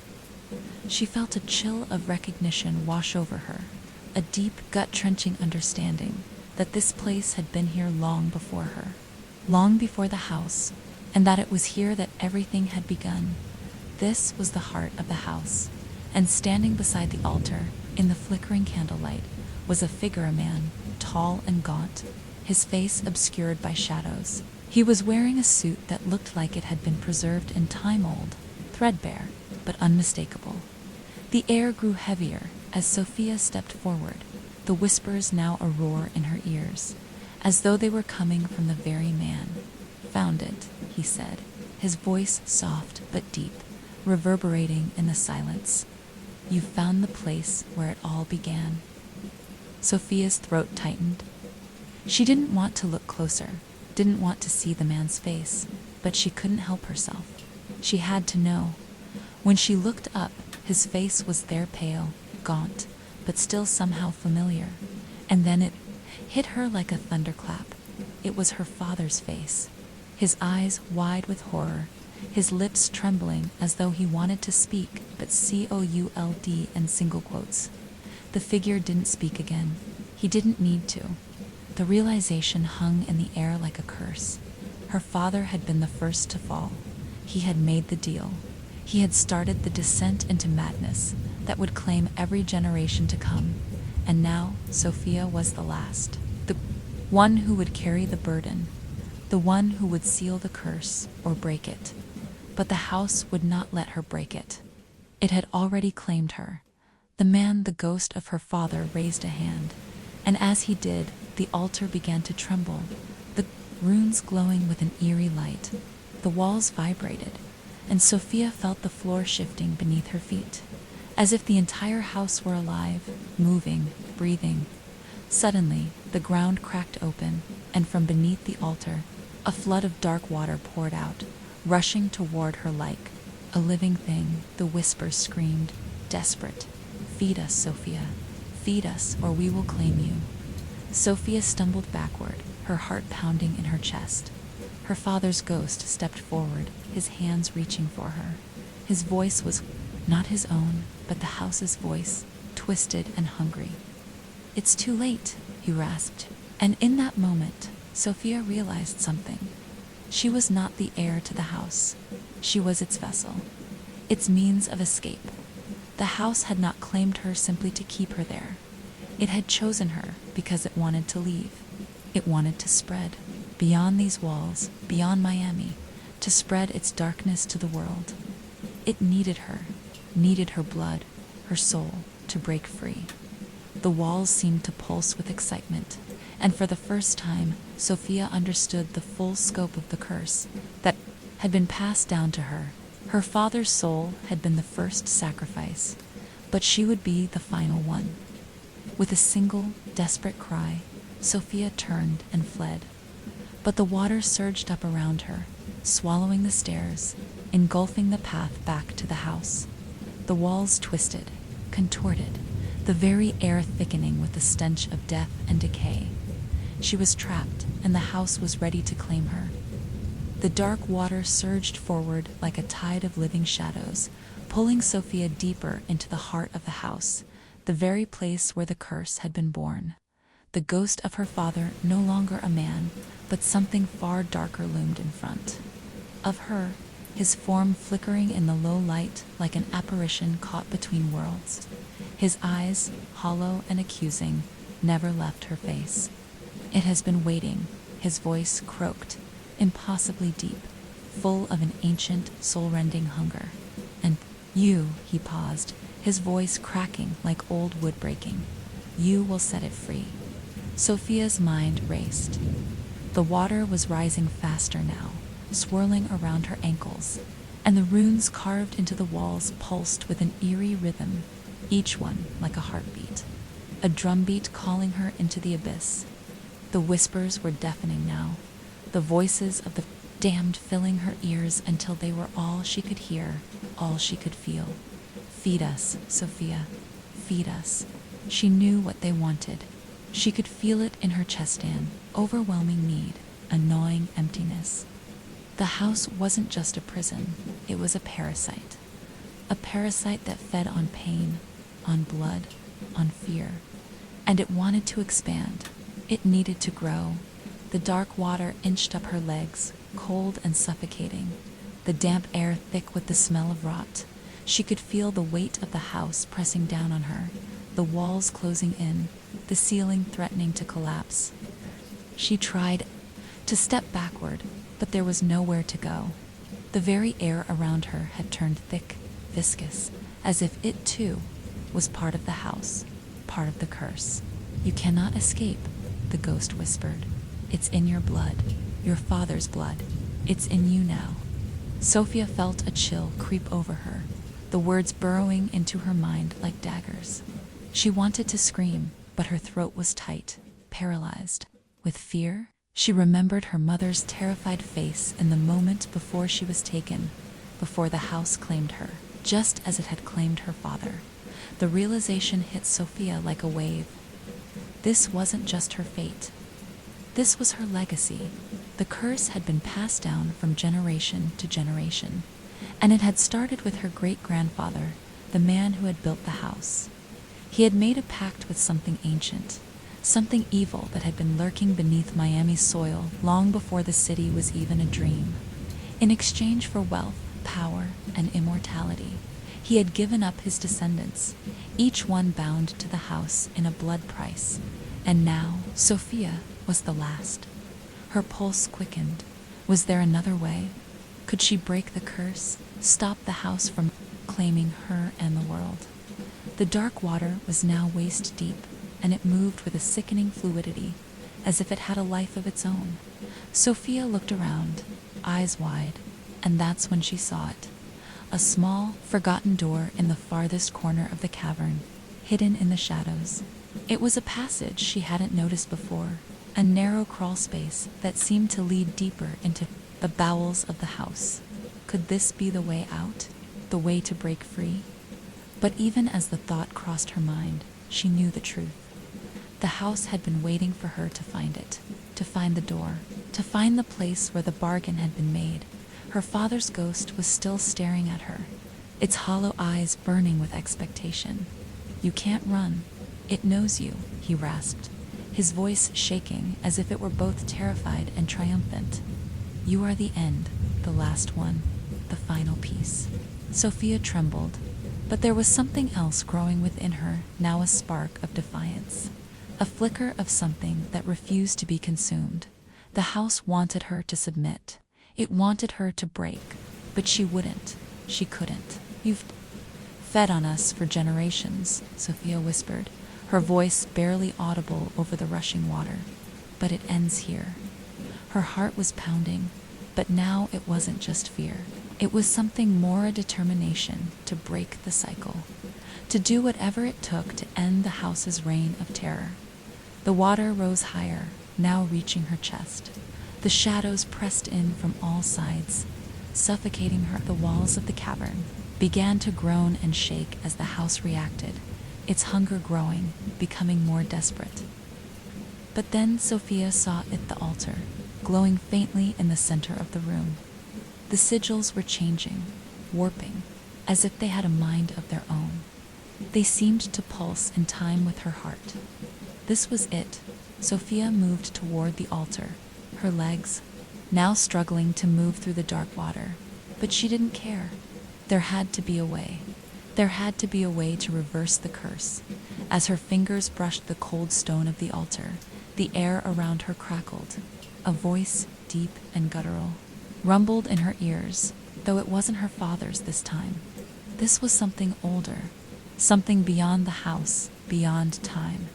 Speaker 1: She felt a chill of recognition wash over her, a deep, gut-wrenching understanding that this place had been here long before her, long before the house, and that it was here that everything had begun. This was the heart of the house, and standing beside the altar, in the flickering candlelight, was a figure, a man, tall and gaunt, his face obscured by shadows. He was wearing a suit that looked like it had been preserved in time, old, threadbare, but unmistakable. The air grew heavier as Sophia stepped forward, the whispers now a roar in her ears, as though they were coming from the very man. Found it, he said, his voice soft but deep, reverberating in the silence. You found the place where it all began. Sophia's throat tightened. She didn't want to look closer, didn't want to see the man's face, but she couldn't help herself. She had to know. When she looked up, his face was there, pale, gaunt, but still somehow familiar. And then it hit her like a thunderclap. It was her father's face, his eyes wide with horror, his lips trembling as though he wanted to speak, but could in single quotes. The figure didn't speak again. He didn't need to. The realization hung in the air like a curse. Her father had been the first to fall. He had made the deal. He had started the descent into madness that would claim every generation to come. And now Sophia was the last. The one who would carry the burden. The one who would seal the curse or break it. But the house would not let her break it. It had already claimed her. The man, the ghost of her father, raised a hand, and as he did, the altar began to tremble. The runes glowing with an eerie light. The walls vibrated, and Sophia felt the floor shifting beneath her feet, as if the entire house were alive, moving, breathing. Suddenly, the ground cracked open, and from beneath the altar, a flood of dark water poured out, rushing toward her like a living thing. The whispers screamed, desperate, "Feed us, Sophia. Feed us, or we will claim you." Sophia stumbled backward, her heart pounding in her chest. Her father's ghost stepped forward, his hands reaching for her. His voice was not his own, but the house's voice, twisted and hungry. "It's too late," he rasped. And in that moment, Sophia realized something. She was not the heir to the house. She was its vessel, its means of escape. The house had not claimed her simply to keep her there. It had chosen her because it wanted to leave. It wanted to spread beyond these walls, beyond Miami, to spread its darkness to the world. It needed her blood, her soul, to break free. The walls seemed to pulse with excitement, and for the first time, Sophia understood the full scope of the curse that had been passed down to her. Her father's soul had been the first sacrifice, but she would be the final one. With a single, desperate cry, Sophia turned and fled. But the water surged up around her, swallowing the stairs, engulfing the path back to the house. The walls twisted, contorted, the very air thickening with the stench of death and decay. She was trapped, and the house was ready to claim her. The dark water surged forward like a tide of living shadows, pulling Sophia deeper into the heart of the house, the very place where the curse had been born. The ghost of her father, no longer a man, but something far darker, loomed in front of her, his form flickering in the low light like an apparition caught between worlds. His eyes, hollow and accusing, never left her face. "It has been waiting," his voice croaked, impossibly deep, full of an ancient, soul-rending hunger. "And you," he paused, his voice cracking like old wood breaking, "you will set it free." Sophia's mind raced. The water was rising faster now, swirling around her ankles, and the runes carved into the walls pulsed with an eerie rhythm, each one like a heartbeat, a drumbeat calling her into the abyss. The whispers were deafening now, the voices of the damned filling her ears until they were all she could hear, all she could feel. "Feed us, Sophia. Feed us." She knew what they wanted. She could feel it in her chest, an overwhelming need, a gnawing emptiness. The house wasn't just a prison, it was a parasite. A parasite that fed on pain, on blood, on fear. And it wanted to expand. It needed to grow. The dark water inched up her legs, cold and suffocating, the damp air thick with the smell of rot. She could feel the weight of the house pressing down on her, the walls closing in, the ceiling threatening to collapse. She tried to step backward, but there was nowhere to go. The very air around her had turned thick, viscous, as if it too was part of the house, part of the curse. "You cannot escape," the ghost whispered. "It's in your blood, your father's blood. It's in you now." Sophia felt a chill creep over her, the words burrowing into her mind like daggers. She wanted to scream, but her throat was tight, paralyzed. With fear, she remembered her mother's terrified face in the moment before she was taken, before the house claimed her, just as it had claimed her father. The realization hit Sophia like a wave. This wasn't just her fate. This was her legacy. The curse had been passed down from generation to generation, and it had started with her great-grandfather, the man who had built the house. He had made a pact with something ancient, something evil that had been lurking beneath Miami's soil long before the city was even a dream. In exchange for wealth, power, and immortality, he had given up his descendants, each one bound to the house in a blood price. And now, Sophia was the last. Her pulse quickened. Was there another way? Could she break the curse, stop the house from claiming her and the world? The dark water was now waist-deep, and it moved with a sickening fluidity, as if it had a life of its own. Sophia looked around, eyes wide, and that's when she saw it. A small, forgotten door in the farthest corner of the cavern, hidden in the shadows. It was a passage she hadn't noticed before, a narrow crawl space that seemed to lead deeper into the bowels of the house. Could this be the way out? The way to break free? But even as the thought crossed her mind, she knew the truth. The house had been waiting for her to find it, to find the door, to find the place where the bargain had been made. Her father's ghost was still staring at her, its hollow eyes burning with expectation. "You can't run. It knows you," he rasped, his voice shaking as if it were both terrified and triumphant. "You are the end, the last one, the final piece." Sophia trembled, but there was something else growing within her, now a spark of defiance. A flicker of something that refused to be consumed. The house wanted her to submit. It wanted her to break, but she wouldn't. She couldn't. "You've fed on us for generations," Sophia whispered, her voice barely audible over the rushing water. "But it ends here." Her heart was pounding, but now it wasn't just fear. It was something more, a determination to break the cycle, to do whatever it took to end the house's reign of terror. The water rose higher, now reaching her chest. The shadows pressed in from all sides, suffocating her. The walls of the cavern began to groan and shake as the house reacted, its hunger growing, becoming more desperate. But then Sophia saw it, the altar, glowing faintly in the center of the room. The sigils were changing, warping, as if they had a mind of their own. They seemed to pulse in time with her heart. This was it. Sophia moved toward the altar, her legs now struggling to move through the dark water. But she didn't care. There had to be a way. There had to be a way to reverse the curse. As her fingers brushed the cold stone of the altar, the air around her crackled. A voice, deep and guttural, rumbled in her ears, though it wasn't her father's this time. This was something older, something beyond the house, beyond time.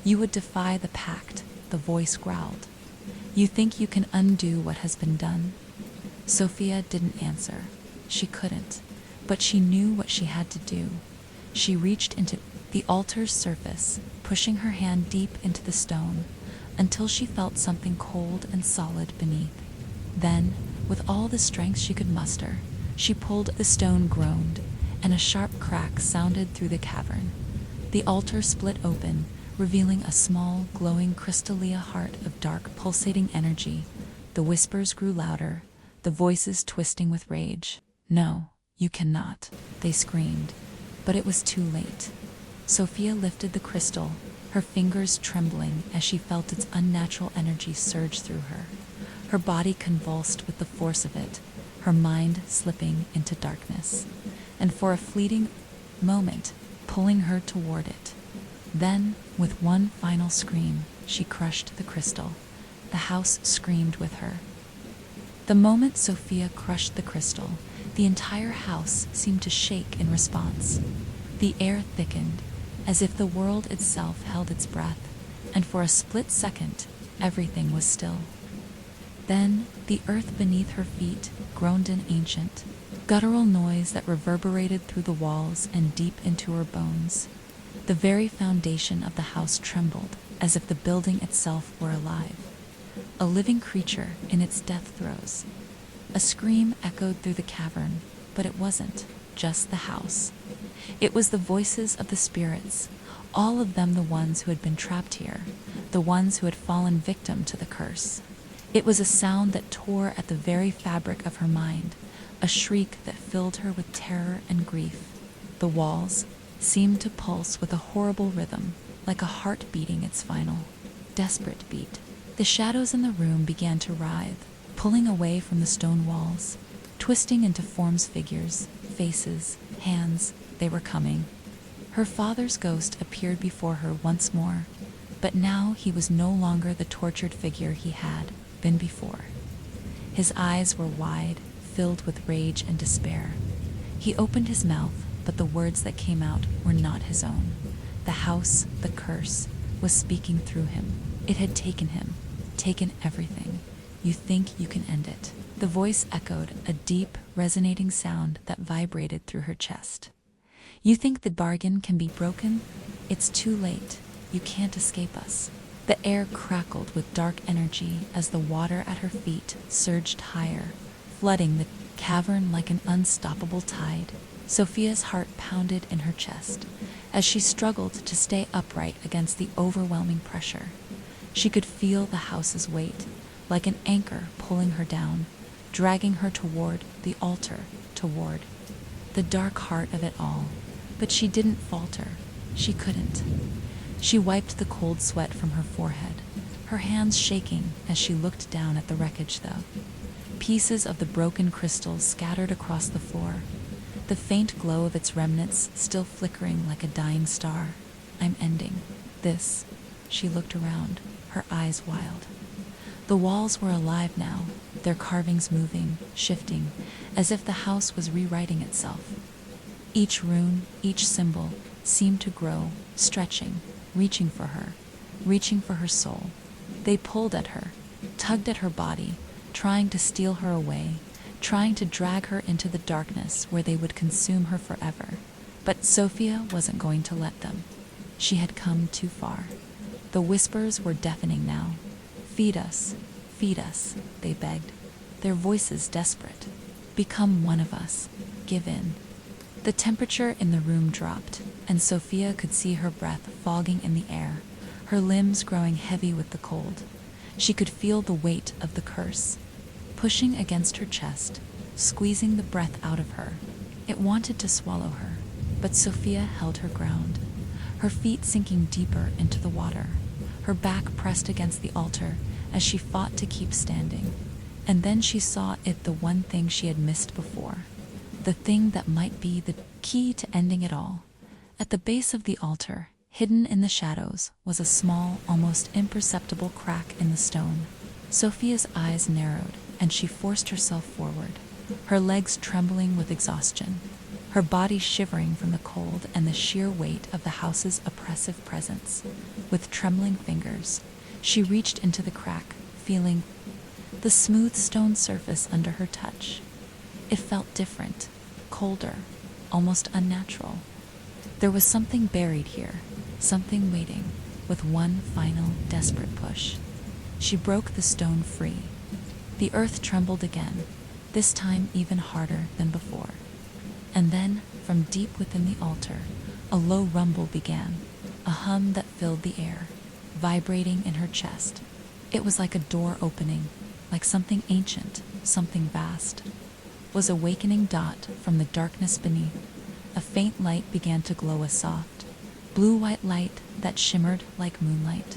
Speaker 1: "You would defy the pact," the voice growled. "You think you can undo what has been done?" Sophia didn't answer. She couldn't, but she knew what she had to do. She reached into the altar's surface, pushing her hand deep into the stone, until she felt something cold and solid beneath. Then, with all the strength she could muster, she pulled. The stone groaned, and a sharp crack sounded through the cavern. The altar split open, revealing a small, glowing crystalline heart of dark, pulsating energy. The whispers grew louder, the voices twisting with rage. "No, you cannot," they screamed. But it was too late. Sophia lifted the crystal, her fingers trembling as she felt its unnatural energy surge through her. Her body convulsed with the force of it, her mind slipping into darkness, and for a fleeting moment, pulling her toward it. Then, with one final scream, she crushed the crystal. The house screamed with her. The moment Sophia crushed the crystal, the entire house seemed to shake in response. The air thickened, as if the world itself held its breath, and for a split second, everything was still. Then, the earth beneath her feet groaned an ancient, guttural noise that reverberated through the walls and deep into her bones. The very foundation of the house trembled, as if the building itself were alive, a living creature in its death throes. A scream echoed through the cavern, but it wasn't just the house. It was the voices of the spirits, all of them the ones who had been trapped here, the ones who had fallen victim to the curse. It was a sound that tore at the very fabric of her mind, a shriek that filled her with terror and grief. The walls seemed to pulse with a horrible rhythm, like a heart beating its final, desperate beat. The shadows in the room began to writhe, pulling away from the stone walls, twisting into forms, figures, faces, hands. They were coming. Her father's ghost appeared before her once more, but now he was no longer the tortured figure he had been before. His eyes were wide, filled with rage and despair. He opened his mouth, but the words that came out were not his own. The house, the curse, was speaking through him. It had taken him, taken everything. You think you can end it. The voice echoed, a deep, resonating sound that vibrated through her chest. You think the bargain can be broken? It's too late. You can't escape us. The air crackled with dark energy as the water at her feet surged higher, flooding the cavern like an unstoppable tide. Sophia's heart pounded in her chest as she struggled to stay upright against the overwhelming pressure. She could feel the house's weight, like an anchor pulling her down, dragging her toward the altar, toward the dark heart of it all. But she didn't falter. She couldn't. She wiped the cold sweat from her forehead, her hands shaking as she looked down at the wreckage, though. Pieces of the broken crystal scattered across the floor, the faint glow of its remnants still flickering like a dying star. I'm ending this. She looked around, her eyes wild. The walls were alive now, their carvings moving, shifting, as if the house was rewriting itself. Each rune, each symbol, seemed to grow, stretching, reaching for her soul. They pulled at her, tugged at her body, trying to steal her away, trying to drag her into the darkness where they would consume her forever. But Sophia wasn't going to let them. She had come too far. The whispers were deafening now. Feed us, they begged, their voices desperate. Become one of us. Give in. The temperature in the room dropped, and Sophia could see her breath fogging in the air, her limbs growing heavy with the cold. She could feel the weight of the curse, pushing against her chest, squeezing the breath out of her. It wanted to swallow her, but Sophia held her ground, her feet sinking deeper into the water, her back pressed against the altar as she fought to keep standing. And then she saw it, the one thing she had missed before, the thing that might be the key to ending it all. At the base of the altar, hidden in the shadows, was a small, almost imperceptible crack in the stone. Sophia's eyes narrowed, and she forced herself forward, her legs trembling with exhaustion, her body shivering from the cold and the sheer weight of the house's oppressive presence. With trembling fingers, she reached into the crack, feeling the smooth stone surface under her touch. It felt different, colder, almost unnatural. There was something buried here, something waiting, with one final, desperate push. She broke the stone free. The earth trembled again, this time even harder than before. And then, from deep within the altar, a low rumble began, a hum that filled the air, vibrating in her chest. It was like a door opening, like something ancient, something vast. Was awakening dot from the darkness beneath. A faint light began to glow, a soft, blue-white light that shimmered like moonlight.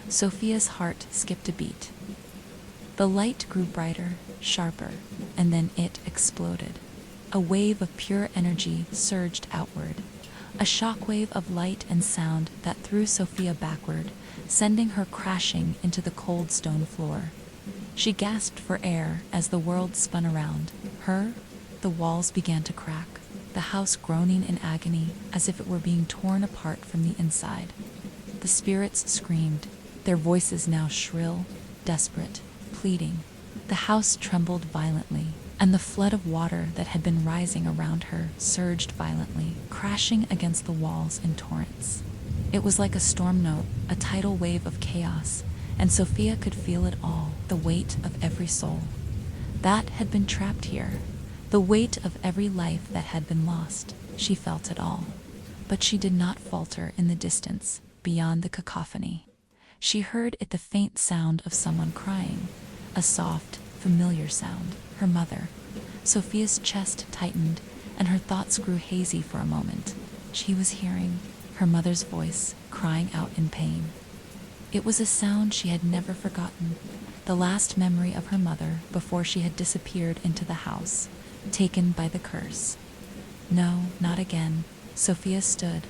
Speaker 1: Sophia's heart skipped a beat. The light grew brighter, sharper, and then it exploded. A wave of pure energy surged outward, a shockwave of light and sound that threw Sophia backward, sending her crashing into the cold stone floor. She gasped for air as the world spun around her. The walls began to crack, the house groaning in agony as if it were being torn apart from the inside. The spirits screamed, their voices now shrill, desperate, pleading. The house trembled violently, and the flood of water that had been rising around her surged violently, crashing against the walls in torrents. It was like a storm note, a tidal wave of chaos, and Sophia could feel it all, the weight of every soul that had been trapped here, the weight of every life that had been lost. She felt it all, but she did not falter. In the distance, beyond the cacophony, she heard it, the faint sound of someone crying, a soft, familiar sound, her mother. Sophia's chest tightened, and her thoughts grew hazy for a moment. She was hearing her mother's voice, crying out in pain. It was a sound she had never forgotten, the last memory of her mother before she had disappeared into the house, taken by the curse. No, not again. Sophia stood,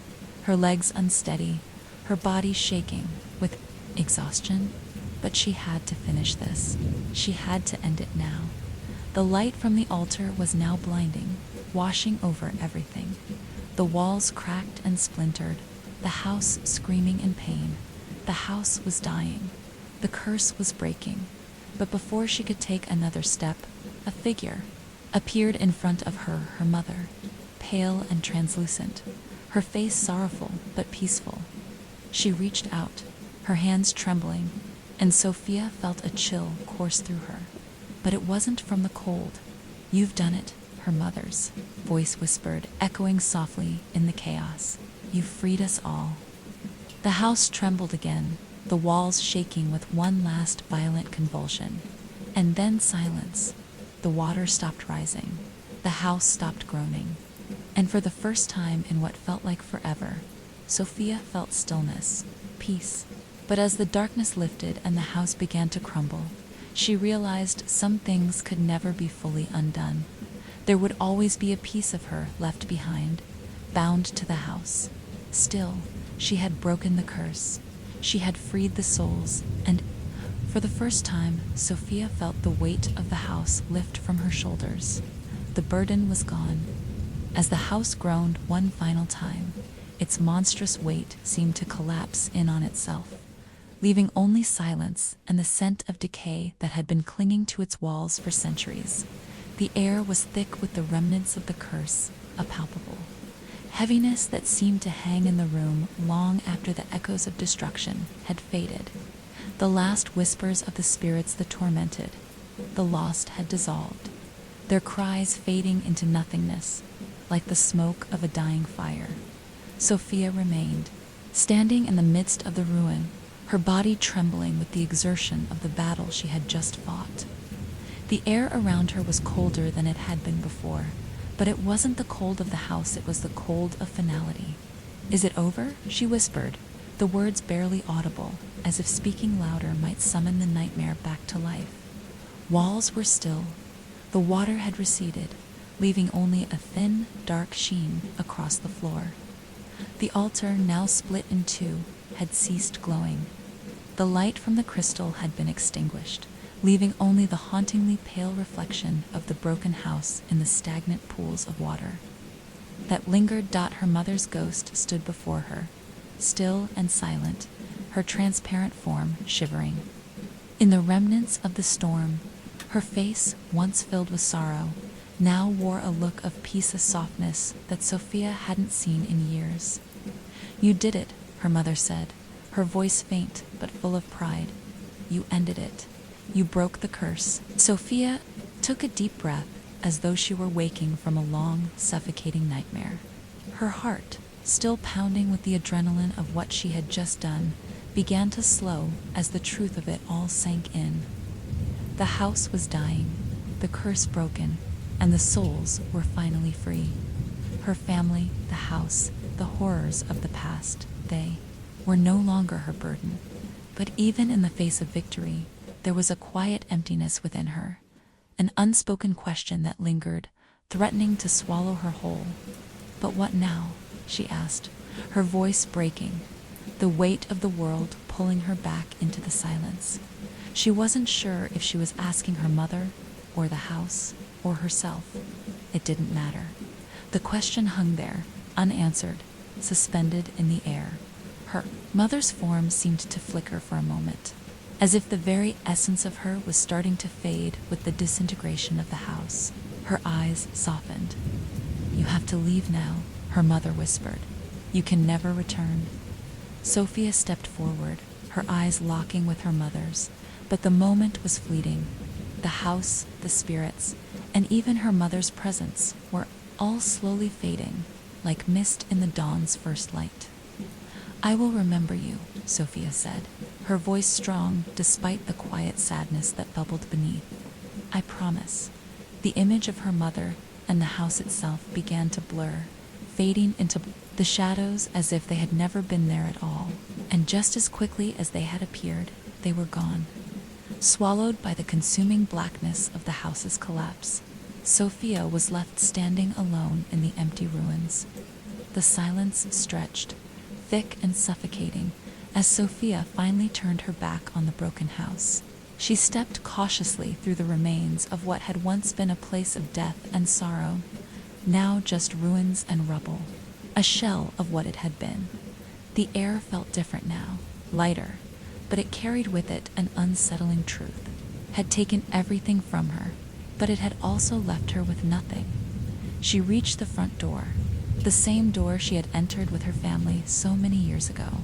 Speaker 1: her legs unsteady, her body shaking with exhaustion. But she had to finish this. She had to end it now. The light from the altar was now blinding, washing over everything. The walls cracked and splintered, the house screaming in pain. The house was dying. The curse was breaking. But before she could take another step, a figure appeared in front of her mother, pale and translucent, her face sorrowful but peaceful. She reached out, her hands trembling, and Sophia felt a chill course through her. But it wasn't from the cold. "You've done it," her mother's voice whispered, echoing softly in the chaos. "You freed us all." The house trembled again, the walls shaking with one last violent convulsion. And then silence. The water stopped rising. The house stopped groaning. And for the first time in what felt like forever, Sophia felt stillness, peace. But as the darkness lifted and the house began to crumble, she realized some things could never be fully undone. There would always be a piece of her left behind, bound to the house. Still, she had broken the curse. She had freed the souls, and for the first time, Sophia felt the weight of the house lift from her shoulders. The burden was gone. As the house groaned one final time, its monstrous weight seemed to collapse in on itself, leaving only silence and the scent of decay that had been clinging to its walls for centuries. The air was thick with the remnants of the curse, a palpable heaviness that seemed to hang in the room long after the echoes of destruction had faded. The last whispers of the spirits that tormented the lost had dissolved, their cries fading into nothingness, like the smoke of a dying fire. Sophia remained, standing in the midst of the ruin, her body trembling with the exertion of the battle she had just fought. The air around her was colder than it had been before, but it wasn't the cold of the house, it was the cold of finality. "Is it over?" she whispered, the words barely audible, as if speaking louder might summon the nightmare back to life. Walls were still. The water had receded, leaving only a thin, dark sheen across the floor. The altar, now split in two, had ceased glowing. The light from the crystal had been extinguished, leaving only the hauntingly pale reflection of the broken house in the stagnant pools of water that lingered. Her mother's ghost stood before her, still and silent, her transparent form shivering. In the remnants of the storm, her face, once filled with sorrow, now wore a look of peace, a softness that Sophia hadn't seen in years. "You did it," her mother said, her voice faint but full of pride. "You ended it. You broke the curse." Sophia took a deep breath, as though she were waking from a long, suffocating nightmare. Her heart, still pounding with the adrenaline of what she had just done, began to slow as the truth of it all sank in. The house was dying, the curse broken, and the souls were finally free. Her family, the house, the horrors of the past, they were no longer her burden. But even in the face of victory, there was a quiet emptiness within her, an unspoken question that lingered, threatening to swallow her whole. "But what now?" she asked, her voice breaking, the weight of the world pulling her back into the silence. She wasn't sure if she was asking her mother, or the house, or herself. It didn't matter. The question hung there, unanswered, suspended in the air. Her mother's form seemed to flicker for a moment, as if the very essence of her was starting to fade with the disintegration of the house. Her eyes softened. "You have to leave now," her mother whispered. "You can never return." Sophia stepped forward, her eyes locking with her mother's, but the moment was fleeting. The house, the spirits, and even her mother's presence were all slowly fading, like mist in the dawn's first light. "I will remember you," Sophia said, her voice strong despite the quiet sadness that bubbled beneath. "I promise." The image of her mother and the house itself began to blur, fading into the shadows as if they had never been there at all, and just as quickly as they had appeared, they were gone, swallowed by the consuming blackness of the house's collapse. Sophia was left standing alone in the empty ruins. The silence stretched, thick and suffocating, as Sophia finally turned her back on the broken house. She stepped cautiously through the remains of what had once been a place of death and sorrow, now just ruins and rubble, a shell of what it had been. The air felt different now, lighter, but it carried with it an unsettling truth. had taken everything from her, but it had also left her with nothing. She reached the front door, the same door she had entered with her family so many years ago.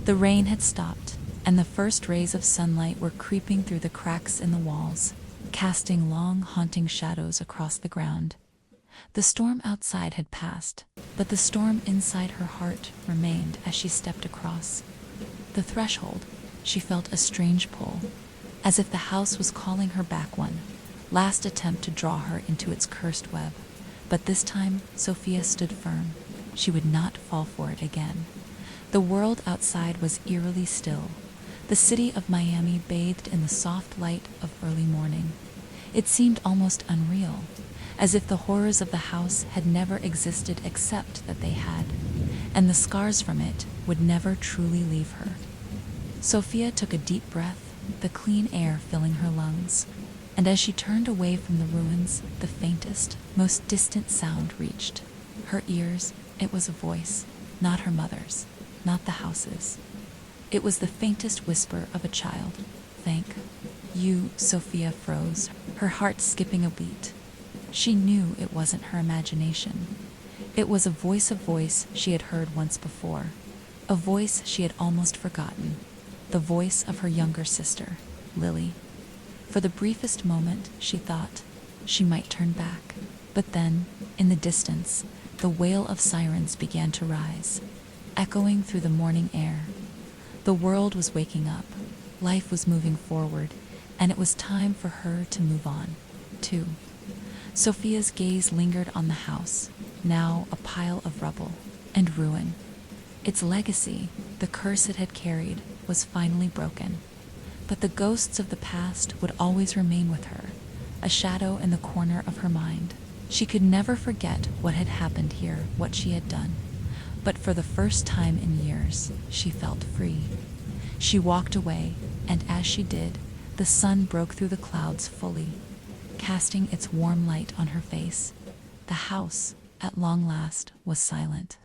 Speaker 1: The rain had stopped, and the first rays of sunlight were creeping through the cracks in the walls, casting long, haunting shadows across the ground. The storm outside had passed, but the storm inside her heart remained as she stepped across the threshold. She felt a strange pull, as if the house was calling her back, one last attempt to draw her into its cursed web. But this time, Sophia stood firm. She would not fall for it again. The world outside was eerily still. The city of Miami bathed in the soft light of early morning. It seemed almost unreal, as if the horrors of the house had never existed except that they had, and the scars from it would never truly leave her. Sophia took a deep breath, the clean air filling her lungs, and as she turned away from the ruins, the faintest, most distant sound reached her ears. It was a voice, not her mother's, not the house's. It was the faintest whisper of a child. "Thank you." Sophia froze, her heart skipping a beat. She knew it wasn't her imagination. It was a voice she had heard once before, a voice she had almost forgotten, the voice of her younger sister, Lily. For the briefest moment, she thought she might turn back. But then, in the distance, the wail of sirens began to rise, echoing through the morning air. The world was waking up, life was moving forward, and it was time for her to move on, too. Sophia's gaze lingered on the house, now a pile of rubble and ruin. Its legacy, the curse it had carried, was finally broken. But the ghosts of the past would always remain with her, a shadow in the corner of her mind. She could never forget what had happened here, what she had done. But for the first time in years, she felt free. She walked away, and as she did, the sun broke through the clouds fully, casting its warm light on her face. The house, at long last, was silent.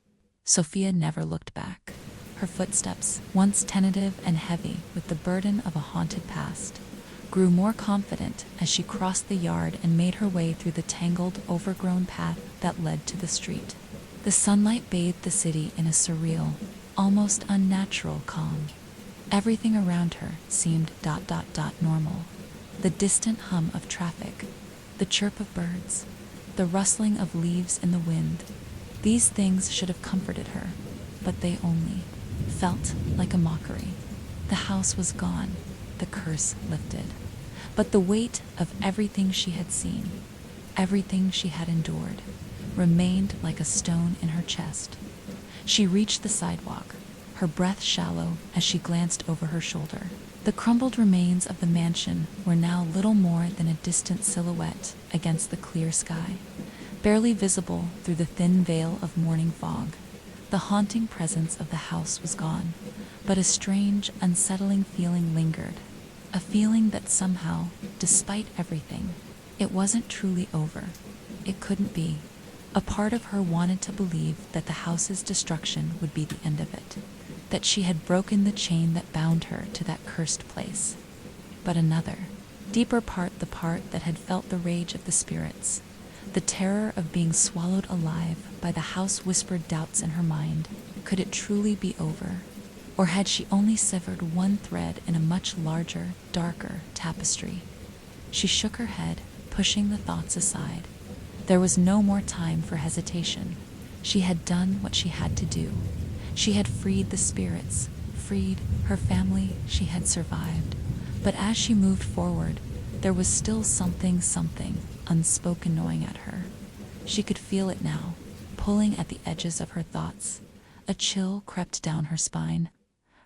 Speaker 1: Sophia never looked back. Her footsteps, once tentative and heavy with the burden of a haunted past, grew more confident as she crossed the yard and made her way through the tangled, overgrown path that led to the street. The sunlight bathed the city in a surreal, almost unnatural calm. Everything around her seemed normal. The distant hum of traffic, the chirp of birds, the rustling of leaves in the wind. These things should have comforted her, but they only felt like a mockery. The house was gone, the curse lifted. But the weight of everything she had seen, everything she had endured, remained like a stone in her chest. She reached the sidewalk, her breath shallow as she glanced over her shoulder. The crumbled remains of the mansion were now little more than a distant silhouette against the clear sky, barely visible through the thin veil of morning fog. The haunting presence of the house was gone, but a strange, unsettling feeling lingered. A feeling that somehow, despite everything, it wasn't truly over. It couldn't be. A part of her wanted to believe that the house's destruction would be the end of it, that she had broken the chain that bound her to that cursed place. But another, deeper part, the part that had felt the rage of the spirits, the terror of being swallowed alive by the house, whispered doubts in her mind. Could it truly be over? Or had she only severed one thread in a much larger, darker tapestry? She shook her head, pushing the thoughts aside. There was no more time for hesitation. She had done what she had to do. She had freed the spirits, freed her family. She had survived. But as she moved forward, there was still something unspoken gnawing at her. She could feel it now, pulling at the edges of her thoughts. A chill crept down her spine.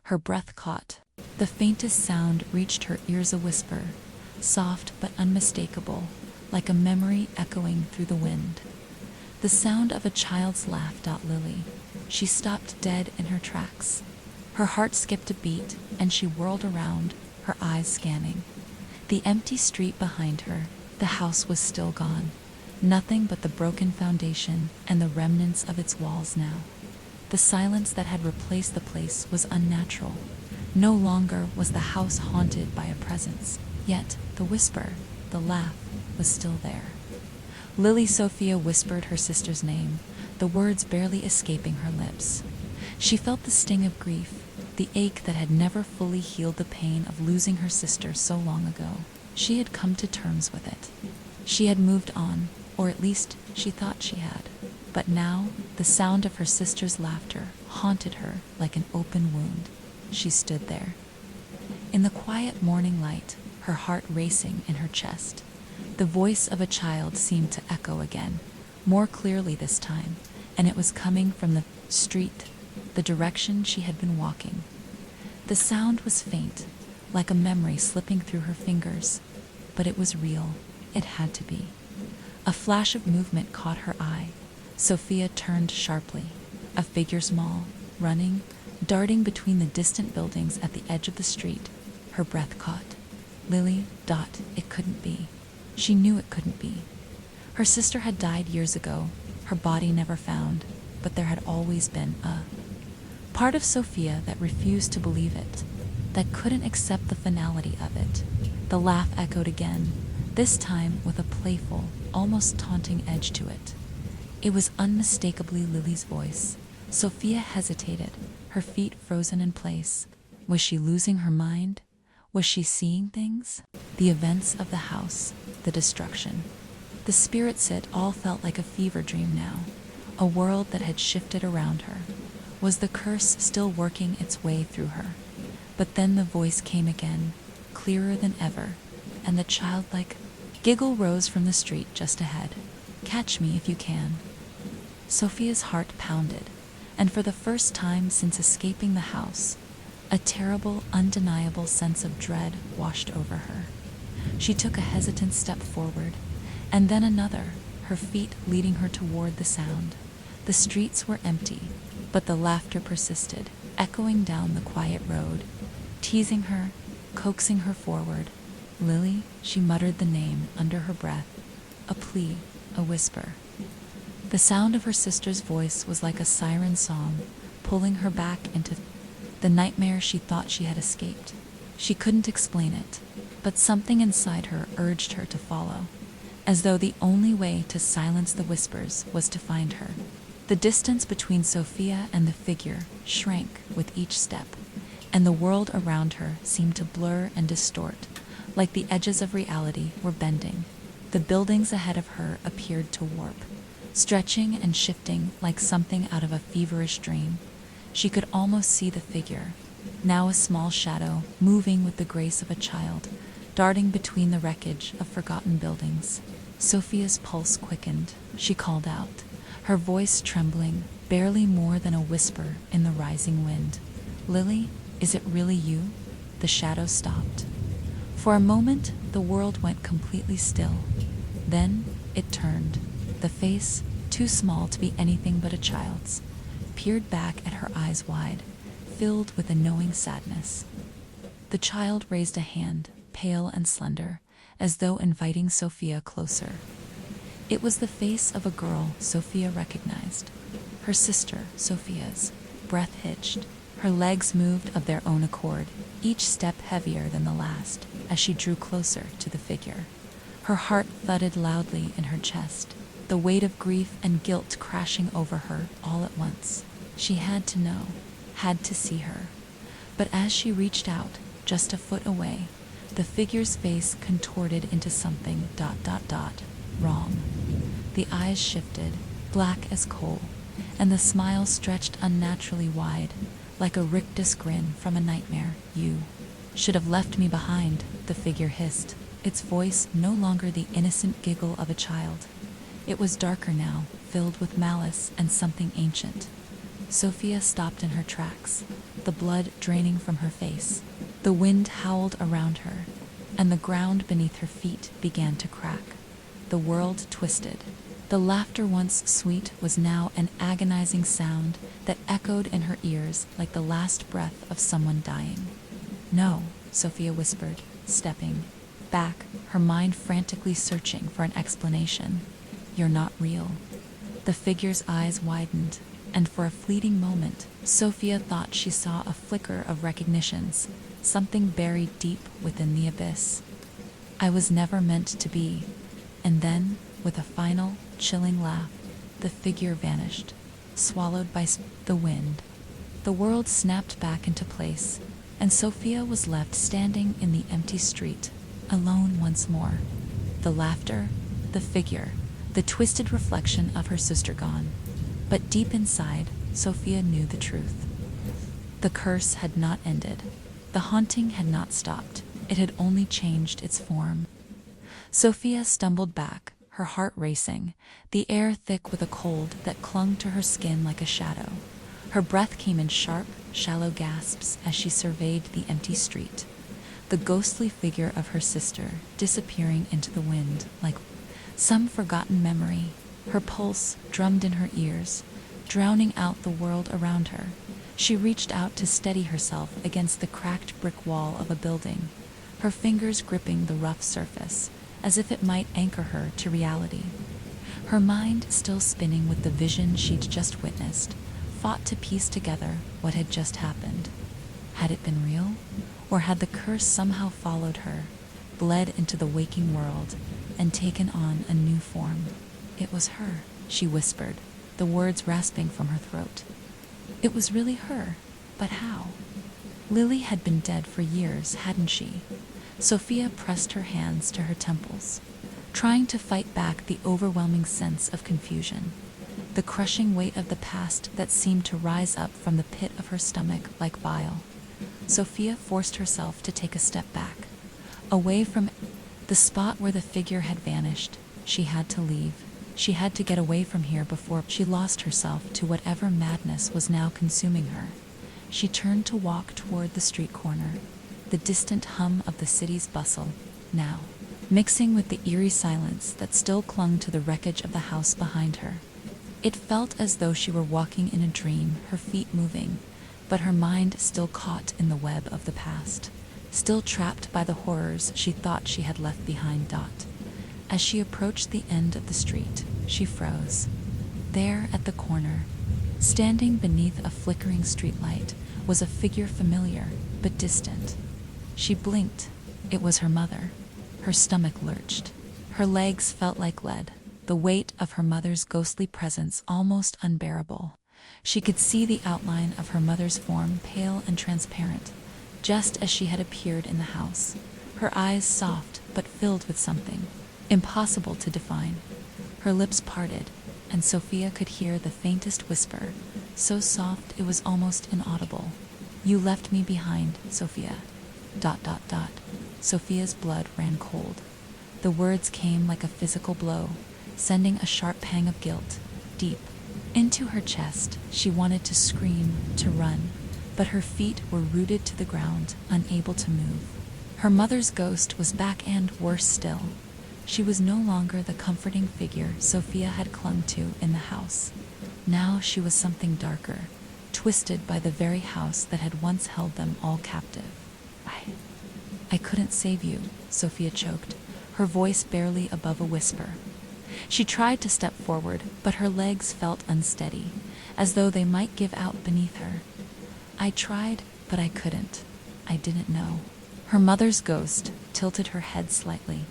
Speaker 1: Her breath caught. The faintest sound reached her ears, a whisper, soft but unmistakable, like a memory echoing through the wind. The sound of a child's laugh. Lily. She stopped dead in her tracks. Her heart skipped a beat, and she whirled around, her eyes scanning the empty street behind her. The house was still gone. Nothing but the broken foundation and the remnants of its walls now. The silence that had replaced the place was unnatural. No longer was the house haunted by a presence. Yet the whisper, the laugh, was still there. Lily. Sophia whispered her sister's name, the words barely escaping her lips. She felt the sting of grief, the ache that had never fully healed the pain of losing her sister so long ago. She had come to terms with it. She had moved on, or at least she thought she had. But now, the sound of her sister's laughter haunted her like an open wound. She stood there. In the quiet morning light, her heart racing in her chest. The voice of a child seemed to echo again, more clearly this time, and it was coming from the street, the direction she had been walking. The sound was faint, like a memory slipping through her fingers, but it was real. It had to be. A flash of movement caught her eye. Sophia turned sharply. A figure small, running, darting between the distant buildings at the edge of the street. Her breath caught. Lily. It couldn't be. She knew it couldn't be. Her sister had died years ago, her body never found, but there had always been a part of Sophia that refused to believe it, that couldn't accept the finality of it. The laugh echoed again, this time with a playful, almost taunting edge to it. It was unmistakably Lily's voice. Sophia hesitated, her feet frozen in place. Was she losing her mind? Was she seeing things? The events of the house, the destruction. The spirits, it all felt like a fever dream now, a world that had shifted around her. Was the curse still working its way through her? But then the voice came again, clearer than ever, and the childlike giggle rose from the street just ahead. Catch me if you can. Sophia's heart pounded, and for the first time since escaping the house, a terrible, undeniable sense of dread washed over her. She took a hesitant step forward, and then another, her feet leading her toward the sound. The streets were empty, but the laughter persisted, echoing down the quiet road, teasing her, coaxing her forward. Lily. She muttered the name under her breath, a plea, a whisper. The sound of her sister's voice was like a siren song, pulling her back into the nightmare she thought she had escaped. She couldn't explain it, but something inside her urged her to follow, as though the only way to silence the whispers was to find her. The distance between Sophia and the figure shrank with each step, and the world around her seemed to blur and distort, like the edges of reality were bending. The buildings ahead of her appeared to warp, stretching and shifting like something out of a feverish dream. She could almost see the figure, now a small shadow, moving with the grace of a child, darting between the wreckage of forgotten buildings. Sophia's pulse quickened. She called out, her voice trembling, barely more than a whisper in the rising wind. Lily, is it really you? The shadow stopped. For a moment, the world went completely still. Then it turned. The face, too small to be anything but a child's, peered back at her eyes wide, filled with a knowing sadness. The child raised a hand, pale and slender, as though inviting Sophia closer. It was the face of a girl Sophia recognized. Her sister, Sophia's. Breath hitched. Her legs moved of their own accord, each step heavier than the last, as she drew closer to the figure. Her heart thudded loudly in her chest, the weight of grief and guilt crashing over her all at once. She had to know, had to see her. But as she reached out, just a foot away, the figure's face contorted into something ... wrong. The eyes shifted, black as coal, and the smile stretched unnaturally wide, like a rictus grin from a nightmare. You should have left me behind, the figure hissed, its voice no longer the innocent giggle of a child. It was darker now, filled with malice and something ancient. Sophia stopped in her tracks, the blood draining from her face. The wind howled around her, and the ground beneath her feet began to crack. The world twisted. The laughter once sweet was now an agonizing sound that echoed in her ears like the last breath of someone dying. No, Sophia whispered, stepping back, her mind frantically searching for an explanation. You're not real. The figure's eyes widened, and for a fleeting moment, Sophia thought she saw a flicker of recognitions, something buried deep within the abyss. I was never meant to be. And then, with a final, chilling laugh, the figure vanished, swallowed by the wind. The world snapped back into place, and Sophia was left standing in the empty street, alone once more. The laughter, the figure, the twisted reflection of her sister gone. But deep inside, Sophia knew the truth. The curse had not ended. The haunting had not stopped. It had only changed its form. Sophia stumbled back, her heart racing, the air thick with a cold that clung to her skin like a shadow. Her breath came in sharp, shallow gasps as she surveyed the empty street. The ghostly figure of her sister disappearing into the wind like some forgotten memory. Her pulse drummed in her ears, drowning out the world around her. She reached out to steady herself against the cracked brick wall of a building, her fingers gripping the rough surface, as if it might anchor her to reality. Her mind still spinning with the vision she'd just witnessed, fought to piece together what had just happened. Had it been real? Or had the curse somehow followed her, bled into the waking world, and taken on a new form? It was her, she whispered, the words rasping from her throat. It was really her, but how? Lily had been dead for years, hadn't she? Sophia pressed her hands to her temples, trying to fight back the overwhelming sense of confusion, the crushing weight of the past that seemed to rise up from the pit of her stomach like bile. Sophia forced herself to take a step back, away from the spot where the figure had vanished. She had to leave. She had to get away from here before she lost herself to whatever madness was now consuming her. She turned to walk toward the street corner, the distant hum of the city's bustle, now mixing with the eerie silence that still clung to the wreckage of the house behind her. It felt as though she were walking in a dream, her feet moving, but her mind still caught in the web of the past, still trapped by the horrors she thought she had left behind. As she approached the end of the street, she froze. There at the corner, standing beneath a flickering streetlight, was a figure familiar but distant. She blinked. It was her mother. Her stomach lurched. Her legs felt like lead, the weight of her mother's ghostly presence almost unbearable. She could see the outline of her mother's form, pale and transparent, just as she had appeared in the house, her eyes soft but filled with something impossible to define. Her lips parted, and Sophia could hear the faintest whisper, so soft it was almost inaudible. "You left me behind, Sophia." ... Sophia's blood ran cold. The words came like a physical blow, sending a sharp pang of guilt deep into her chest. She wanted to scream, to run, but her feet were rooted to the ground, unable to move. Her mother's ghost was back, and worse still, she was no longer the comforting figure Sophia had clung to in the house. Now she was something darker, twisted by the very house that had once held them all captive. I couldn't save you," Sophia choked, her voice barely above a whisper. She tried to step forward, but her legs felt unsteady, as though they might give out beneath her. "I tried, but I couldn't. I didn't know." Her mother's ghost tilted her head slightly,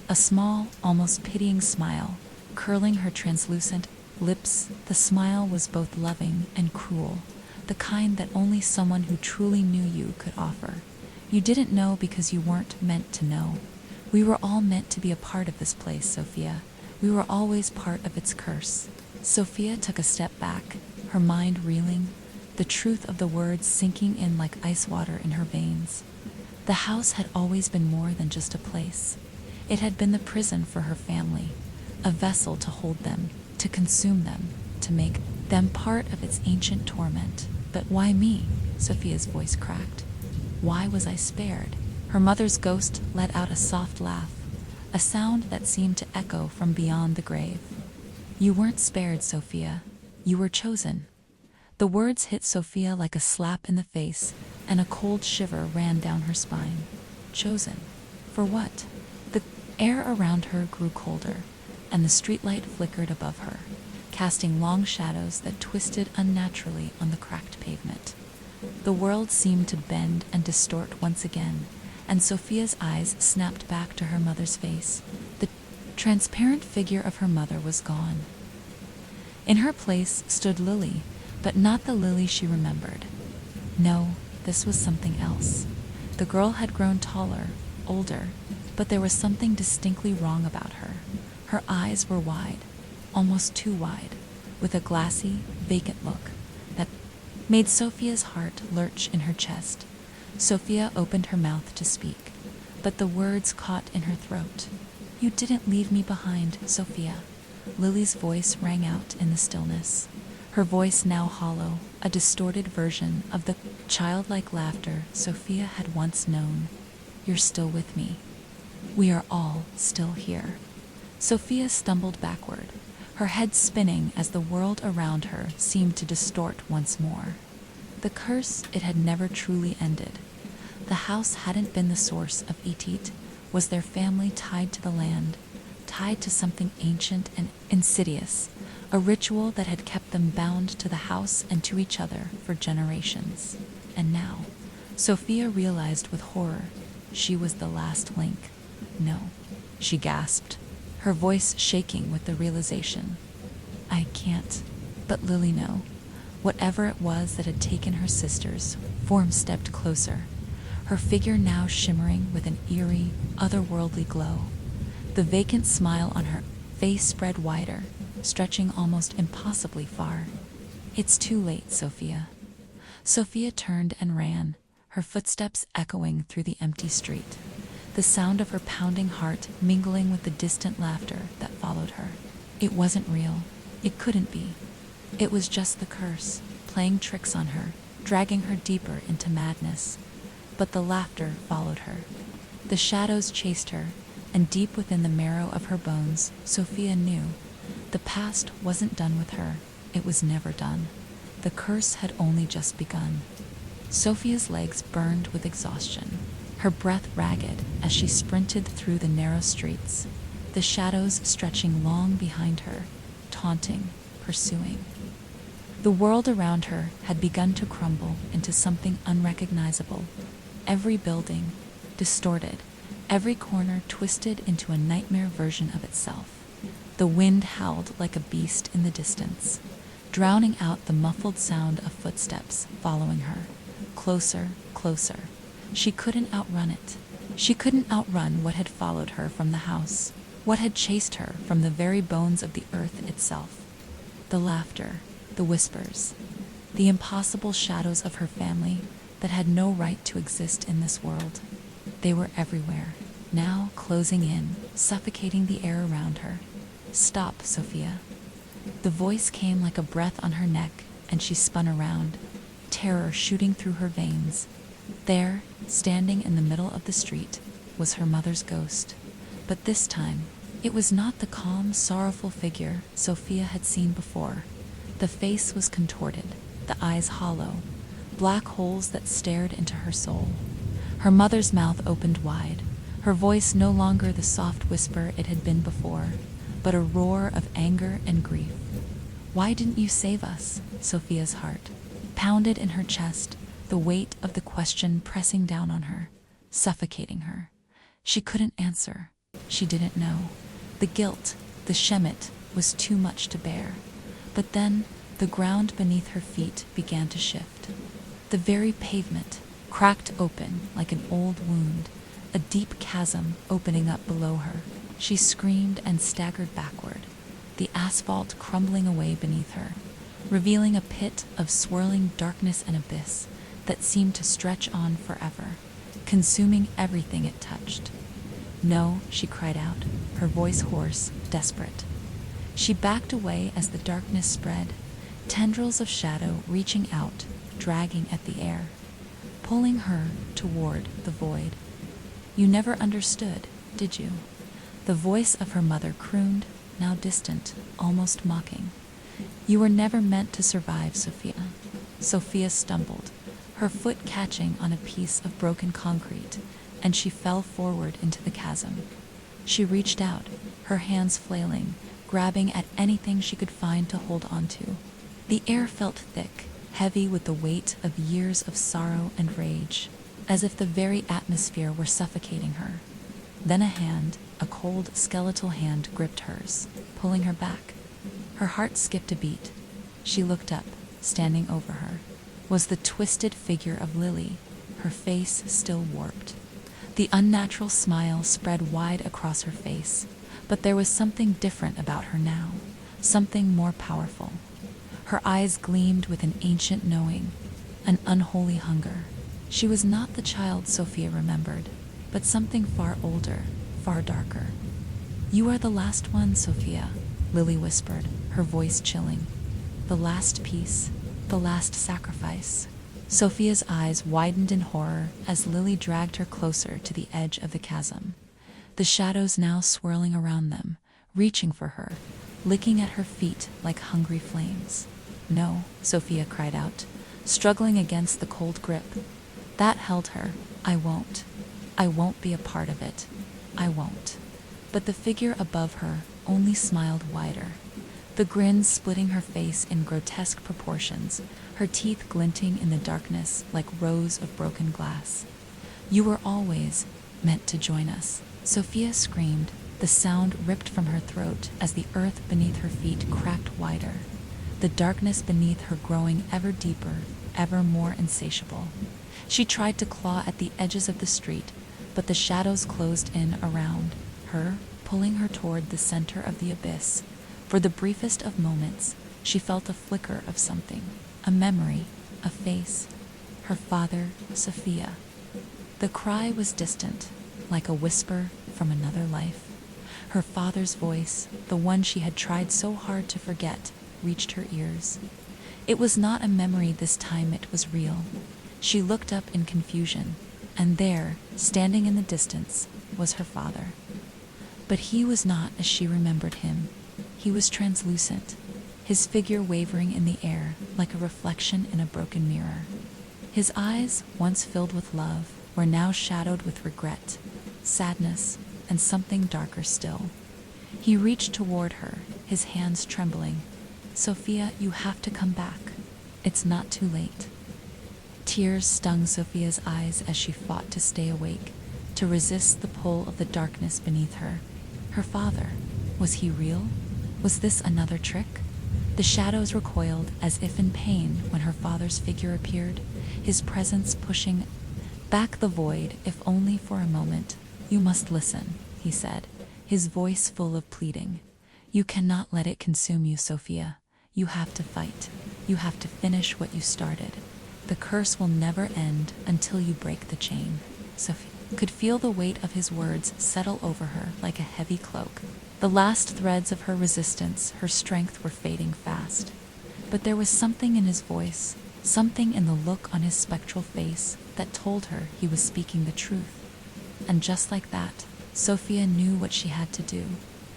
Speaker 1: a small, almost pitying smile curling her translucent lips. The smile was both loving and cruel, the kind that only someone who truly knew you could offer. "You didn't know because you weren't meant to know. We were all meant to be a part of this place, Sophia. We were always part of its curse." Sophia took a step back, her mind reeling, the truth of the words sinking in like ice water in her veins. The house had always been more than just a place. It had been the prison for her family, a vessel to hold them, to consume them, to make them part of its ancient torment. "But why me?" Sophia's voice cracked. "Why was I spared?" Her mother's ghost let out a soft laugh, a sound that seemed to echo from beyond the grave. "You weren't spared, Sophia. You were chosen." The words hit Sophia like a slap in the face, and a cold shiver ran down her spine. Chosen? For what? The air around her grew colder, and the streetlight flickered above her, casting long shadows that twisted unnaturally on the cracked pavement. The world seemed to bend and distort once again, and Sophia's eyes snapped back to her mother's face. The transparent figure of her mother was gone. In her place stood Lily, but not the Lily she remembered. No, this was something else. The girl had grown taller, older, but there was something distinctly wrong about her. Her eyes were wide, almost too wide, with a glassy, vacant look that made Sophia's heart lurch in her chest. Sophia opened her mouth to speak, but the words caught in her throat. "You didn't leave me behind, Sophia." Lily's voice rang out in the stillness, her voice now hollow, a distorted version of the childlike laughter Sophia had once known. "You're still with me. We are all still here." Sophia stumbled backward, her head spinning as the world around her seemed to distort once more. The curse, it had never truly ended. The house hadn't been the source of Etit. Was their family tied to the land, tied to something ancient and insidious, a ritual that had kept them bound to the house and to each other for generations? And now, Sophia realized with horror, she was the last link. "No," she gasped, her voice shaking with the realization. "I can't." But Lily knew. Whatever it was that had taken her sisters, form stepped closer, her figure now shimmering with an eerie, otherworldly glow. The vacant smile on her face spread wider, stretching almost impossibly far. "It's too late, Sophia." Sophia turned and ran, her footsteps echoing through the empty street, the sound of her pounding heart mingling with the distant laughter that followed her. It wasn't real. It couldn't be. It was just the curse, playing tricks on her, dragging her deeper into madness. But the laughter followed her. The shadows chased her, and deep within the marrow of her bones, Sophia knew the past wasn't done with her. It was never done. The curse had only just begun. Sophia's legs burned with exhaustion, her breath ragged as she sprinted through the narrow streets, the shadows stretching long behind her, taunting, pursuing. The world around her had begun to crumble into something unrecognizable. Every building, distorted, every corner twisted into a nightmare version of itself. The wind howled like a beast in the distance, drowning out the muffled sound of footsteps following her. Closer, closer. She couldn't outrun it. She couldn't outrun what had followed her from the house, what had chased her from the very bones of the earth itself. The laughter, the whispers, the impossible shadows of her family that had no right to exist in this world. They were everywhere, now closing in, suffocating the air around her. "Stop, Sophia." The voice came like a breath on her neck, and she spun around, terror shooting through her veins. There, standing in the middle of the street, was her mother's ghost. But this time, it was not the calm, sorrowful figure Sophia had seen before. The face was contorted, the eyes hollow, black holes that stared into her soul. Her mother's mouth opened wide, her voice no longer the soft whisper it had been before, but a roar of anger and grief. "Why didn't you save us?" Sophia's heart pounded in her chest, the weight of the question pressing down on her, suffocating her. She couldn't answer. She didn't know. The guilt, the shemit, was too much to bear. But then, the ground beneath her feet began to shift. The very pavement cracked open like an old wound, a deep chasm opening up below her. She screamed and staggered backward, the asphalt crumbling away beneath her, revealing a pit of swirling darkness and abyss that seemed to stretch on forever, consuming everything it touched. "No," she cried out, her voice hoarse, desperate. She backed away as the darkness spread, tendrils of shadow reaching out, dragging at the air, pulling her toward the void. "You never understood, did you?" The voice of her mother crooned, now distant, almost mocking. "You were never meant to survive, Sophia." Sophia stumbled, her foot catching on a piece of broken concrete, and she fell forward into the chasm. She reached out, her hands flailing, grabbing at anything she could find to hold onto. The air felt thick, heavy with the weight of years of sorrow and rage. as if the very atmosphere were suffocating her. Then a cold skeletal hand gripped hers, pulling her back. Her heart skipped a beat. She looked up. Standing over her was the twisted figure of Lily, her face still warped. The unnatural smile spread wide across her face, but there was something different about her now, something more powerful. Her eyes gleamed with an ancient knowing, an unholy hunger. She was not the child Sophia remembered, but something far older, far darker. "You are the last one, Sophia," Lily whispered, her voice chilling. "The last piece, the last sacrifice." Sophia's eyes widened in horror as Lily dragged her closer to the edge of the chasm, the shadows now swirling around them, reaching for her, licking at her feet like hungry flames. "No," Sophia cried out, struggling against the cold grip. That held her. I won't be a part of it. I won't." But the figure above her only smiled wider, the grin splitting her face in grotesque proportions, her teeth glinting in the darkness like rows of broken glass. "You were always meant to join us," Sophia screamed, the sound ripped from her throat as the earth beneath her feet cracked wider, the darkness beneath her growing ever deeper, ever more insatiable. She tried to claw at the edges of the street, but the shadows closed in around her, pulling her toward the center of the abyss. For the briefest of moments, she felt a flicker of something, a memory, a face. Her father, Sophia. The cry was distant, like a whisper from another life. Her father's voice, the one she had tried so hard to forget, reached her ears. It was not a memory this time, it was real. She looked up in confusion, and there, standing in the distance, was her father. But he was not as she remembered him. He was translucent, his figure wavering in the air like a reflection in a broken mirror. His eyes, once filled with love, were now shadowed with regret, sadness, and something darker still. He reached toward her, his hands trembling. "Sophia, you have to come back. It's not too late." Tears stung Sophia's eyes as she fought to stay awake, to resist the pull of the darkness beneath her. Her father, was he real? Was this another trick? The shadows recoiled as if in pain when her father's figure appeared, his presence pushing back the void, if only for a moment. "You must listen," he said, his voice full of pleading. "You cannot let it consume you, Sophia. You have to fight. You have to finish what you started. The curse will never end until you break the chain." Sophia could feel the weight of his words settle over her like a heavy cloak. The last threads of her resistance, her strength, were fading fast. But there was something in his voice, something in the look on his spectral face that told her he was speaking the truth. And just like that, Sophia knew what she had to do.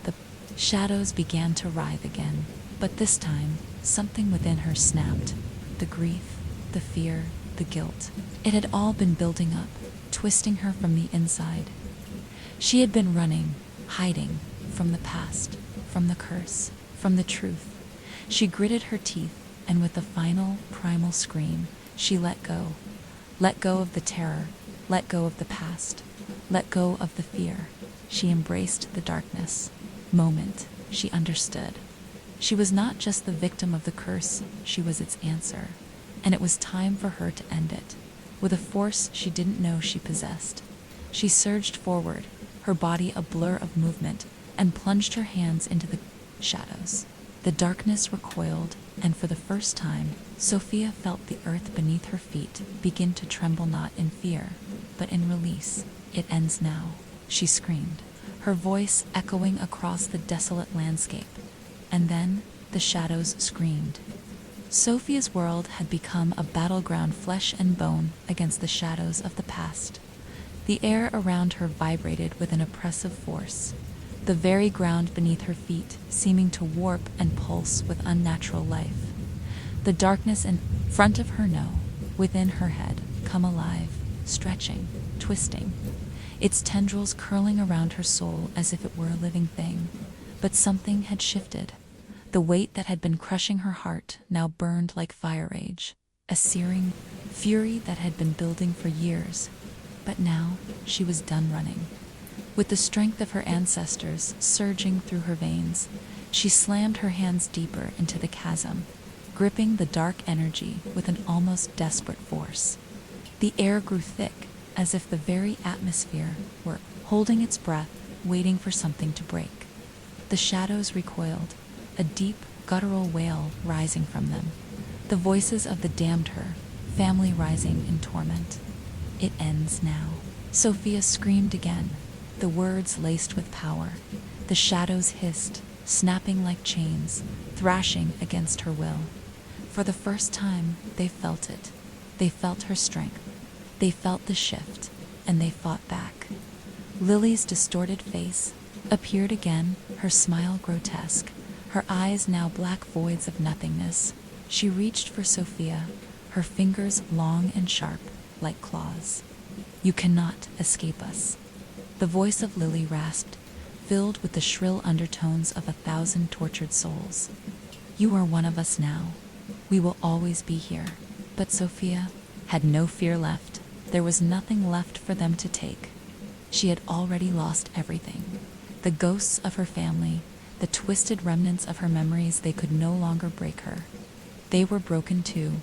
Speaker 1: The shadows began to writhe again, but this time, something within her snapped. The grief, the fear, the guilt. It had all been building up, twisting her from the inside. She had been running, hiding, from the past, from the curse, from the truth. She gritted her teeth, and with a final, primal scream, she let go. Let go of the terror, let go of the past, let go of the fear. She embraced the darkness. Moment, she understood. She was not just the victim of the curse, she was its answer. And it was time for her to end it, with a force she didn't know she possessed. She surged forward, her body a blur of movement, and plunged her hands into the shadows. The darkness recoiled, and for the first time, Sophia felt the earth beneath her feet begin to tremble, not in fear, but in release. "It ends now," she screamed, her voice echoing across the desolate landscape. And then the shadows screamed. Sophia's world had become a battleground, flesh and bone against the shadows of the past. The air around her vibrated with an oppressive force, the very ground beneath her feet seeming to warp and pulse with unnatural life. The darkness in front of her, no, within her head, come alive, stretching, twisting, its tendrils curling around her soul as if it were a living thing. But something had shifted. The weight that had been crushing her heart now burned like fire rage, a searing fury that had been building for years, But now she was done running. With the strength of her ancestors surging through her veins, she slammed her hands deeper into the chasm, gripping the dark energy with an almost desperate force. The air grew thick, as if the very atmosphere were holding its breath, waiting for something to break. The shadows recoiled, a deep, guttural wail rising from them. The voices of the damned her, family rising in torment. It ends now. Sophia screamed again, the words laced with power. The shadows hissed, snapping like chains, thrashing against her will. For the first time, they felt it. They felt her strength. They felt the shift, and they fought back. Lily's distorted face appeared again, her smile grotesque, her eyes now black voids of nothingness. She reached for Sophia, her fingers long and sharp, like claws. "You cannot escape us." The voice of Lily rasped, filled with the shrill undertones of 1,000 tortured souls. "You are one of us now. We will always be here." But Sophia had no fear left. There was nothing left for them to take. She had already lost everything. The ghosts of her family, the twisted remnants of her memories, they could no longer break her. They were broken too.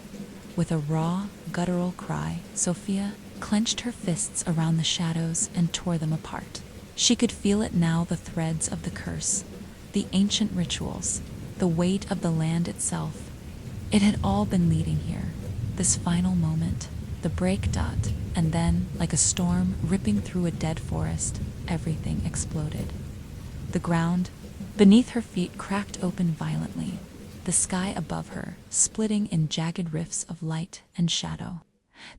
Speaker 1: With a raw, guttural cry, Sophia clenched her fists around the shadows and tore them apart. She could feel it now, the threads of the curse, the ancient rituals, the weight of the land itself. It had all been leading here. This final moment, the break dot, and then, like a storm ripping through a dead forest, everything exploded. The ground beneath her feet cracked open violently, the sky above her splitting in jagged rifts of light and shadow.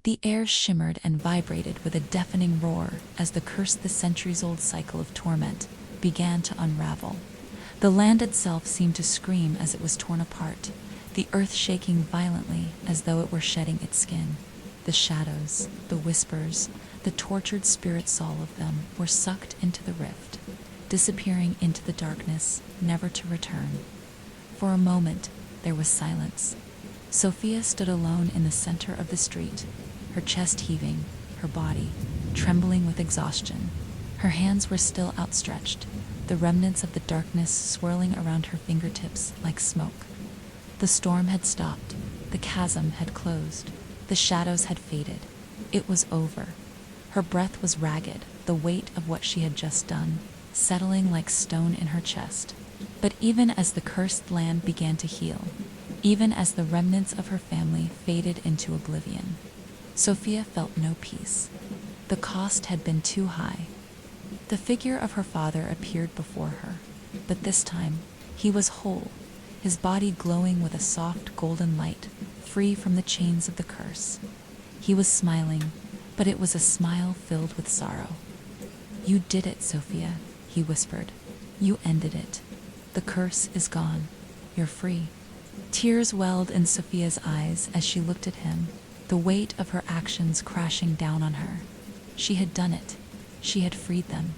Speaker 1: The air shimmered and vibrated with a deafening roar as the centuries-old cycle of torment began to unravel. The land itself seemed to scream as it was torn apart, the earth shaking violently as though it were shedding its skin. The shadows, the whispers, the tortured spirits, all of them, were sucked into the rift, disappearing into the darkness, never to return. For a moment, there was silence. Sophia stood alone in the center of the street, her chest heaving, her body trembling with exhaustion. Her hands were still outstretched, the remnants of the darkness swirling around her fingertips like smoke. The storm had stopped, the chasm had closed, the shadows had faded. It was over. Her breath was ragged, the weight of what she had just done settling like stone in her chest. But even as the cursed land began to heal, even as the remnants of her family faded into oblivion, Sophia felt no peace. The cost had been too high. The figure of her father appeared before her, but this time he was whole, his body glowing with a soft golden light, free from the chains of the curse. He was smiling, but it was a smile filled with sorrow. "You did it, Sophia," he whispered. "You ended it. The curse is gone. You're free." Tears welled in Sophia's eyes as she looked at him, the weight of her actions crashing down on her. She had done it. She had freed them.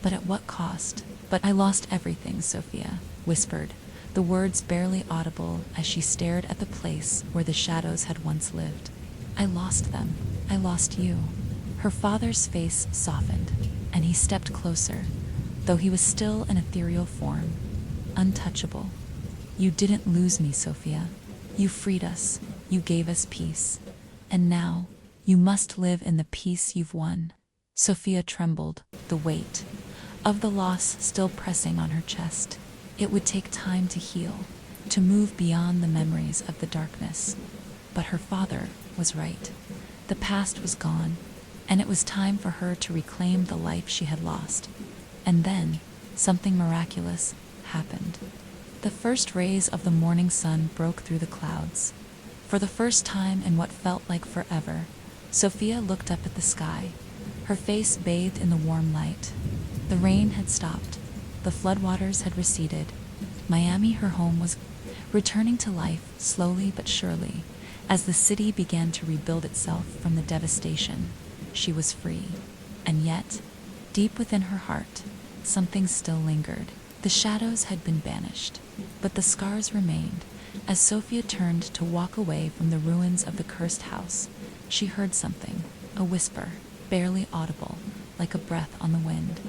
Speaker 1: But at what cost? "But I lost everything," Sophia whispered, the words barely audible as she stared at the place where the shadows had once lived. "I lost them. I lost you." Her father's face softened, and he stepped closer, though he was still an ethereal form, untouchable. "You didn't lose me, Sophia. You freed us. You gave us peace. And now, you must live in the peace you've won." Sophia trembled, the weight of the loss still pressing on her chest. It would take time to heal, to move beyond the memories of the darkness. But her father was right. The past was gone, and it was time for her to reclaim the life she had lost. And then, something miraculous happened. The first rays of the morning sun broke through the clouds. For the first time in what felt like forever, Sophia looked up at the sky, her face bathed in the warm light. The rain had stopped. The floodwaters had receded. Miami, her home, was returning to life slowly but surely as the city began to rebuild itself from the devastation. She was free. And yet, deep within her heart, something still lingered. The shadows had been banished, but the scars remained. As Sophia turned to walk away from the ruins of the cursed house, she heard something, a whisper. barely audible, like a breath on the wind.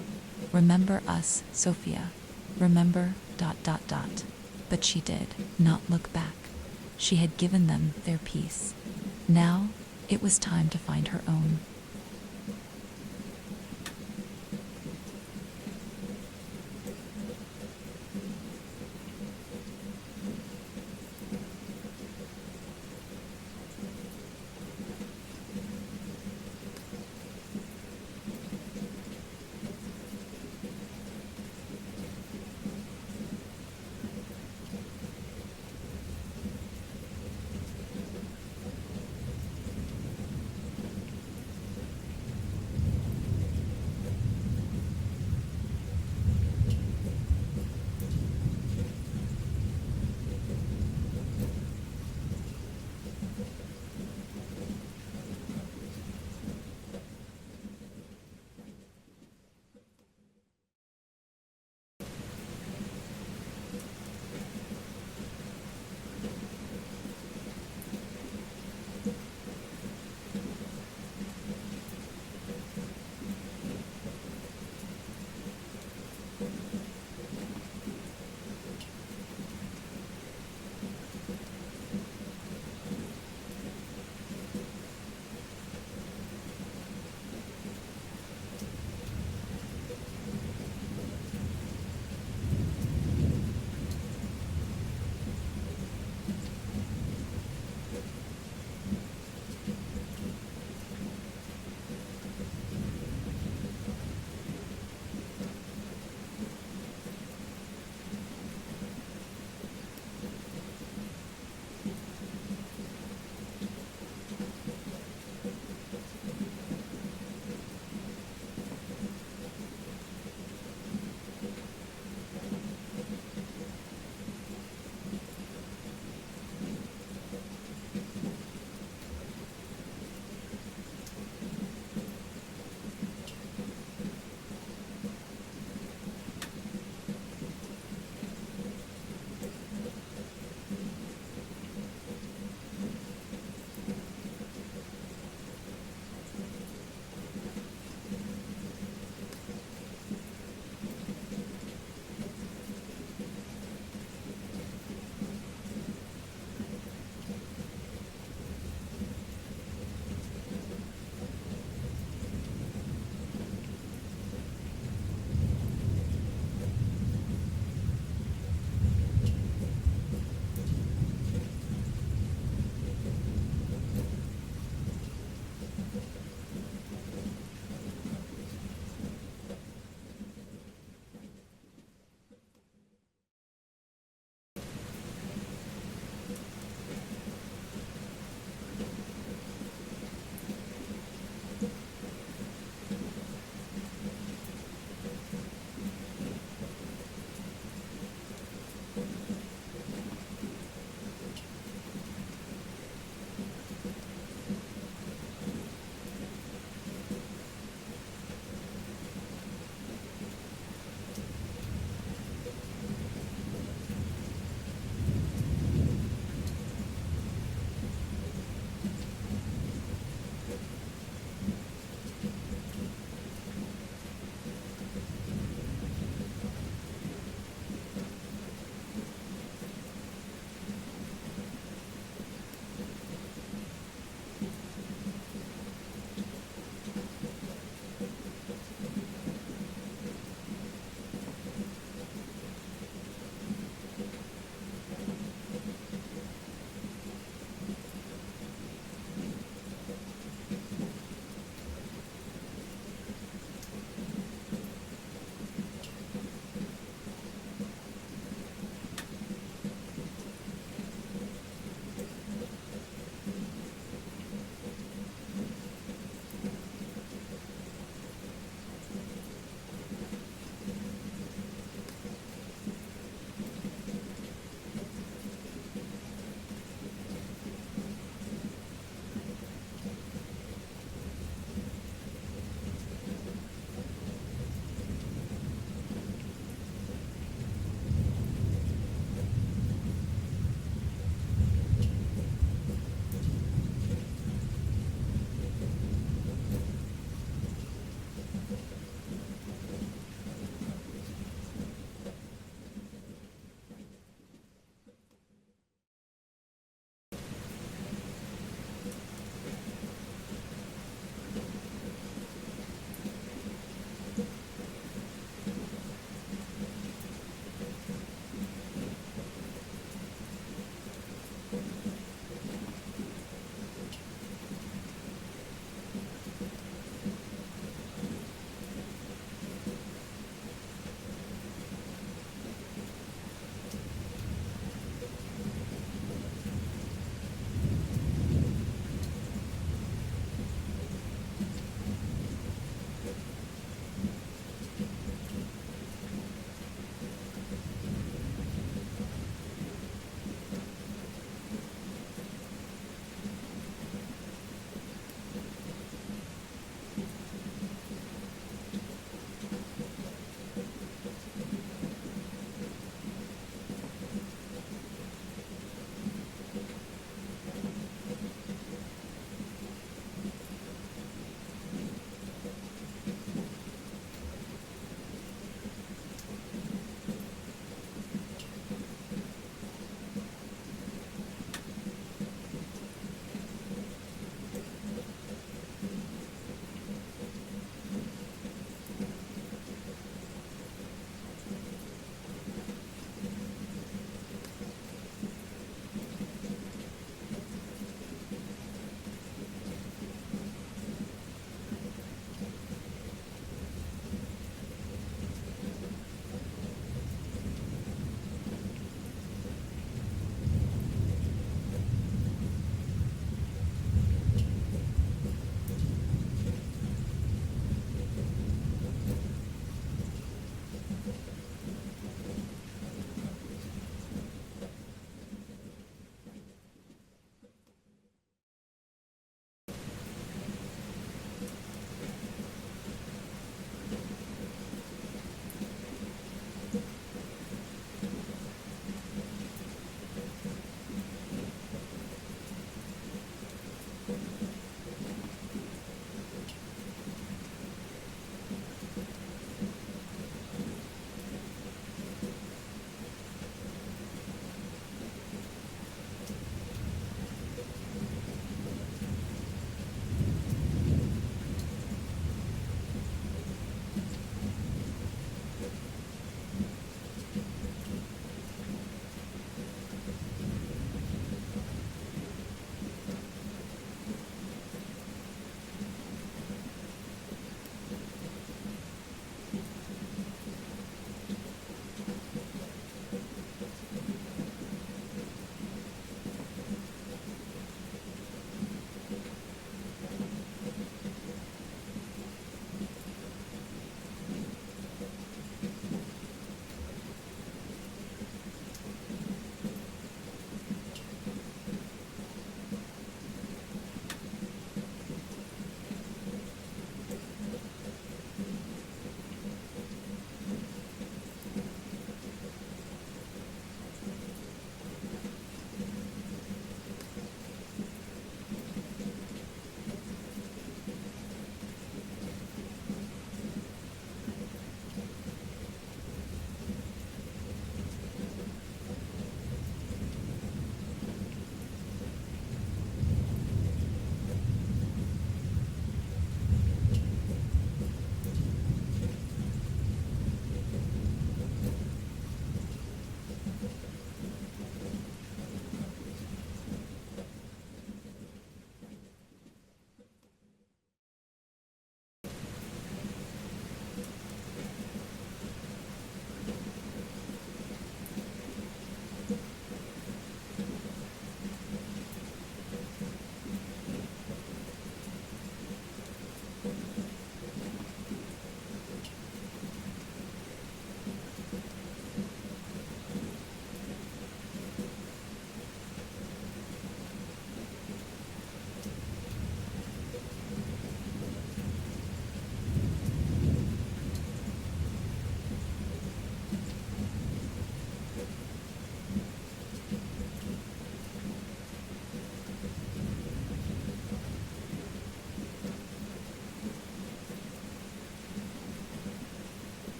Speaker 1: Remember us, Sophia. Remember ... But she did not look back. She had given them their peace. Now, it was time to find her own.